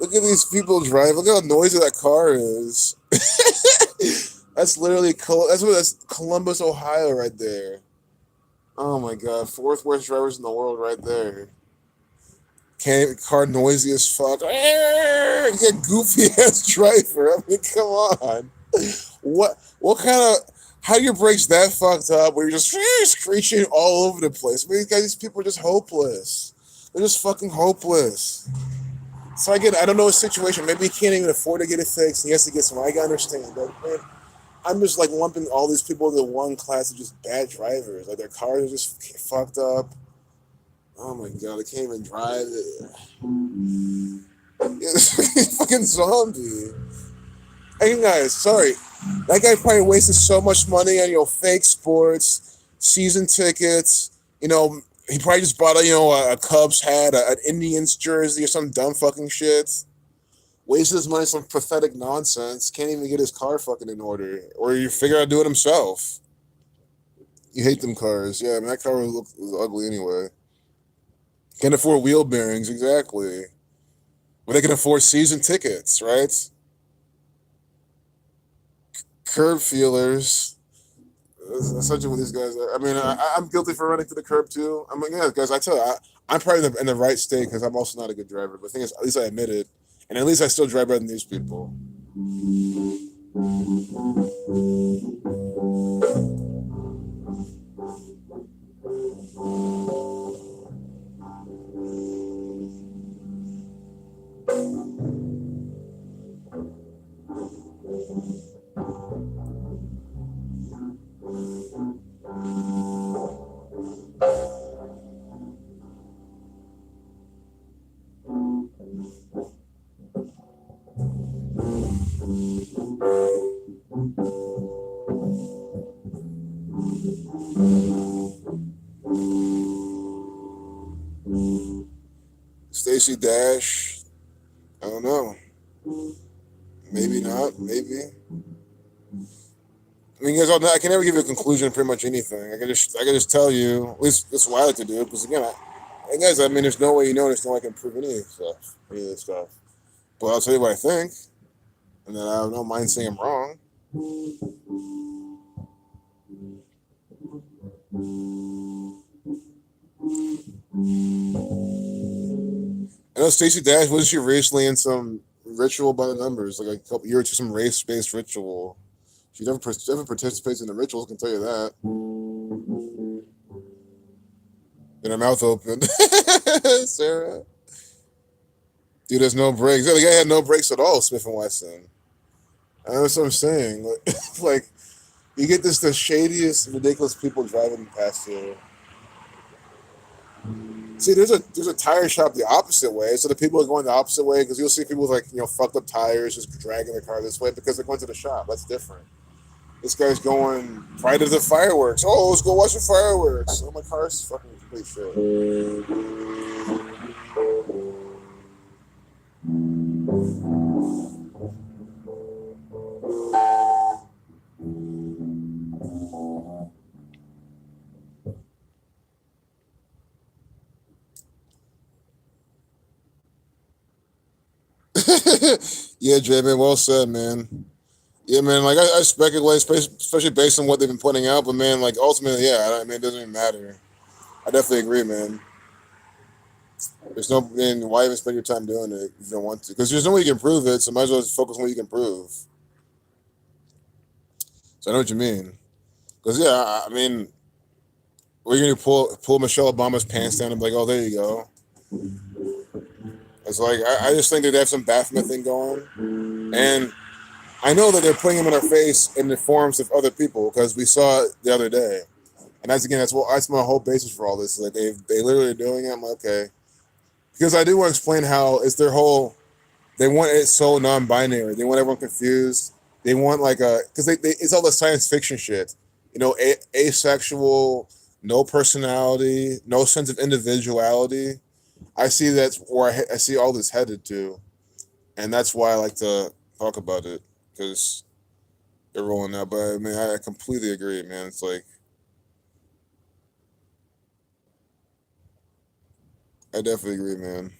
Look at these people driving. Look how noisy that car is. That's literally that's Columbus, Ohio, right there. Oh my god, fourth worst drivers in the world, right there. Car noisy as fuck. Get goofy ass driver. I mean, come on. What kind of how do your brakes that fucked up where you're just screeching all over the place? I mean, these people are just hopeless. They're just fucking hopeless. So again, I don't know his situation. Maybe he can't even afford to get it fixed. He has to get some. I can understand, but man, I'm just like lumping all these people into one class of just bad drivers. Like their cars are just fucked up. Oh my god, they can't even drive it. Yeah, fucking zombie. Hey guys, sorry. That guy probably wasted so much money on fake sports, season tickets. He probably just bought a Cubs hat, an Indians jersey, or some dumb fucking shit. Wasted his money on some pathetic nonsense. Can't even get his car fucking in order, or you figure out to do it himself. You hate them cars, yeah. I mean, that car was ugly anyway. Can't afford wheel bearings, exactly. But they can afford season tickets, right? Curb feelers. essentially what these guys are. I mean, I'm guilty for running to the curb too. I mean, yeah, guys, I tell you, I'm probably in the right state because I'm also not a good driver. But the thing is, at least I admit it, and at least I still drive better than these people. Stacey Dash, I don't know. Maybe not. Maybe. I mean, you guys all know I can never give you a conclusion on pretty much anything. I can just tell you. At least that's what I like to do. Because again, guys, I mean, there's no way you know. There's no way I can prove any of this stuff. But I'll tell you what I think, and then I don't mind saying I'm wrong. I know Stacey Dash, wasn't she recently in some ritual by the numbers, like a couple years to some race-based ritual? She never participates in the rituals, I can tell you that. And her mouth open. Sarah. Dude, there's no brakes. Yeah, the guy had no brakes at all, Smith and Wesson. That's what I'm saying. Like, you get the shadiest, ridiculous people driving past here. See, there's a tire shop the opposite way, so the people are going the opposite way because you'll see people with fucked up tires just dragging their car this way because they're going to the shop. That's different. This guy's going right to the fireworks. Oh, let's go watch the fireworks. Oh, my car's fucking complete shit. Yeah, Jay, man, well said, man. Yeah, man, like I speculate, especially based on what they've been putting out, but man, like ultimately, yeah, I mean, it doesn't even matter. I definitely agree, man. There's no, man, why even spend your time doing it if you don't want to? Because there's no way you can prove it, so might as well just focus on what you can prove. So I know what you mean. Because yeah, I mean, we're gonna pull Michelle Obama's pants down and be like, oh, there you go. It's like I just think that they have some Baphomet thing going, and I know that they're putting him in our face in the forms of other people because we saw it the other day, and that's my whole basis for all this. Like they literally are doing it. I'm like, okay, because I do want to explain how it's their whole. They want it so non-binary. They want everyone confused. They want like a because it's all the science fiction shit. Asexual, no personality, no sense of individuality. I see that's where I see all this headed to, and that's why I like to talk about it because they're rolling out. But I mean, I completely agree, man. It's like I definitely agree, man.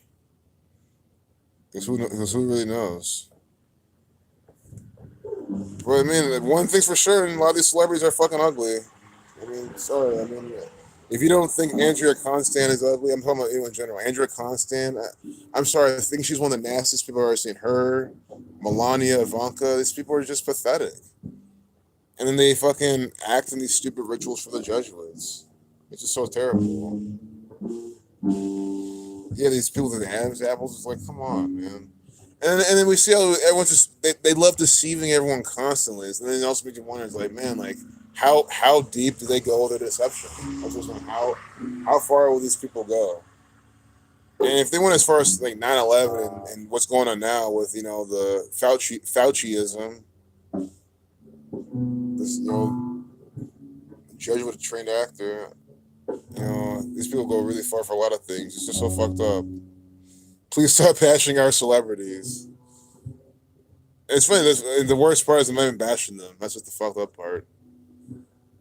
Because who really knows? But I mean, one thing's for sure, and a lot of these celebrities are fucking ugly. I mean, sorry. I mean, if you don't think Andrea Constant is ugly, I'm talking about you in general. Andrea Constant, I'm sorry. I think she's one of the nastiest people I've ever seen. Her, Melania, Ivanka, these people are just pathetic. And then they fucking act in these stupid rituals for the Jesuits. It's just so terrible. Yeah, these people with the Adam's apples. It's like, come on, man. And then we see how everyone's just they love deceiving everyone constantly. And then it also makes you wonder, it's like, man, like how deep do they go with their deception? That's what's going, how far will these people go? And if they went as far as like 9/11 and what's going on now with the Fauciism, this Jesuit trained actor, these people go really far for a lot of things. It's just so fucked up. Please stop bashing our celebrities. It's funny. The worst part is I'm not even bashing them. That's just the fucked up part.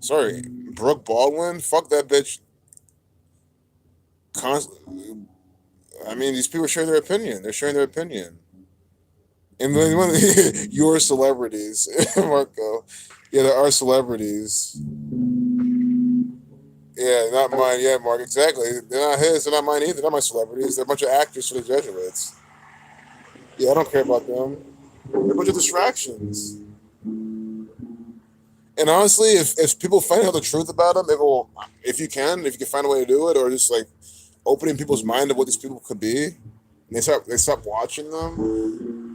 Sorry, Brooke Baldwin. Fuck that bitch. I mean, these people are sharing their opinion. They're sharing their opinion. And then your celebrities, Marco. Yeah, there are celebrities. Yeah, not mine. Yeah, Mark. Exactly. They're not his. They're not mine either. They're not my celebrities. They're a bunch of actors for the Jesuits. Yeah, I don't care about them. They're a bunch of distractions. And honestly, if people find out the truth about them, it will. If you can find a way to do it, or just like opening people's mind of what these people could be, and they stop watching them.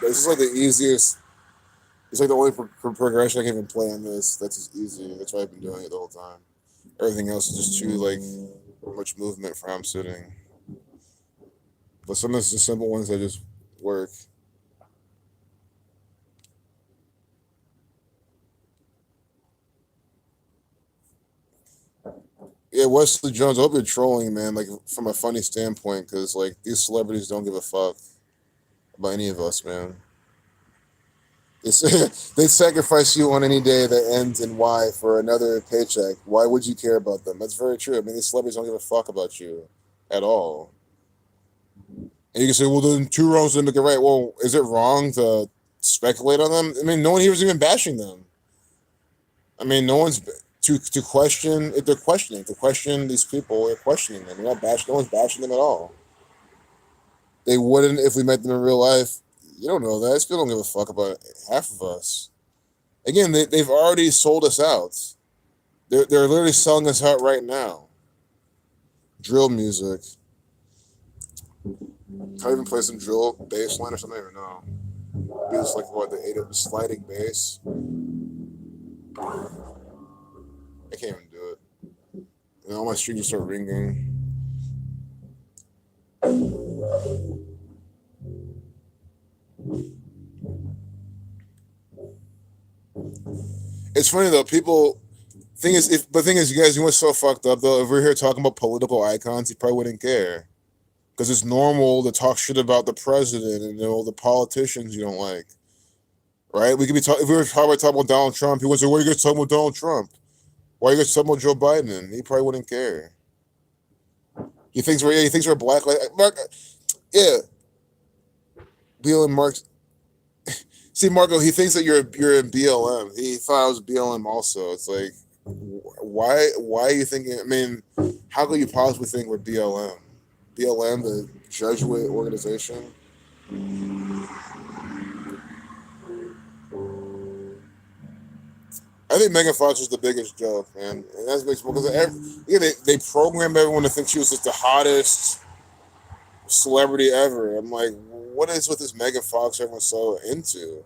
This is like the easiest. It's like the only progression I can even play on this. That's just easy. That's why I've been doing it the whole time. Everything else is just too like much movement for how I'm sitting. But some of the simple ones that just work. Yeah, Wesley Jones. I hope you're trolling, man. Like from a funny standpoint, because like these celebrities don't give a fuck about any of us, man. They they sacrifice you on any day that ends in Y for another paycheck. Why would you care about them? That's very true. I mean, these celebrities don't give a fuck about you at all. And you can say, well, then two wrongs didn't make it right. Well, is it wrong to speculate on them? I mean, no one here is even bashing them. I mean, no one's to question if they're questioning. To question these people, they're questioning them. They're not bashing. No one's bashing them at all. They wouldn't if we met them in real life. You don't know that. These people don't give a fuck about half of us. Again, they've already sold us out. They're literally selling us out right now. Drill music. Can I even play some drill bass line or something? Or no? Be just like what the eight of the sliding bass. I can't even do it. And all my strings start ringing. It's funny though. People thing is, you guys, you know what's so fucked up though? If we're here talking about political icons, you probably wouldn't care because it's normal to talk shit about the president and the politicians you don't like, right? We could be talking if we were talking about Donald Trump. He would say, "Why are you guys talking about Donald Trump? Why are you guys talking about Joe Biden?" He probably wouldn't care. He thinks we're black. Like Mark, yeah, Bill and Mark. See, Marco, he thinks that you're in BLM. He thought I was BLM also. It's like, why are you thinking? I mean, how could you possibly think we're BLM? BLM, the Jesuit organization. I think Megan Fox was the biggest joke, man, and that's because they programmed everyone to think she was just the hottest celebrity ever. I'm like, what is with this Megan Fox everyone's so into?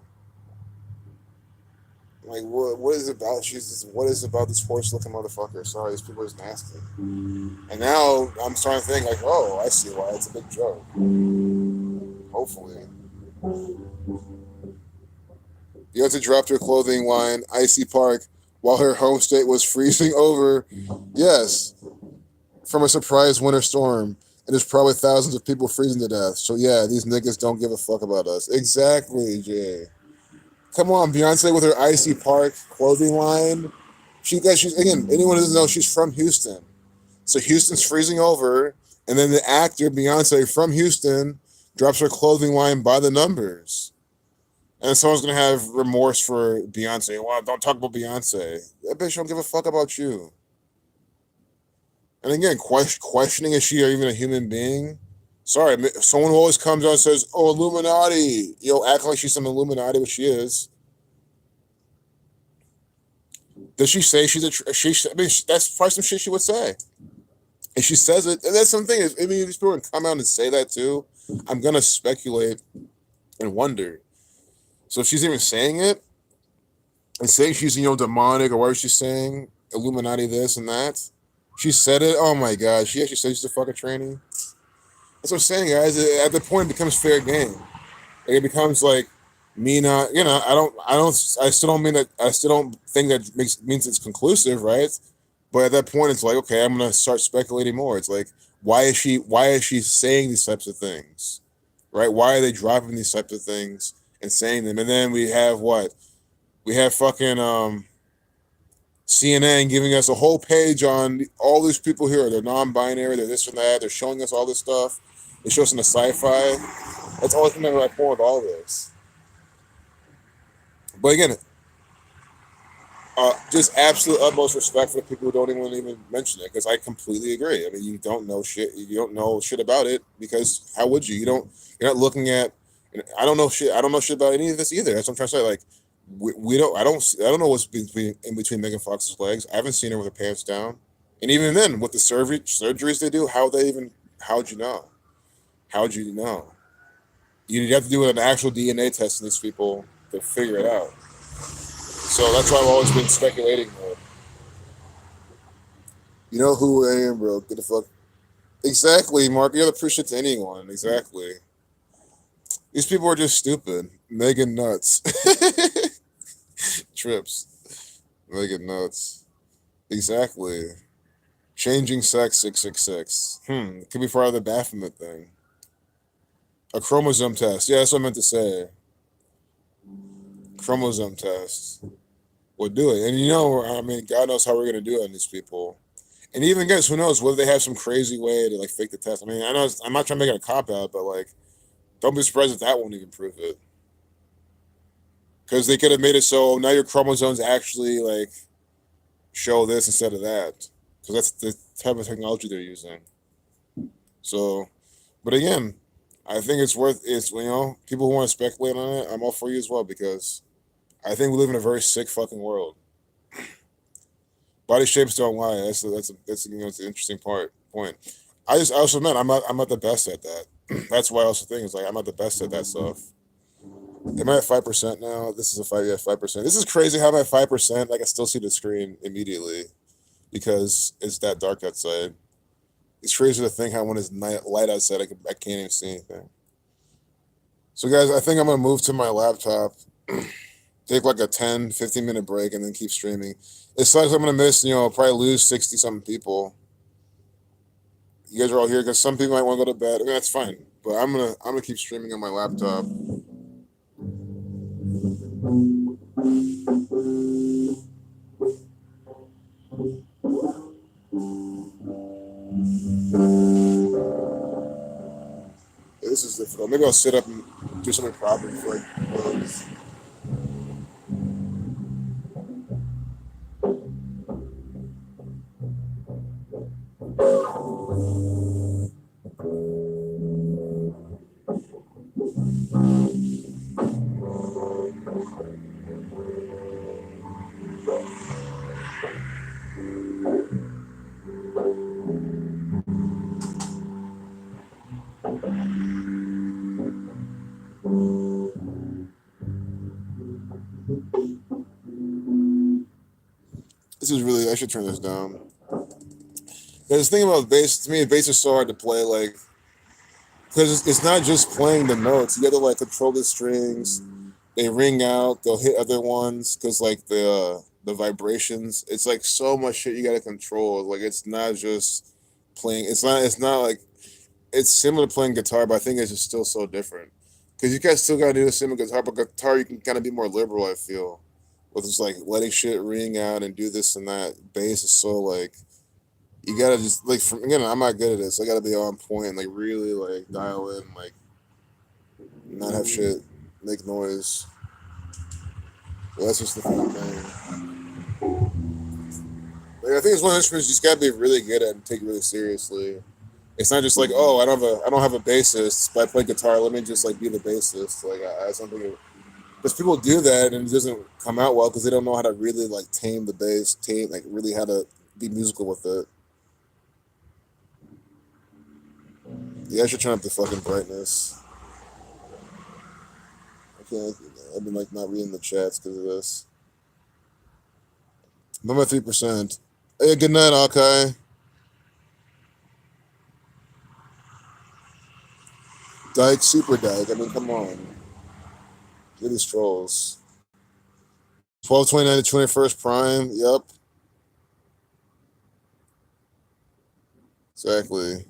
Like, what is it about? What is it about this horse looking motherfucker? Sorry, these people are just nasty. And now I'm starting to think like, oh, I see why it's a big joke. Hopefully, Beyonce dropped her clothing line, Icy Park, while her home state was freezing over. Yes, from a surprise winter storm. And there's probably thousands of people freezing to death. So yeah, these niggas don't give a fuck about us. Exactly, Jay. Come on, Beyonce with her Icy Park clothing line. She's again. Anyone who doesn't know, she's from Houston. So Houston's freezing over, and then the actor Beyonce from Houston drops her clothing line by the numbers. And someone's gonna have remorse for Beyonce. Well, don't talk about Beyonce. That bitch don't give a fuck about you. And again, questioning is she even a human being? Sorry, someone who always comes out and says, "Oh, Illuminati," act like she's some Illuminati, which she is. Does she say she's a? I mean, that's probably some shit she would say, and she says it. And that's something. I mean, these people come out and say that too. I'm gonna speculate and wonder. So if she's even saying it and saying she's demonic, or what is she saying? Illuminati, this and that. She said it. Oh my god, she actually said she's a fucking tranny. That's what I'm saying, guys. At the point, it becomes fair game. It becomes like me not, I still don't mean that. I still don't think that means it's conclusive, right? But at that point, it's like, okay, I'm gonna start speculating more. It's like, why is she saying these types of things, right? Why are they dropping these types of things and saying them? And then we have what? We have fucking CNN giving us a whole page on all these people here. They're non-binary. They're this and that. They're showing us all this stuff. They show us in the sci-fi. That's always been my point with all this. But again, just absolute utmost respect for the people who don't even mention it, because I completely agree. I mean, you don't know shit. You don't know shit about it, because how would you? You don't. You're not looking at. I don't know shit. I don't know shit about any of this either. That's what I'm trying to say. Like, we don't. I don't know what's in between Megan Fox's legs. I haven't seen her with her pants down. And even then, with the surgeries they do, how'd you know? How'd you know? You have to do an actual DNA test on these people to figure it out. So that's why I've always been speculating. You know who I am, bro? Get the fuck. Exactly, Mark. You're the push it to anyone. Exactly. These people are just stupid. Megan nuts. Trips. Megan nuts. Exactly. Changing sex 666. Could be part of the Baphomet thing. A chromosome test. Yeah, that's what I meant to say. Chromosome test. We'll do it. And I mean, God knows how we're gonna do it on these people. And even guys, who knows whether they have some crazy way to like fake the test. I mean, I know I'm not trying to make it a cop out, but like, don't be surprised if that won't even prove it. Because they could have made it so now your chromosomes actually like show this instead of that. Because that's the type of technology they're using. So, but again, I think it's people who want to speculate on it. I'm all for you as well, because I think we live in a very sick fucking world. Body shapes don't lie. That's it's an interesting point. I also meant I'm not the best at that. That's why I also think it's like I'm not the best at that stuff. Am I at 5% now? This is a 5%. This is crazy how I'm at 5%. Like I still see the screen immediately because it's that dark outside. It's crazy to think how when it's light outside, I can't even see anything. So guys, I think I'm gonna move to my laptop, take like a 10, 15-minute break, and then keep streaming. It sucks I'm gonna miss, probably lose 60 something people. You guys are all here because some people might want to go to bed. I mean, that's fine. But I'm gonna keep streaming on my laptop. This is difficult. Maybe I'll sit up and do something proper before I close. This is really. I should turn this down. Because the thing about bass, to me, bass is so hard to play. Like, because it's not just playing the notes. You got to like control the strings. They ring out. They'll hit other ones because like the vibrations. It's like so much shit you got to control. Like it's not just playing. It's not like it's similar to playing guitar, but I think it's just still so different. Because you guys still gotta do the same with guitar, but guitar you can kind of be more liberal. I feel with just like letting shit ring out and do this and that. Bass is so like you gotta just like from again. I'm not good at this. I gotta be on point and like really like dial in, like not have shit make noise. Well, that's just the thing. Like I think it's one of the instruments you just gotta be really good at and take really seriously. It's not just like, oh, I don't have a bassist, but I play guitar. Let me just like be the bassist. Like I something because people do that and it doesn't come out well because they don't know how to really like tame the bass, tame like really how to be musical with it. Yeah, I should turn up the fucking brightness. I can't. I've been like not reading the chats because of this. I'm at 3%. Hey, good night, Akai. Dyke, Super Dyke. I mean, come on. Get these trolls. 1229 to 21st Prime. Yep, exactly.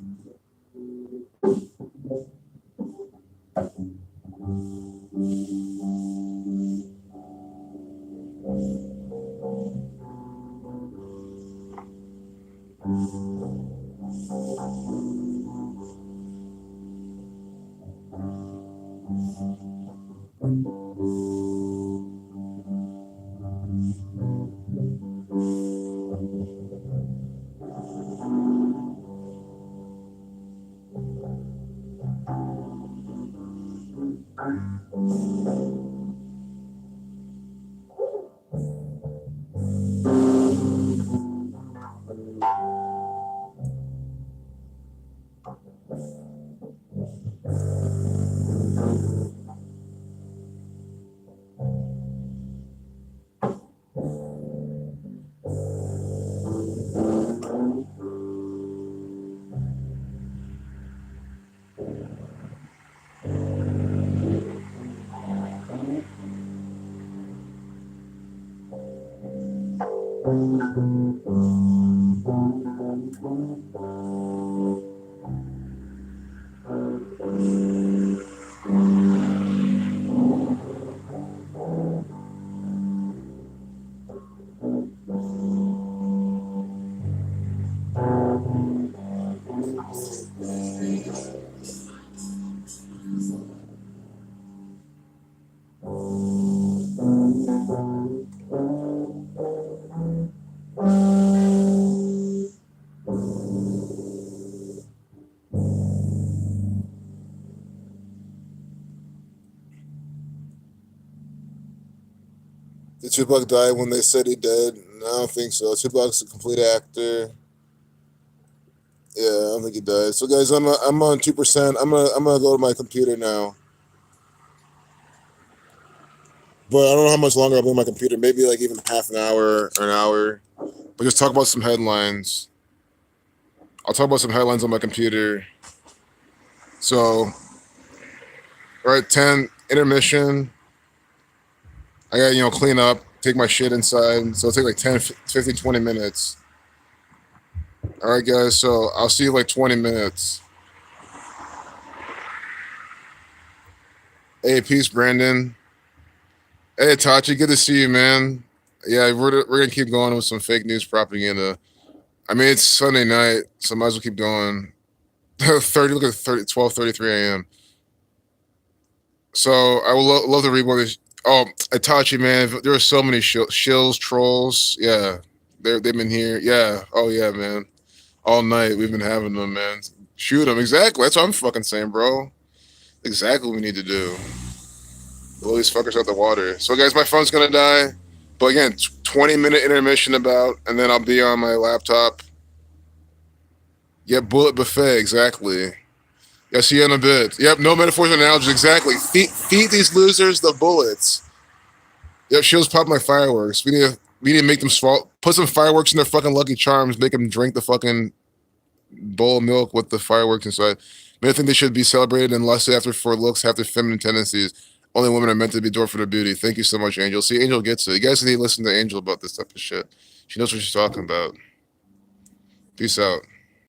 Did Tupac die when they said he did? No, I don't think so. Tupac's a complete actor. Yeah, I don't think he died. So guys, I'm on 2%. I'm gonna go to my computer now. But I don't know how much longer I'll be on my computer. Maybe like even half an hour or an hour. But just talk about some headlines. I'll talk about some headlines on my computer. So, all right, 10 intermission. I got clean up, take my shit inside. So it'll take like 10, 15, 20 minutes. All right, guys. So I'll see you like 20 minutes. Hey, peace, Brandon. Hey, Tachi, good to see you, man. Yeah, we're gonna keep going with some fake news propaganda. I mean, it's Sunday night, so might as well keep going. 30, look at 30, 12:33 a.m. So I would love to read more of these. Oh, Itachi, man, there are so many shills, trolls. Yeah, they've been here. Yeah. Oh yeah, man. All night we've been having them, man. Shoot them. Exactly. That's what I'm fucking saying, bro. Exactly what we need to do. Blow these fuckers out the water. So guys, my phone's gonna die. But again, 20-minute intermission about, and then I'll be on my laptop. Yeah, bullet buffet, exactly. Yeah, see you in a bit. Yep, no metaphors or analogies, exactly. Feed these losers the bullets. Yep, she'll pop my fireworks. We need to make them swallow. Put some fireworks in their fucking Lucky Charms. Make them drink the fucking bowl of milk with the fireworks inside. Men think they should be celebrated and lusted after for looks, have their feminine tendencies. Only women are meant to be adored for their beauty. Thank you so much, Angel. See, Angel gets it. You guys need to listen to Angel about this type of shit. She knows what she's talking about. Peace out.